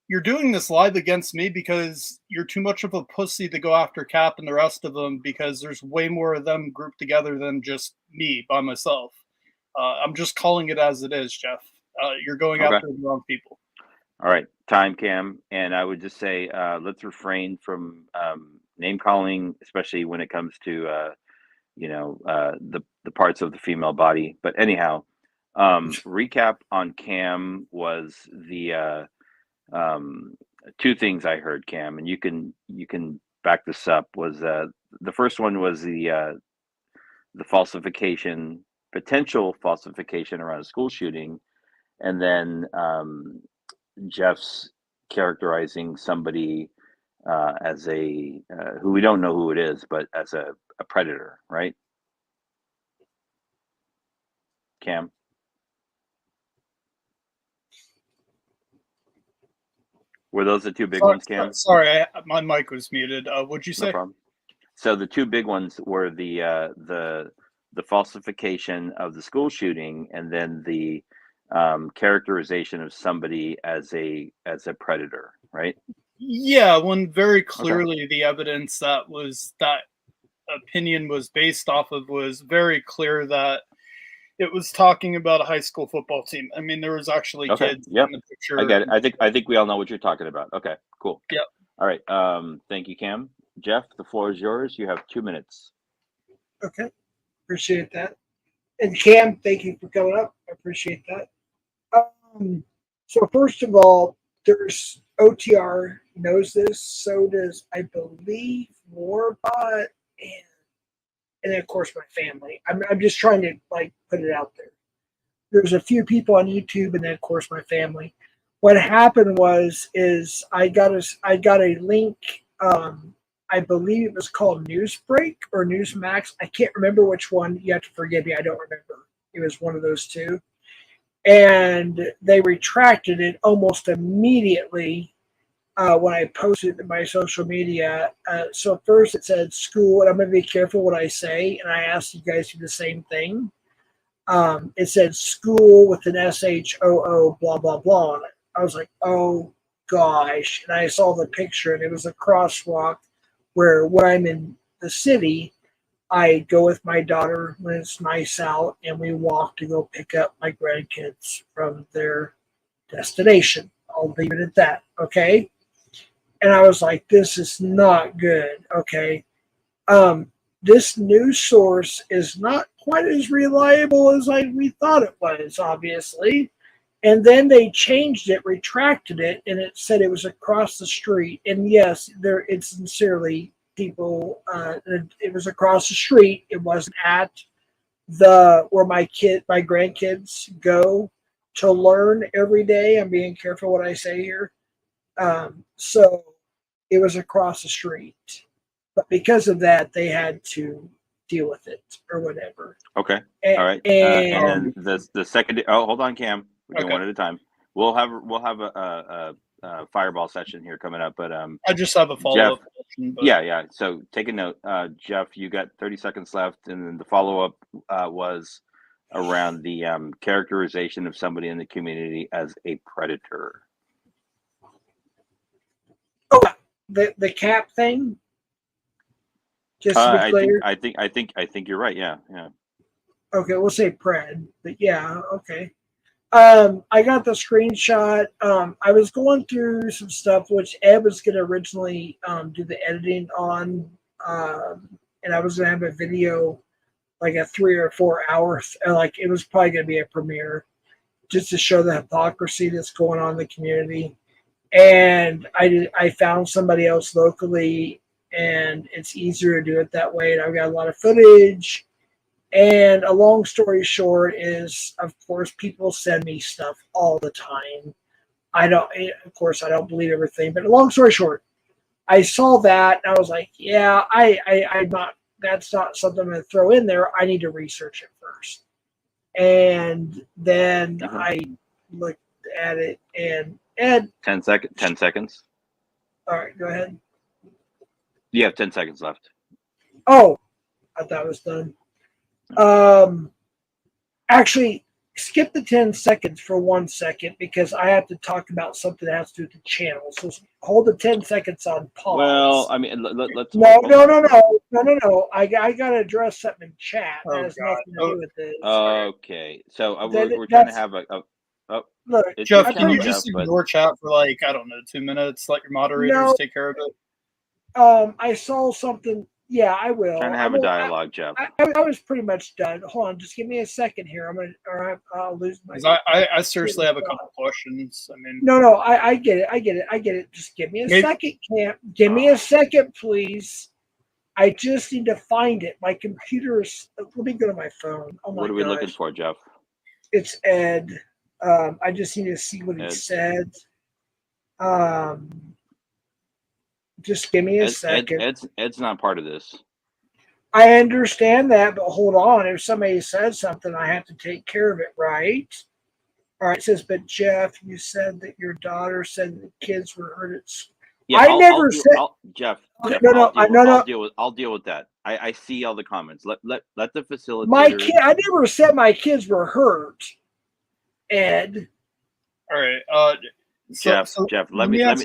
you're doing this live against me because you're too much of a pussy to go after Cap and the rest of them, because there's way more of them grouped together than just me by myself. I'm just calling it as it is, Jeff. You're going after the wrong people. All right. Time, Cam. And I would just say, let's refrain from name calling, especially when it comes to the parts of the female body. But anyhow, recap on Cam was the two things I heard, Cam, and you can back this up. Was the first one was the falsification, potential falsification around a school shooting, and then Jeff's characterizing somebody as a who we don't know who it is, but as a predator, right? Cam? Were those the two big ones, Cam? Sorry, my mic was muted. What'd you No say? problem. So the two big ones were the falsification of the school shooting, and then the characterization of somebody as a predator, right? Yeah, when very clearly the evidence that opinion was based off of was very clear that it was talking about a high school football team. I mean, there was actually kids in the picture. I get it. I think we all know what you're talking about. Okay, cool. Yep. All right. Thank you, Cam. Jeff, the floor is yours. You have 2 minutes. Okay. Appreciate that. And Cam, thank you for coming up. I appreciate that. So first of all, there's OTR knows this. So does, I believe, Warbot and then of course my family. I'm just trying to like put it out there. There's a few people on YouTube, and then of course my family. What happened is I got a link. I believe it was called Newsbreak or Newsmax. I can't remember which one. You have to forgive me. I don't remember. It was one of those two. And they retracted it almost immediately when I posted it in my social media. So first it said school, and I'm going to be careful what I say. And I asked you guys to do the same thing. It said school with an SHOO, blah, blah, blah on it. I was like, oh, gosh. And I saw the picture, and it was a crosswalk where when I'm in the city, I go with my daughter when it's nice out, and we walk to go pick up my grandkids from their destination. I'll leave it at that, okay? And I was like, this is not good, okay? This news source is not quite as reliable as we thought it was, obviously. And then they changed it, retracted it, and it said it was across the street. And yes, it's sincerely people. It was across the street. It wasn't at where my grandkids go to learn every day. I'm being careful what I say here. So it was across the street, but because of that, they had to deal with it or whatever. Okay. All right. And then the second. Oh, hold on, Cam. We're doing one at a time. We'll have a fireball session here coming up, but I just have a follow-up question. But... Yeah. So take a note, Jeff. You got 30 seconds left, and then the follow-up was around the characterization of somebody in the community as a predator. Oh, the cap thing. Just to be clear, I think you're right. Yeah. Okay, we'll say pred, but yeah, okay. I got the screenshot. I was going through some stuff which Ed was going to originally do the editing on, and I was going to have a video, like a 3 or 4 hours, like it was probably going to be a premiere, just to show the hypocrisy that's going on in the community. And I found somebody else locally, and it's easier to do it that way. And I've got a lot of footage. And a long story short is, of course, people send me stuff all the time. I don't believe everything, but long story short, I saw that and I was like, yeah, I'm not, that's not something I'm going to throw in there. I need to research it first. And then I looked at it and Ed. 10 seconds. All right, go ahead. You have 10 seconds left. Oh, I thought it was done. Actually, skip the 10 seconds for 1 second because I have to talk about something that has to do with the channel. So hold the 10 seconds on pause. Well, I mean, let's. No. I got to address something in chat. That has nothing to do with this. Okay, so we're trying to have a look, Jeff, can you just ignore chat for like, I don't know, 2 minutes? Let your moderators take care of it. I saw something. Yeah, I will. Trying to have a dialogue, Jeff. I was pretty much done. Hold on, just give me a second here. I'll lose my. I seriously have a couple questions. I mean, no, I get it. Just give me a second, Camp. Give me a second, please. I just need to find it. My computer is. Let me go to my phone. Oh my What are we looking for, Jeff? It's Ed. I just need to see what he said. Just give me a second. Ed's not part of this. I understand that, but hold on. If somebody says something, I have to take care of it, right? All right, it says, but Jeff, you said that your daughter said that kids were hurt at school. Yeah, I never said. Jeff. Okay, Jeff, no, I'll deal with that. I see all the comments. Let the facilitator. My kid. I never said my kids were hurt. Ed. All right. Jeff, let me Jeff.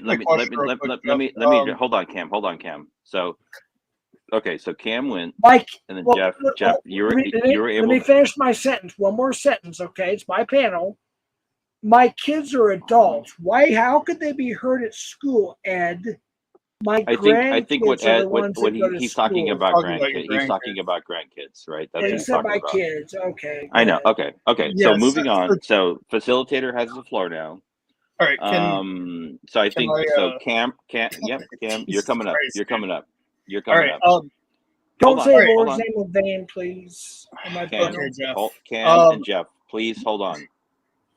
hold on, Cam. So, okay, so Cam went, Mike, and then well, Jeff, you were able. Let me finish my sentence. One more sentence, okay? It's my panel. My kids are adults. Why? How could they be hurt at school, Ed? My I think what grandkids are Ed, the ones what that go to he's school. talking about Talking about grandkids. your He's talking about grandkids, right? That's Yeah, what he he's said talking my about. kids. Okay. I know. good. Okay. Yeah, So moving on. So facilitator has the floor now. All right. So I think I, so. Cam. Yep. Cam, you're Jesus coming up. Christ, You're dude. coming up. You're All coming right. up. Don't Hold on, say All right, Lord's hold on. name in vain, please. On my Cam, panel. Okay, Jeff. Cam and Jeff, please hold on.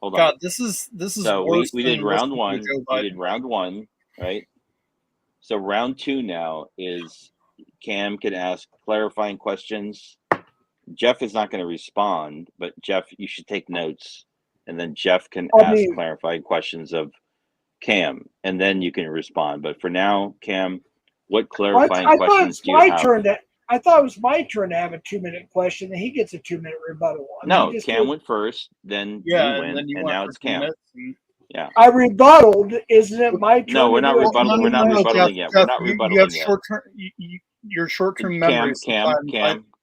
Hold on. God, this is So worse we than did round listening to one. Joe We Biden. did round one, right? So round two now is Cam can ask clarifying questions. Jeff is not going to respond, but Jeff, you should take notes, and then Jeff can ask clarifying questions of Cam, and then you can respond. But for now, Cam, what clarifying questions do you have? I thought it was my turn to have a 2-minute question, and he gets a 2-minute rebuttal. No, Cam went first, then you went, and now it's Cam. Yeah. I rebutted. Isn't it my turn? No, we're not rebuttaling. We're not rebuttaling yet. We're not You rebuttaling have yet. your short-term memory. Cam,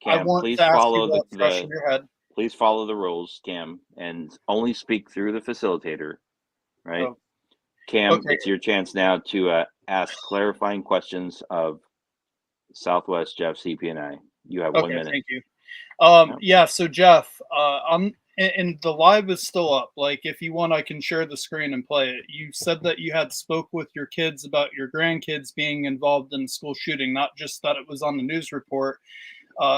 I want please to ask follow you what's fresh in your head. Please follow the rules, Cam, and only speak through the facilitator, right? Oh. Cam, Okay. it's your chance now to ask clarifying questions of Southwest Jeff CP&I. You have 1 minute. Thank you. Yeah. So Jeff, and the live is still up. Like, if you want, I can share the screen and play it. You said that you had spoke with your kids about your grandkids being involved in the school shooting, not just that it was on the news report.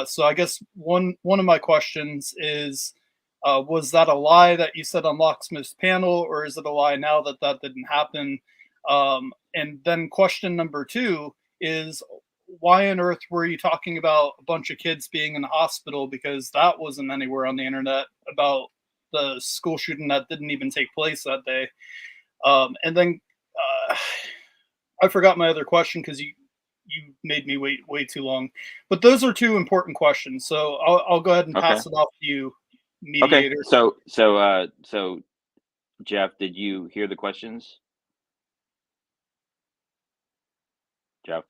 So I guess one of my questions is, was that a lie that you said on Locksmith's panel, or is it a lie now that that didn't happen? And then question number 2 is, why on earth were you talking about a bunch of kids being in the hospital? Because that wasn't anywhere on the internet about the school shooting that didn't even take place that day. And then I forgot my other question because you made me wait way too long. But those are 2 important questions. So I'll go ahead and pass it off to you, Mediator. Okay. So Jeff, did you hear the questions? Jeff?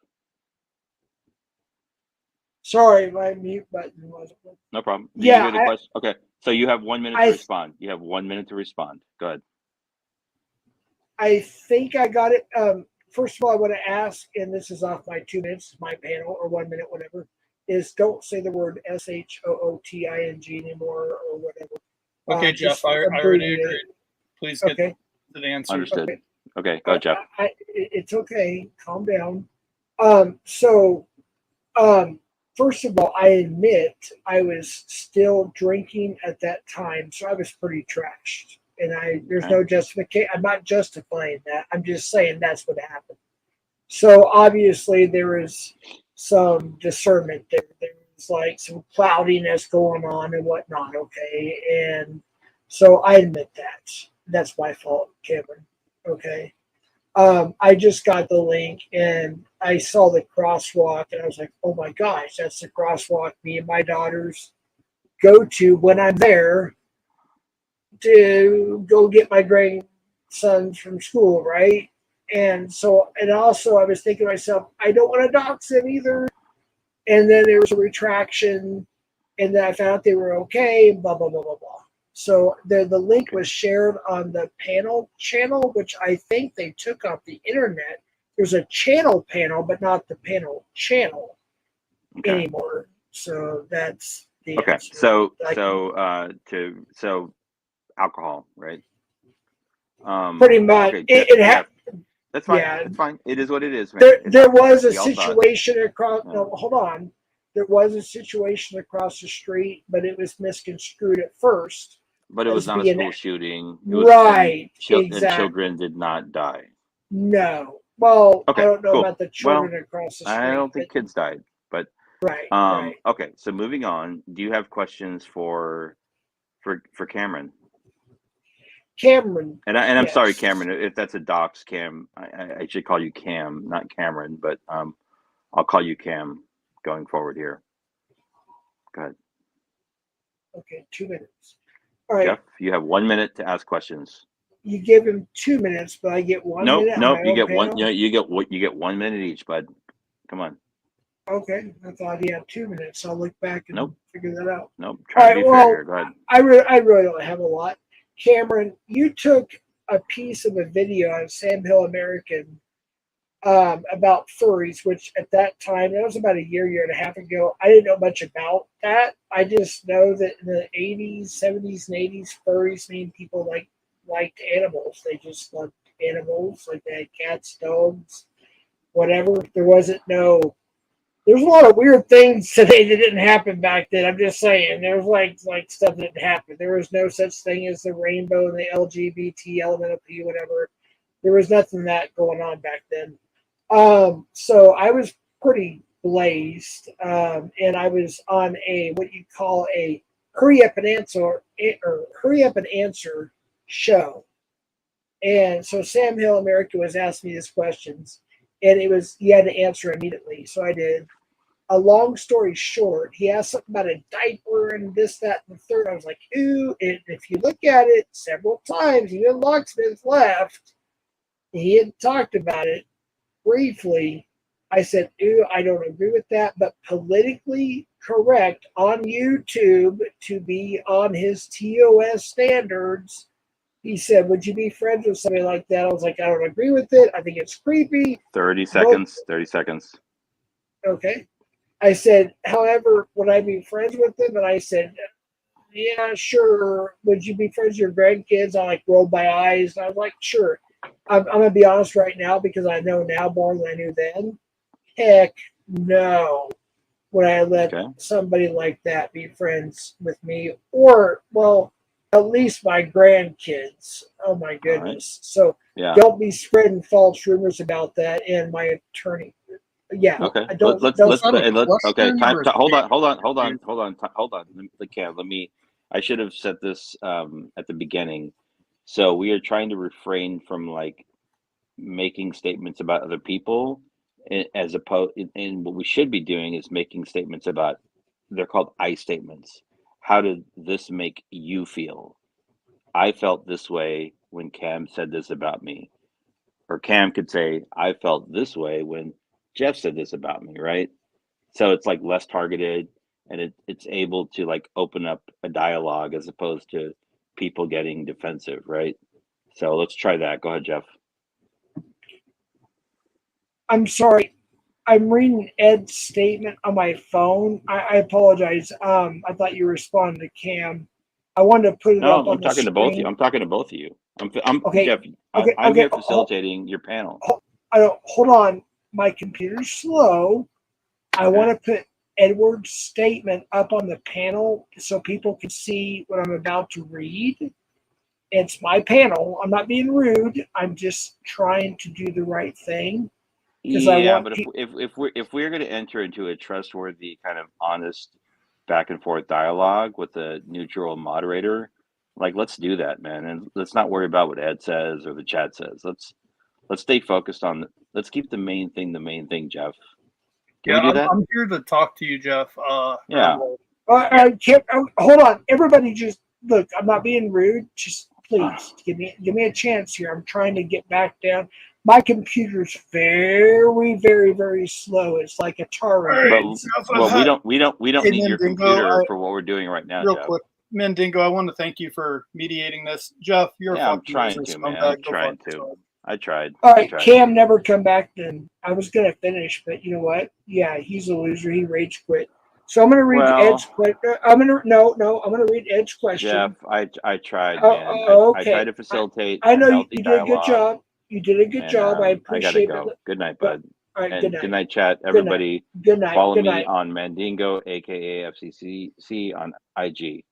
Sorry, my mute button wasn't. No problem. Did you hear the question? Okay. So you have 1 minute to respond. You have 1 minute to respond. Go ahead. I think I got it. First of all, I want to ask, and this is off my 2 minutes, my panel, or 1 minute, whatever, is don't say the word SHOOTING anymore or whatever. Okay, Jeff, I already agreed. Please get to the answer. Understood. Okay, go, Jeff. It's okay. Calm down. First of all, I admit I was still drinking at that time, so I was pretty trashed. And there's no justification. I'm not justifying that. I'm just saying that's what happened. So obviously there was some discernment there. There was like some cloudiness going on and whatnot. Okay, and so I admit that. That's my fault, Kevin. Okay. I just got the link and I saw the crosswalk and I was like, oh my gosh, that's the crosswalk me and my daughters go to when I'm there to go get my grandsons from school, right? And also I was thinking to myself, I don't want to dox them either. And then there was a retraction and then I found out they were okay, blah, blah, blah, blah, blah. So the link was shared on the panel channel, which I think they took off the internet. There's a channel panel, but not the panel channel anymore. So that's the answer. So alcohol, right? Pretty much. That's fine. Yeah. It's fine. It is what it is, man. There was a situation across. No, hold on. There was a situation across the street, but it was misconstrued at first. But it was not a school shooting. Right. Exactly. And children did not die. No. Well, I don't know about the children across the street. I don't think kids died, but Right. Okay, so moving on. Do you have questions for Cameron? Cameron. And I'm sorry, Yes. Cameron, if that's a dox, Cam. I should call you Cam, not Cameron, but I'll call you Cam going forward here. Go ahead. Okay, 2 minutes. All right. Jeff, you have 1 minute to ask questions. You give him 2 minutes, but I get 1 minute. Nope. On You my get own one. panel? You get 1 minute each, bud. Come on. Okay, I thought he had 2 minutes. I'll look back and Nope. figure that out. Nope. Try to be fair here. Go ahead. I really don't have a lot. Cameron, you took a piece of a video on Sam Hill American about furries, which at that time, that was about a year and a half ago. I didn't know much about that. I just know that in the 80s, 70s, and 80s, furries mean people liked animals. They just loved animals, like they had cats, dogs, whatever. There's a lot of weird things today that didn't happen back then. I'm just saying. There's like stuff that didn't happen. There was no such thing as the rainbow and the LGBT, elemental P, whatever. There was nothing that going on back then. So I was pretty blazed, and I was on what you call a hurry up and answer show. And so Sam Hill America was asking me these questions, and you had to answer immediately. So I did. A long story short, he asked something about a diaper and this, that, and the third. I was like, ooh. And if you look at it several times, even Locksmith left, he had talked about it briefly. I said, ooh, I don't agree with that, but politically correct on YouTube to be on his TOS standards. He said, would you be friends with somebody like that? I was like, I don't agree with it. I think it's creepy. 30 seconds. 30 seconds. Okay. I said, however, would I be friends with him? And I said, yeah, sure. Would you be friends with your grandkids? I rolled my eyes. And I was like, sure. I'm going to be honest right now because I know now more than I knew then. Heck no. Would I let somebody like that be friends with me? Or, well, at least my grandkids. Oh, my goodness. Right. So don't be spreading false rumors about that. And my attorney. Yeah. Okay. Let's okay. Hold on. Cam, I should have said this at the beginning. So we are trying to refrain from making statements about other people, as opposed. And what we should be doing is making statements about. They're called I statements. How did this make you feel? I felt this way when Cam said this about me, or Cam could say, I felt this way when Jeff said this about me, right? So it's less targeted, and it's able to open up a dialogue as opposed to people getting defensive, right? So let's try that. Go ahead, Jeff. I'm sorry. I'm reading Ed's statement on my phone. I apologize. I thought you were responding to Cam. I wanted to put it up on the screen. To both of you. I'm talking to both of you. Okay. Jeff. I'm here facilitating your panel. Hold on. My computer's slow. I want to put Edward's statement up on the panel so people can see what I'm about to read. It's my panel. I'm not being rude. I'm just trying to do the right thing. Yeah, but if we're going to enter into a trustworthy, kind of honest back and forth dialogue with a neutral moderator, let's do that, man, and let's not worry about what Ed says or the chat says. Let's stay focused on. Let's keep the main thing, Jeff. Can we do that? I'm here to talk to you, Jeff. Yeah. Hold on, everybody. Just look. I'm not being rude. Just please give me a chance here. I'm trying to get back down. My computer's very, very, very slow. It's like a tar. We don't need your computer for what we're doing right now, real Jeff. Quick, Mandingo, I want to thank you for mediating this, Jeff. I'm trying to, man. I'm trying to. I tried. All right, Cam never come back. Then I was gonna finish, but you know what? Yeah, he's a loser. He rage quit. So I'm gonna read Ed's question. I'm gonna read Ed's question. Jeff, I tried, man. I tried to facilitate. I know you did a good job. You did a good job. I appreciate it. I gotta go. Good night, bud. All right, good night. Good night, chat. Everybody, good night. Follow me on Mandingo, aka FCCC on IG.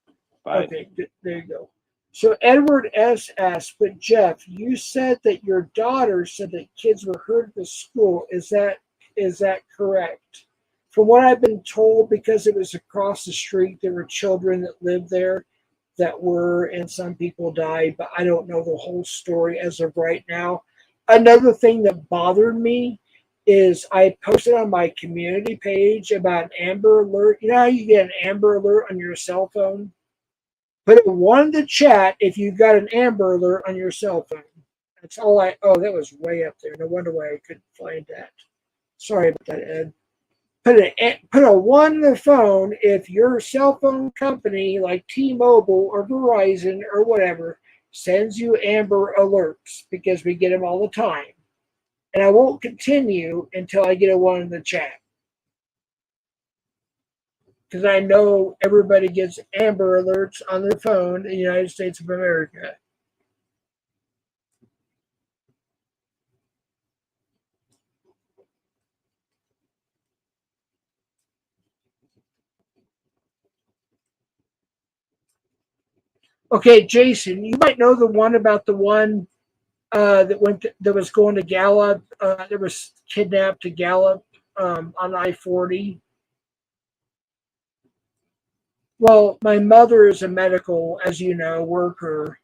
Bye. Okay, there you go. So Edward S. asked, but Jeff, you said that your daughter said that kids were hurt at the school. Is that correct? from what I've been told, because it was across the street, there were children that lived there that were, and some people died, but I don't know the whole story as of right now. Another thing that bothered me is I posted on my community page about an Amber Alert. You know how you get an Amber Alert on your cell phone? Put one in the chat if you got an Amber Alert on your cell phone. That's all oh, that was way up there. No wonder why I couldn't find that. Sorry about that, Ed. Put a one in the phone if your cell phone company like T-Mobile or Verizon or whatever sends you Amber Alerts, because we get them all the time. And I won't continue until I get a one in the chat, because I know everybody gets Amber Alerts on their phone in the United States of America. Okay, Jason, you might know the one about the one that was going to Gallup. That was kidnapped to Gallup on I-40. Well, my mother is a medical, as you know, worker,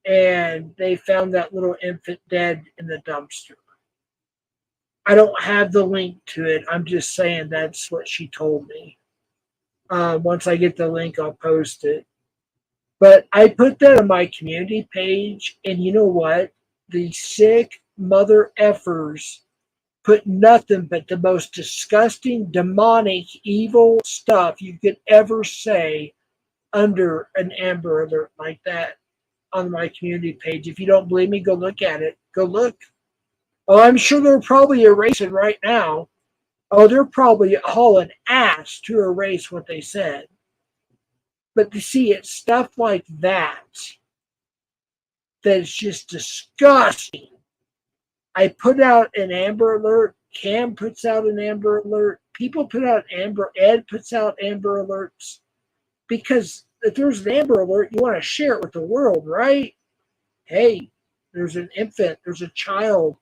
and they found that little infant dead in the dumpster. I don't have the link to it. I'm just saying that's what she told me. Once I get the link, I'll post it. But I put that on my community page, and you know what? The sick mother effers put nothing but the most disgusting, demonic, evil stuff you could ever say under an Amber Alert like that on my community page. If you don't believe me, go look at it. Go look. Oh, I'm sure they're probably erasing right now. Oh, they're probably hauling ass to erase what they said. But you see, it's stuff like that is just disgusting. I put out an Amber Alert. Cam puts out an Amber Alert. People put out Amber. Ed puts out Amber Alerts. Because if there's an Amber Alert, you want to share it with the world, right? Hey, there's an infant. There's a child.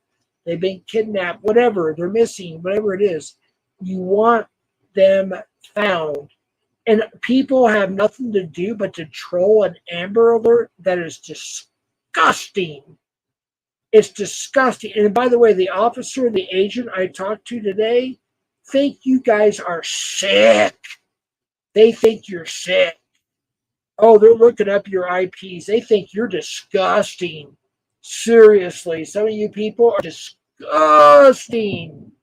They've been kidnapped. Whatever. They're missing. Whatever it is. You want them found. And people have nothing to do but to troll an Amber Alert. That is disgusting. It's disgusting. And by the way, the officer, the agent I talked to today, think you guys are sick. They think you're sick. Oh, they're looking up your IPs. They think you're disgusting. Seriously, some of you people are disgusting.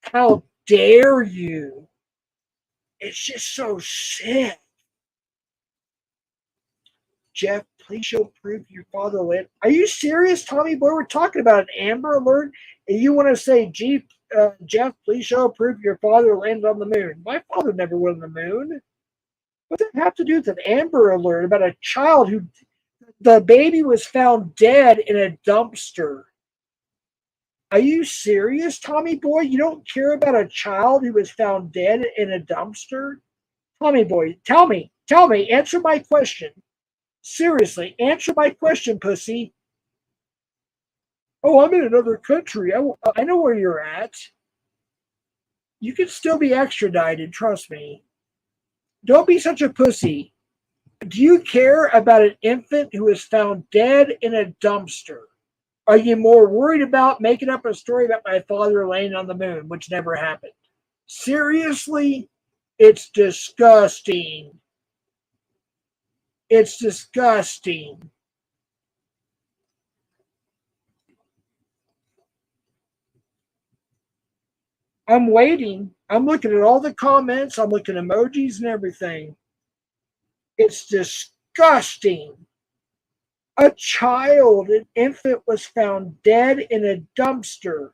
How dare you? It's just so sick. Jeff, please show proof your father landed. Are you serious, Tommy Boy? We're talking about an Amber Alert, and you want to say, Jeff, please show proof your father landed on the moon. My father never went on the moon. What does that have to do with an Amber Alert about a child who, the baby was found dead in a dumpster? Are you serious, Tommy Boy? You don't care about a child who was found dead in a dumpster? Tommy Boy, tell me, answer my question. Seriously, answer my question, pussy. Oh, I'm in another country. I know where you're at. You can still be extradited, trust me. Don't be such a pussy. Do you care about an infant who is found dead in a dumpster? Are you more worried about making up a story about my father laying on the moon, which never happened? Seriously? It's disgusting. It's disgusting. I'm waiting. I'm looking at all the comments. I'm looking at emojis and everything. It's disgusting. A child, an infant, was found dead in a dumpster,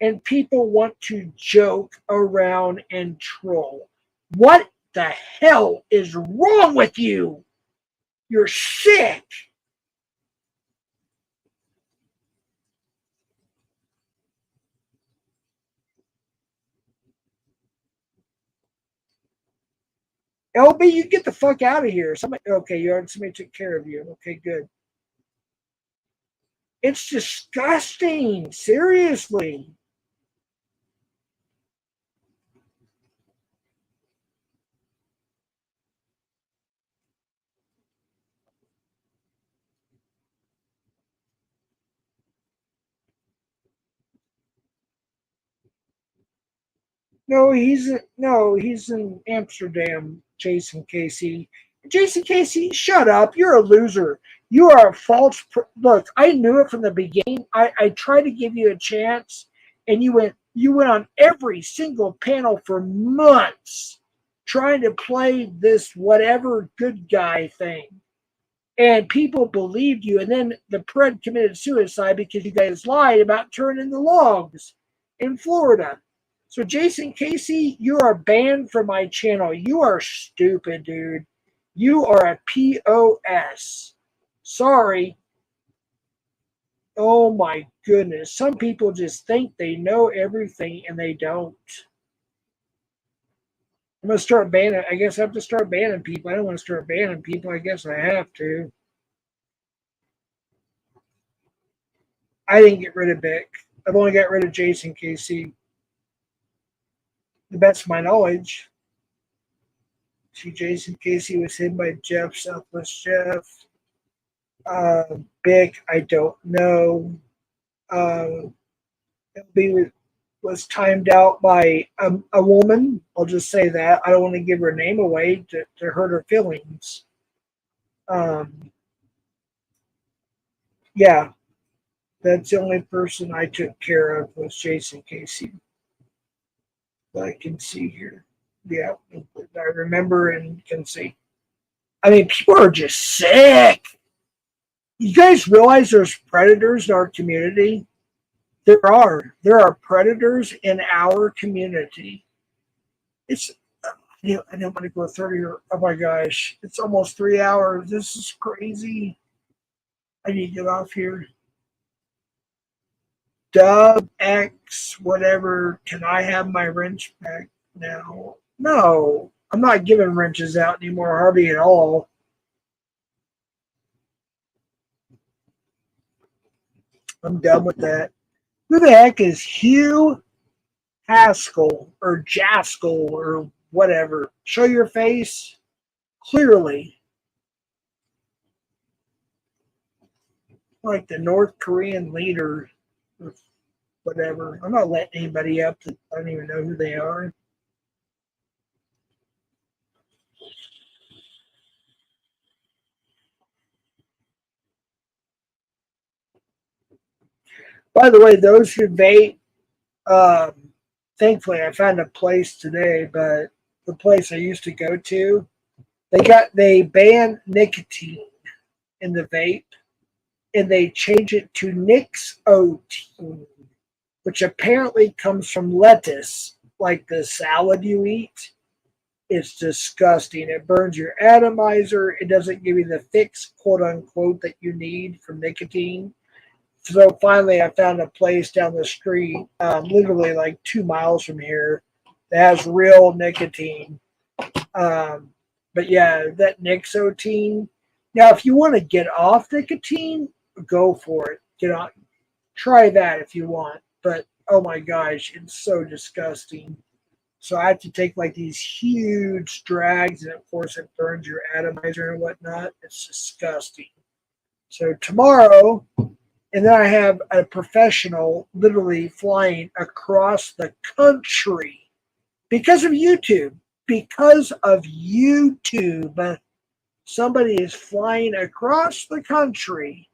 and people want to joke around and troll. What the hell is wrong with you? You're sick. LB, you get the fuck out of here. Somebody took care of you. Okay, good. It's disgusting. Seriously. He's in Amsterdam, Jason Casey. Jason Casey, shut up. You're a loser. You are a false. Look, I knew it from the beginning. I tried to give you a chance, and you went on every single panel for months trying to play this whatever good guy thing. And people believed you, and then the Pred committed suicide because you guys lied about turning the logs in Florida. So, Jason Casey, you are banned from my channel. You are stupid, dude. You are a POS. Sorry. Oh my goodness. Some people just think they know everything and they don't. I'm going to start banning. I guess I have to start banning people. I don't want to start banning people. I guess I have to. I didn't get rid of Vic. I've only got rid of Jason Casey. The best of my knowledge. See, Jason Casey was hit by Jeff, Southwest Jeff. Vic, I don't know. LB was timed out by a woman. I'll just say that. I don't want to give her name away to hurt her feelings. Yeah, that's the only person I took care of was Jason Casey. That I can see here. Yeah, I remember and can see. I mean, people are just sick. You guys realize there's predators in our community? There are predators in our community. It's I don't want to go 30 or oh my gosh, it's almost 3 hours. This is crazy. I need to get off here. Dub X whatever. Can I have my wrench back now? No, I'm not giving wrenches out anymore, hardly at all. I'm done with that. Who the heck is Hugh Haskell or Jaskell or whatever? Show your face clearly. Like the North Korean leader or whatever. I'm not letting anybody up that I don't even know who they are. By the way, those who vape, thankfully I found a place today, but the place I used to go to, they banned nicotine in the vape and they changed it to Nixotine, which apparently comes from lettuce, like the salad you eat. It's disgusting. It burns your atomizer. It doesn't give you the fix, quote unquote, that you need from nicotine. So finally, I found a place down the street, literally like 2 miles from here, that has real nicotine. But yeah, that Nixotine. Now, if you want to get off nicotine, go for it. Get on. Try that if you want. But oh my gosh, it's so disgusting. So I have to take like these huge drags, and of course it burns your atomizer and whatnot. It's disgusting. So tomorrow, and then I have a professional literally flying across the country because of YouTube. Because of YouTube, somebody is flying across the country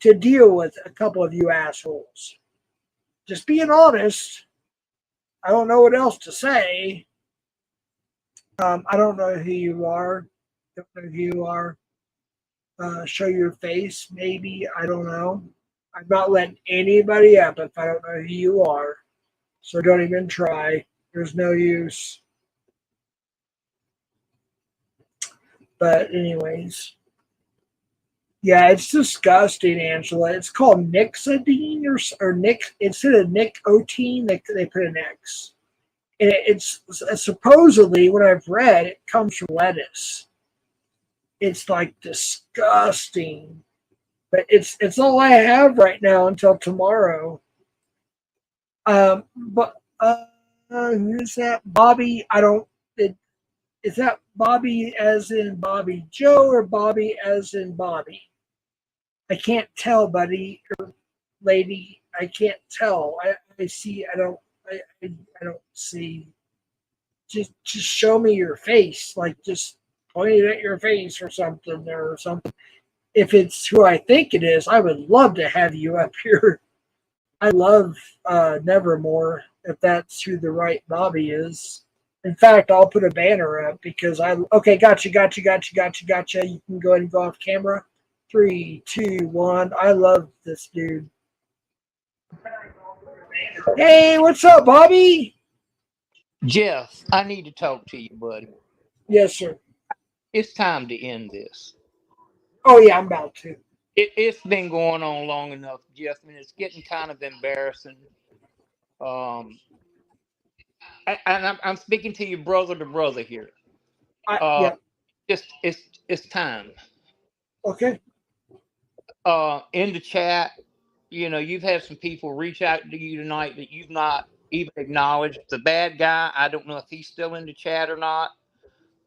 to deal with a couple of you assholes. Just being honest. I don't know what else to say. I don't know who you are. Don't know who you are. Show your face, maybe. I don't know. I'm not letting anybody up if I don't know who you are. So don't even try. There's no use. But anyways. Yeah, it's disgusting, Angela. It's called Nixodine or Nick. Instead of Nicotine, they put an X. And it's supposedly, what I've read, it comes from lettuce. It's like disgusting. But it's all I have right now until tomorrow. But who's that? Bobby, I don't. Is that Bobby as in Bobby Joe or Bobby as in Bobby? I can't tell, buddy or lady. I can't tell. I see. I don't see. just show me your face, like just point it at your face or something. If it's who I think it is, I would love to have you up here. I love Nevermore, if that's who the right Bobby is. In fact, I'll put a banner up because okay, gotcha. You can go ahead and go off camera. 3, 2, 1. I love this dude. Hey, what's up, Bobby? Jeff, I need to talk to you, buddy. Yes, sir. It's time to end this. Oh, yeah, I'm about to. It's been going on long enough, Jeff, and it's getting kind of embarrassing. And I'm speaking to you brother to brother here. Yeah. It's time. Okay. In the chat, you know, you've had some people reach out to you tonight that you've not even acknowledged. The bad guy, I don't know if he's still in the chat or not.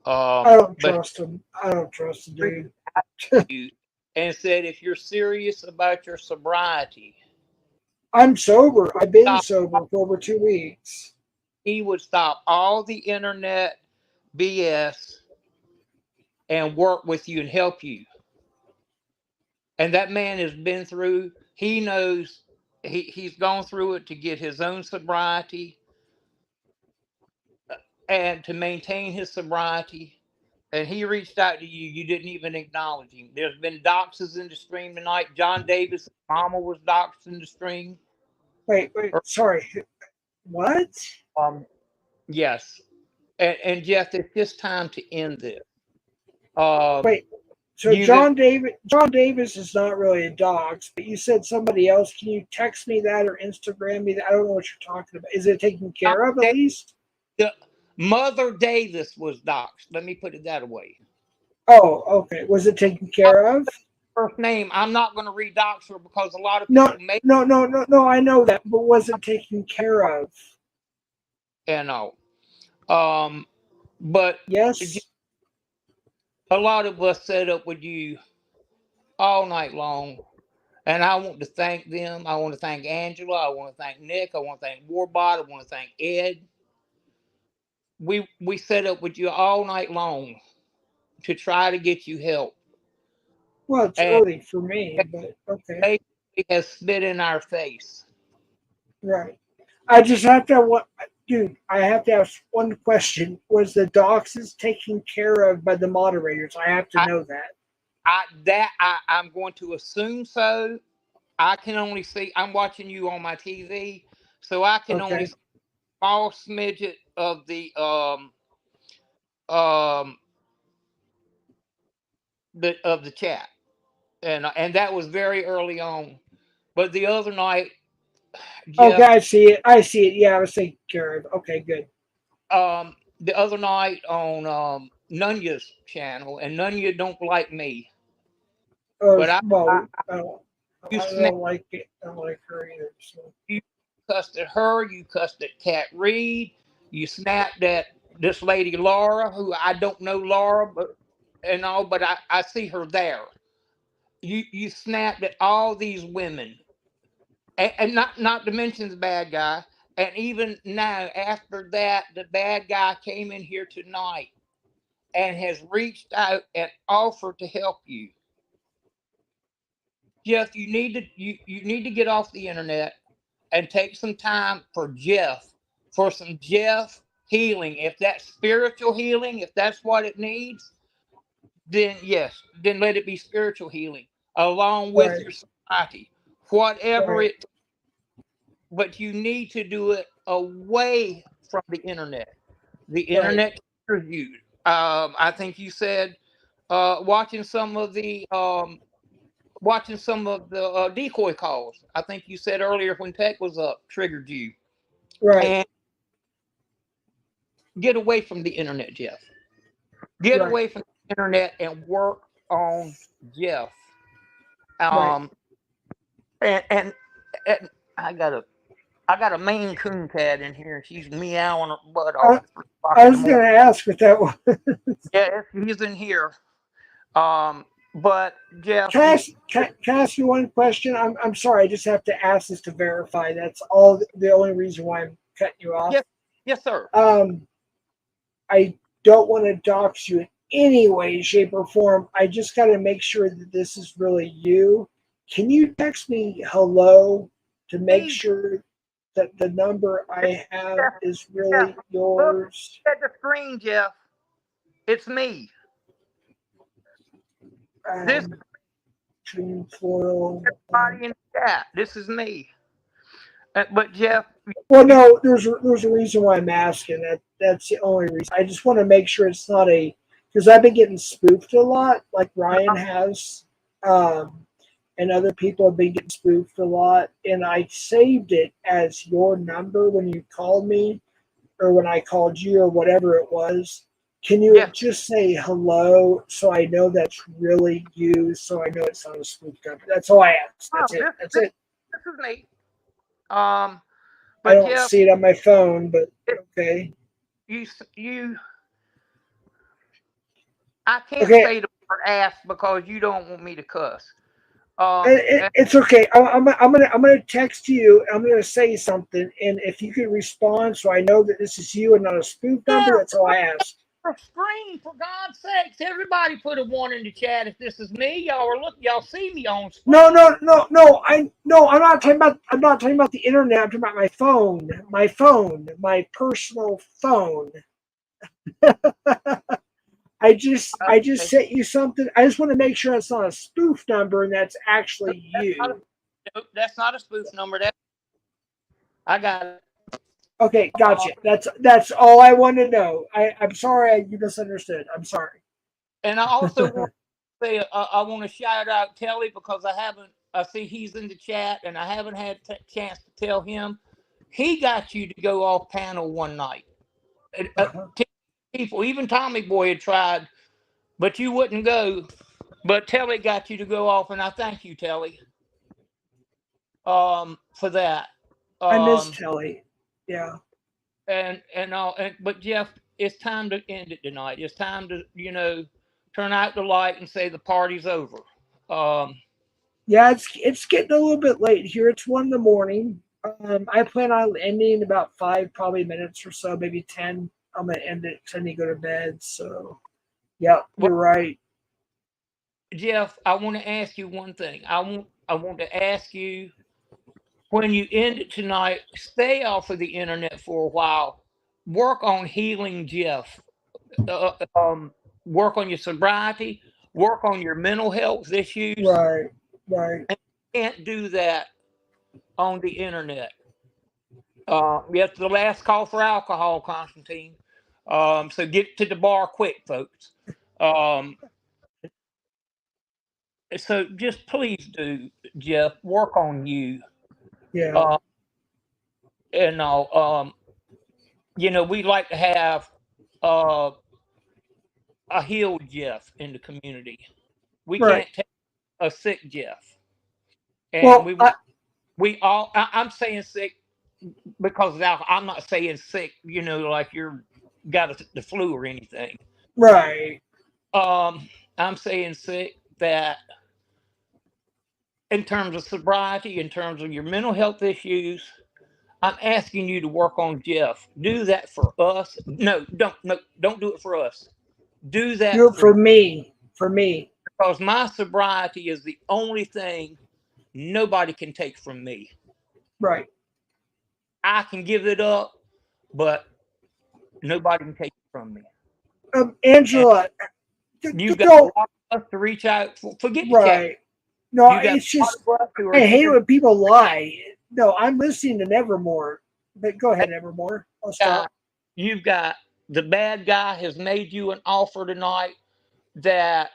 I don't trust him. I don't trust the dude. And said, if you're serious about your sobriety, I'm sober. I've been sober for over 2 weeks. He would stop all the internet BS and work with you and help you. And that man has been through, he knows, he's gone through it to get his own sobriety and to maintain his sobriety. And he reached out to you. You didn't even acknowledge him. There's been doxes in the stream tonight. John Davis' mama was doxed in the stream. Wait, sorry. What? Yes. And Jeff, it's just time to end this. Wait, so John Davis is not really a dox, but you said somebody else. Can you text me that or Instagram me that? I don't know what you're talking about. Is it taken care of at least? The Mother Davis was doxed. Let me put it that way. Oh, okay. Was it taken care of? First name. I'm not going to read dox her because a lot of people No. I know that, but was it taken care of? Yeah, no. But yes, a lot of us set up with you all night long, and I want to thank them. I want to thank Angela. I want to thank Nick. I want to thank Warbot. I want to thank Ed. We set up with you all night long to try to get you help. Well, it's early for me, but okay. It has spit in our face. Right. I just have to dude, I have to ask one question. Was the doxes taken care of by the moderators? I have to know that. I'm going to assume so. I can only see, I'm watching you on my TV, so I can only see a small smidget of the chat. And that was very early on. But the other night, Jeff, okay, I see it. Yeah, I was taken care of. Okay, good. The other night on Nunya's channel, and Nunya don't like me. But I don't like it. I don't like her either. So. You cussed at her. You cussed at Kat Reed. You snapped at this lady Laura, who I don't know Laura, but I see her there. You snapped at all these women, and not to mention the bad guy. And even now, after that, the bad guy came in here tonight and has reached out and offered to help you. Jeff, you need to get off the internet and take some time for some Jeff healing. If that's spiritual healing, if that's what it needs, then yes, then let it be spiritual healing along with your society, whatever it. But you need to do it away from the internet. The internet captures you. I think you said watching some of the decoy calls. I think you said earlier when Peck was up, triggered you. Right. And get away from the internet, Jeff. Get away from the internet and work on Jeff. And I got a Maine Coon cat in here, and she's meowing her butt off. I was going to ask what that was. Yeah, he's in here. But Jeff, can I ask you one question? I'm sorry, I just have to ask this to verify. That's all. The only reason why I'm cutting you off. Yes, sir. I don't want to dox you in any way, shape, or form. I just got to make sure that this is really you. Can you text me hello to make sure that the number I have is really yours? Look at the screen, Jeff. It's me. This Dream Floral. everybody in the chat. This is me. But Jeff, Well, no, there's a reason why I'm asking. That's the only reason. I just want to make sure it's not because I've been getting spoofed a lot, like Ryan has, and other people have been getting spoofed a lot. And I saved it as your number when you called me, or when I called you, or whatever it was. Can you just say hello so I know that's really you? So I know it's not a spoof number. That's all I asked. That's it. That's it. This is me. I But don't Jeff, see it on my phone, but okay. I can't say the word ass because you don't want me to cuss. It's okay. I'm gonna text you. I'm gonna say something, and if you could respond, so I know that this is you and not a spoof number. That's all I asked. Screen, for God's sakes! Everybody put a 1 in the chat if this is me. Y'all see me on screen. No. I'm not talking about. I'm not talking about the internet. I'm talking about my phone. My personal phone. I just sent you something. I just want to make sure it's not a spoof number and that's actually you. That's not a spoof number. I got it. Okay, gotcha. That's all I want to know. I'm sorry you misunderstood. I'm sorry. And I also want to say I want to shout out Telly because I see he's in the chat and I haven't had a chance to tell him. He got you to go off panel one night. People, even Tommy Boy had tried, but you wouldn't go. But Telly got you to go off, and I thank you, Telly, for that. I miss Telly. Yeah. But Jeff, it's time to end it tonight. It's time to turn out the light and say the party's over. Yeah, it's getting a little bit late here. It's 1 a.m. I plan on ending in about 5 probably minutes or so, maybe 10. I'm gonna end it because I need to go to bed. So, yeah, you're right. Jeff, I want to ask you one thing. I want to ask you, when you end it tonight, stay off of the internet for a while. Work on healing, Jeff. Work on your sobriety. Work on your mental health issues. Right. And you can't do that on the internet. It's the last call for alcohol, Constantine. So get to the bar quick, folks. So just please do, Jeff, work on you. Yeah. We like to have a healed Jeff in the community. We can't take a sick Jeff. And I'm saying sick because of alcohol. I'm not saying sick, like you're got the flu or anything. Right. I'm saying sick that in terms of sobriety, in terms of your mental health issues, I'm asking you to work on Jeff. Do that for us. No, don't do it for us. Do that. Do it for me. For me. Because my sobriety is the only thing nobody can take from me. Right. I can give it up, but nobody can take it from me. Angela, you got a lot of us to reach out. Forget the chat. No, it's just I hate it when people lie. No, I'm listening to Nevermore. But go ahead, Nevermore. I'll stop. You've got the bad guy has made you an offer tonight that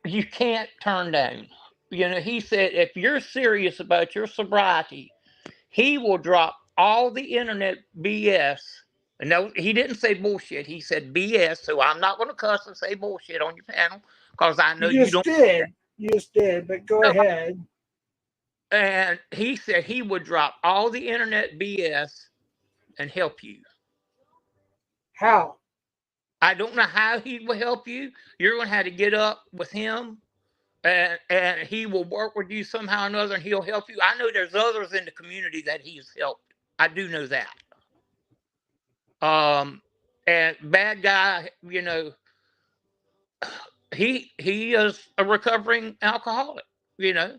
you can't turn down. He said if you're serious about your sobriety, he will drop all the internet BS. No, he didn't say bullshit. He said BS. So I'm not going to cuss and say bullshit on your panel because I know you don't. You just did, but go ahead. And he said he would drop all the internet BS and help you. How? I don't know how he will help you. You're going to have to get up with him, and he will work with you somehow or another, and he'll help you. I know there's others in the community that he's helped. I do know that. And bad guy, you know, he is a recovering alcoholic. You know,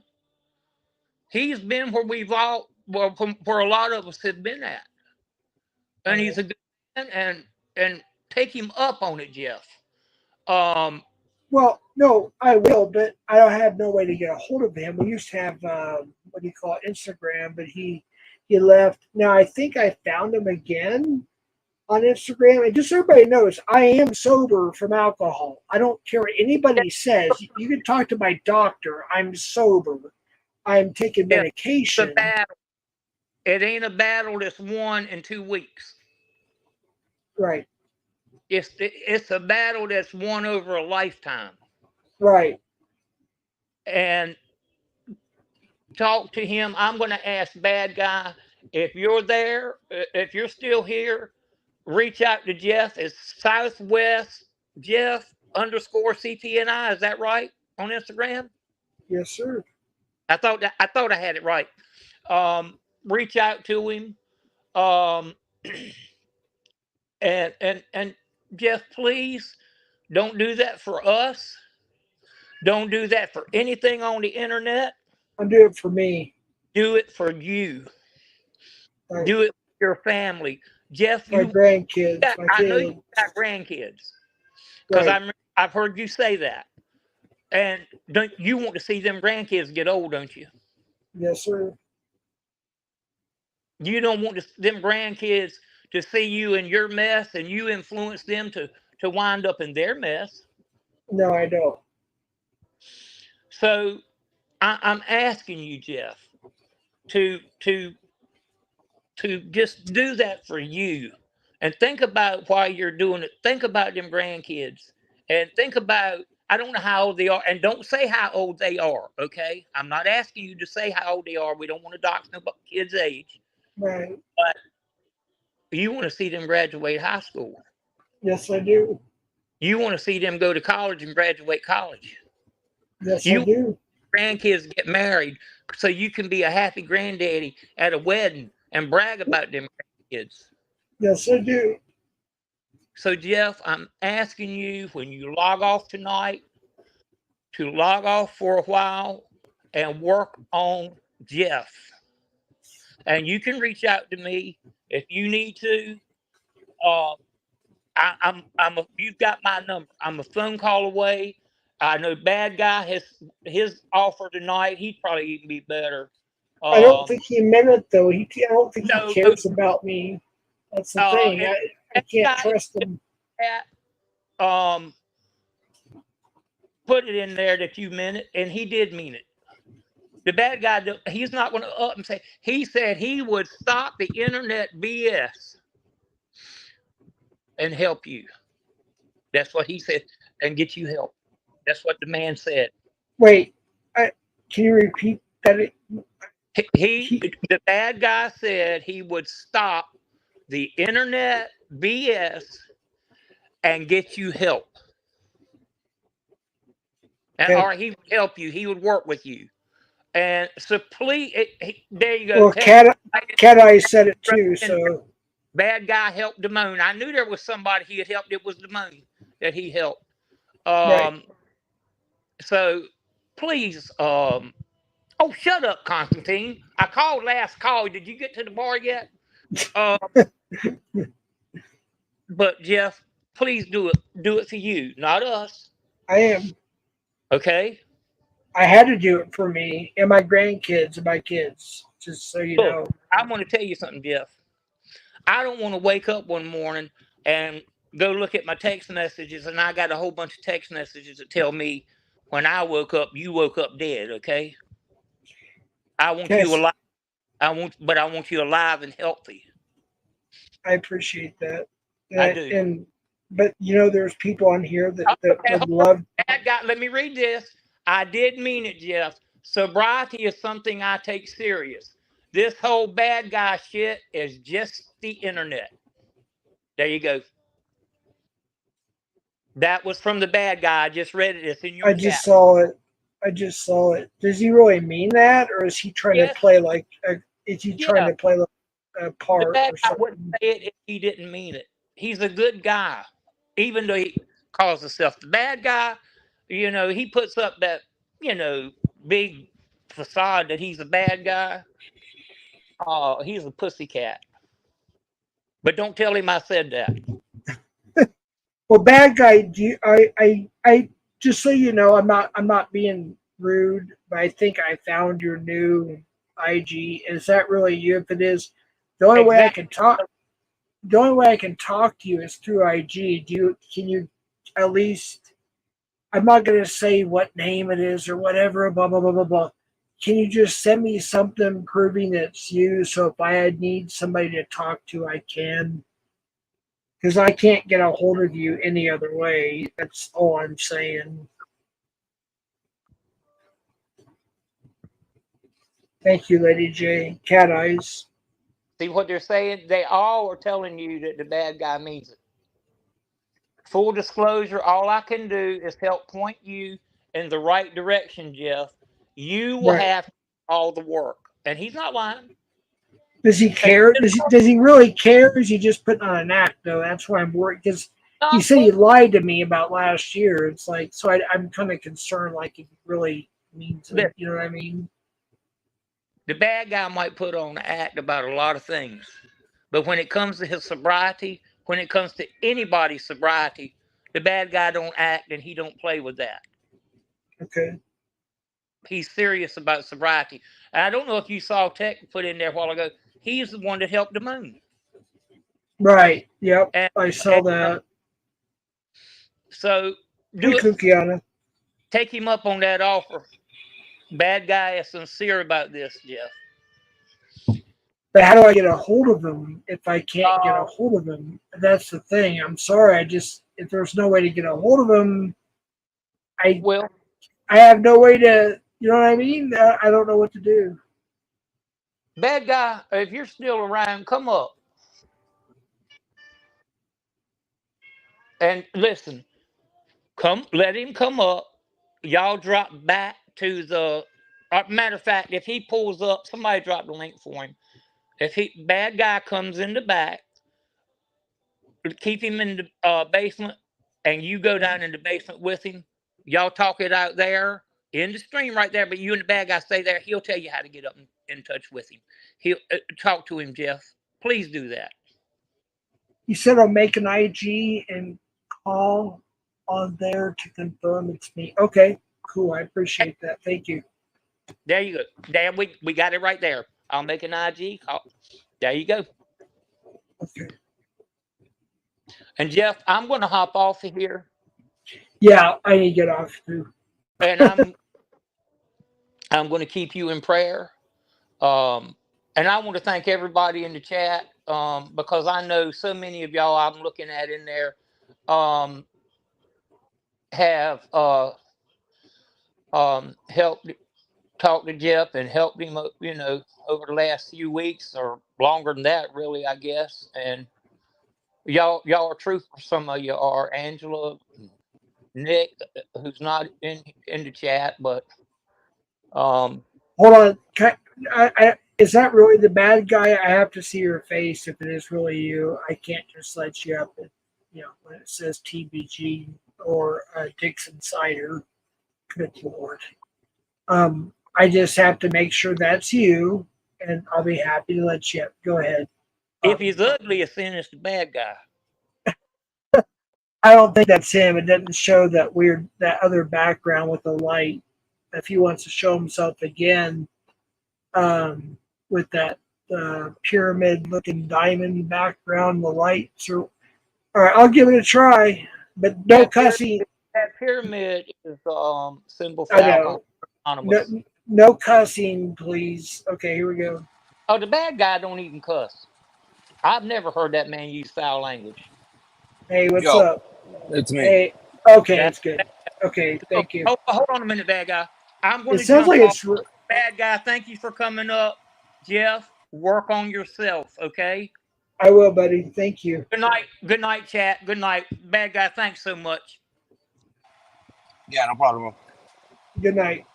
he's been where we've all, well, where a lot of us have been at, and he's a good man. And take him up on it, Jeff. Well, no, I will, but I don't have no way to get a hold of him. We used to have what do you call it, Instagram, but he left. Now I think I found him again on Instagram. And just so everybody knows, I am sober from alcohol. I don't care what anybody says. You can talk to my doctor. I'm sober. I'm taking It's a medication. battle. It ain't a battle that's won in 2 weeks. Right. It's a battle that's won over a lifetime. Right. And talk to him. I'm going to ask bad guy, if you're there, if you're still here, reach out to Jeff. It's Southwest Jeff _CPNI. Is that right on Instagram? Yes, sir. I thought I had it right. Reach out to him. And Jeff, please don't do that for us. Don't do that for anything on the internet. I'm doing it for me. Do it for you. Right. Do it for your family. Jeff, My grandkids, my I know kids. you got grandkids. Because Right. I've heard you say that. And don't you want to see them grandkids get old, don't you? Yes, sir. You don't want them grandkids to see you in your mess and you influence them to wind up in their mess. No, I don't. So I'm asking you, Jeff, to just do that for you, and think about why you're doing it. Think about them grandkids, and think about, I don't know how old they are, and don't say how old they are. Okay, I'm not asking you to say how old they are. We don't want to dox no kids' age. Right. But you want to see them graduate high school. Yes, I do. You want to see them go to college and graduate college. Yes, You I do. grandkids get married so you can be a happy granddaddy at a wedding and brag about them grandkids. Yes, I do. So, Jeff, I'm asking you, when you log off tonight, to log off for a while and work on Jeff. And you can reach out to me if you need to. You've got my number. I'm a phone call away. I know bad guy has his offer tonight. He'd probably even be better. I don't think he meant it though. I don't think No, he cares about me. That's the thing. I can't trust him. Put it in there that you meant it, and he did mean it. The bad guy, he's not going to up and say. He said he would stop the internet BS and help you. That's what he said, and get you help. That's what the man said. Wait, can you repeat that? The bad guy said he would stop the internet BS and get you help. Okay. Or he would help you. He would work with you. And so please, there you go. Well, Cat Eye said it too. So bad guy helped Damone. I knew there was somebody he had helped. It was Damone that he helped. Right. So please, oh, shut up, Constantine. I called last call. Did you get to the bar yet? But Jeff, please do it. Do it for you, not us. I am. Okay. I had to do it for me and my grandkids and my kids, just so you know. I'm going to tell you something, Jeff. I don't want to wake up one morning and go look at my text messages, and I got a whole bunch of text messages that tell me when I woke up, you woke up dead. Okay. I want you alive. I want you alive and healthy. I appreciate that. I do. But there's people on here that would love. Let me read this. I did mean it, Jeff. Sobriety is something I take serious. This whole bad guy shit is just the internet. There you go. That was from the bad guy. I just read it. It's in your chat. I just saw it. Does he really mean that, or is he trying to play like? Is he trying to play like a part? The bad guy wouldn't say it if he didn't mean it. he's a good guy, even though he calls himself the bad guy. You know, he puts up that, you know, big facade that he's a bad guy. Oh, he's a pussycat. But don't tell him I said that. Well, bad guy, I just so you know, I'm not being rude, but I think I found your new IG. Is that really you? If it is, the only way I Exactly. can talk, the only way I can talk to you is through IG. Can you at least? I'm not gonna say what name it is or whatever. Blah blah blah blah blah. Can you just send me something proving it's you? So if I need somebody to talk to, I can. Because I can't get a hold of you any other way. That's all I'm saying. Thank you, Lady J. Cat eyes. See what they're saying? They all are telling you that the bad guy means it. Full disclosure, all I can do is help point you in the right direction, Jeff. You will Right. have all the work. And he's not lying. Does he care? Does he really care? Or is he just putting on an act, though? That's why I'm worried. Because he said he lied to me about last year. It's like, so I'm kind of concerned, like, if he really means it. You know what I mean? The bad guy might put on an act about a lot of things. But when it comes to his sobriety, when it comes to anybody's sobriety, the bad guy don't act and he don't play with that. Okay. He's serious about sobriety. And I don't know if you saw Tech put in there a while ago. He's the one that helped the moon. Right. Yep. And, I saw that. So Hey, Kukiana. take him up on that offer. Bad guy is sincere about this, Jeff. But how do I get a hold of him if I can't get a hold of him? That's the thing. I'm sorry. If there's no way to get a hold of him, I have no way to, you know what I mean? I don't know what to do. Bad guy, if you're still around, come up. And listen, let him come up. Y'all drop back to the, matter of fact, if he pulls up, somebody drop the link for him. If bad guy comes in the back, keep him in the basement, and you go down in the basement with him. Y'all talk it out there in the stream right there, but you and the bad guy stay there. He'll tell you how to get up in touch with him. He'll talk to him, Jeff. Please do that. You said I'll make an IG and call on there to confirm it's me. Okay, cool. I appreciate that. Thank you. There you go. There, we got it right there. I'll make an IG call. There you go. Okay. And Jeff, I'm going to hop off of here. Yeah, I need to get off too. And I'm going to keep you in prayer. And I want to thank everybody in the chat because I know so many of y'all I'm looking at in there have helped talk to Jeff and helped him, you know, over the last few weeks or longer than that, really, I guess. And y'all are truthful. Some of you are. Angela, Nick, who's not in the chat, but hold on. Is that really the bad guy? I have to see your face if it is really you. I can't just let you up. You know, when it says TBG or Dixon Cider. Good Lord. I just have to make sure that's you, and I'll be happy to let you up. Go ahead. If he's ugly, a sin is the bad guy. I don't think that's him. It doesn't show that other background with the light. If he wants to show himself again, with that pyramid-looking diamond background, the lights are. All right, I'll give it a try, but no cussing. That pyramid is symbol for I know. Anonymous. No cussing, please. Okay, here we go. Oh, the bad guy don't even cuss. I've never heard that man use foul language. Hey, what's up? It's me. Hey, okay, that's good. Okay, thank you. Hold on a minute, bad guy. I'm going to sounds like it's bad guy. Thank you for coming up, Jeff. Work on yourself, okay? I will, buddy. Thank you. Good night, chat. Good night, bad guy. Thanks so much. Yeah, no problem. Good night.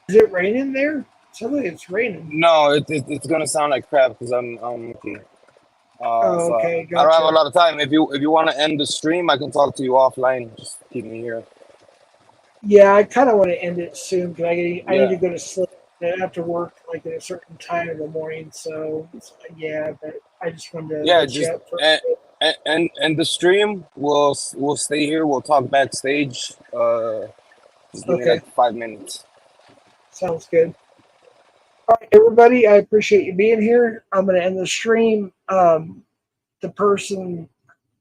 Is it raining there? It sounds like it's raining. No, it's gonna sound like crap because I'm So Okay, I don't have a gotcha. lot of time. If you want to end the stream, I can talk to you offline. Just keep me here. Yeah, I kind of want to end it soon because I need Yeah. to go to sleep. I have to work like at a certain time in the morning. So yeah, but I just wanted to Yeah, let you just up for. and the stream. We'll stay here. We'll talk backstage. Just give me Okay, like 5 minutes. sounds good. All right, everybody, I appreciate you being here. I'm going to end the stream. The person,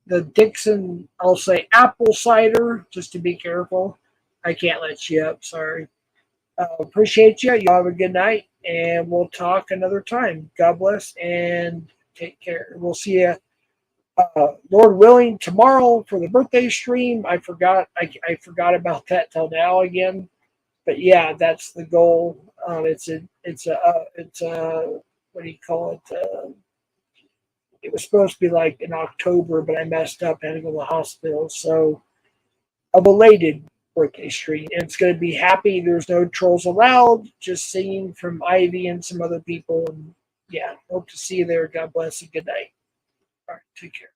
the Dixon, I'll say apple cider, just to be careful. I can't let you up. Sorry. Appreciate you. You have a good night, and we'll talk another time. God bless and take care. We'll see you, Lord willing, tomorrow for the birthday stream. I forgot. I forgot about that till now again. But yeah, that's the goal. It's a what do you call it? It was supposed to be like in October, but I messed up. I had to go to the hospital. So a belated birthday stream. And it's going to be happy. There's no trolls allowed. Just singing from Ivy and some other people. And yeah, hope to see you there. God bless and good night. All right, take care.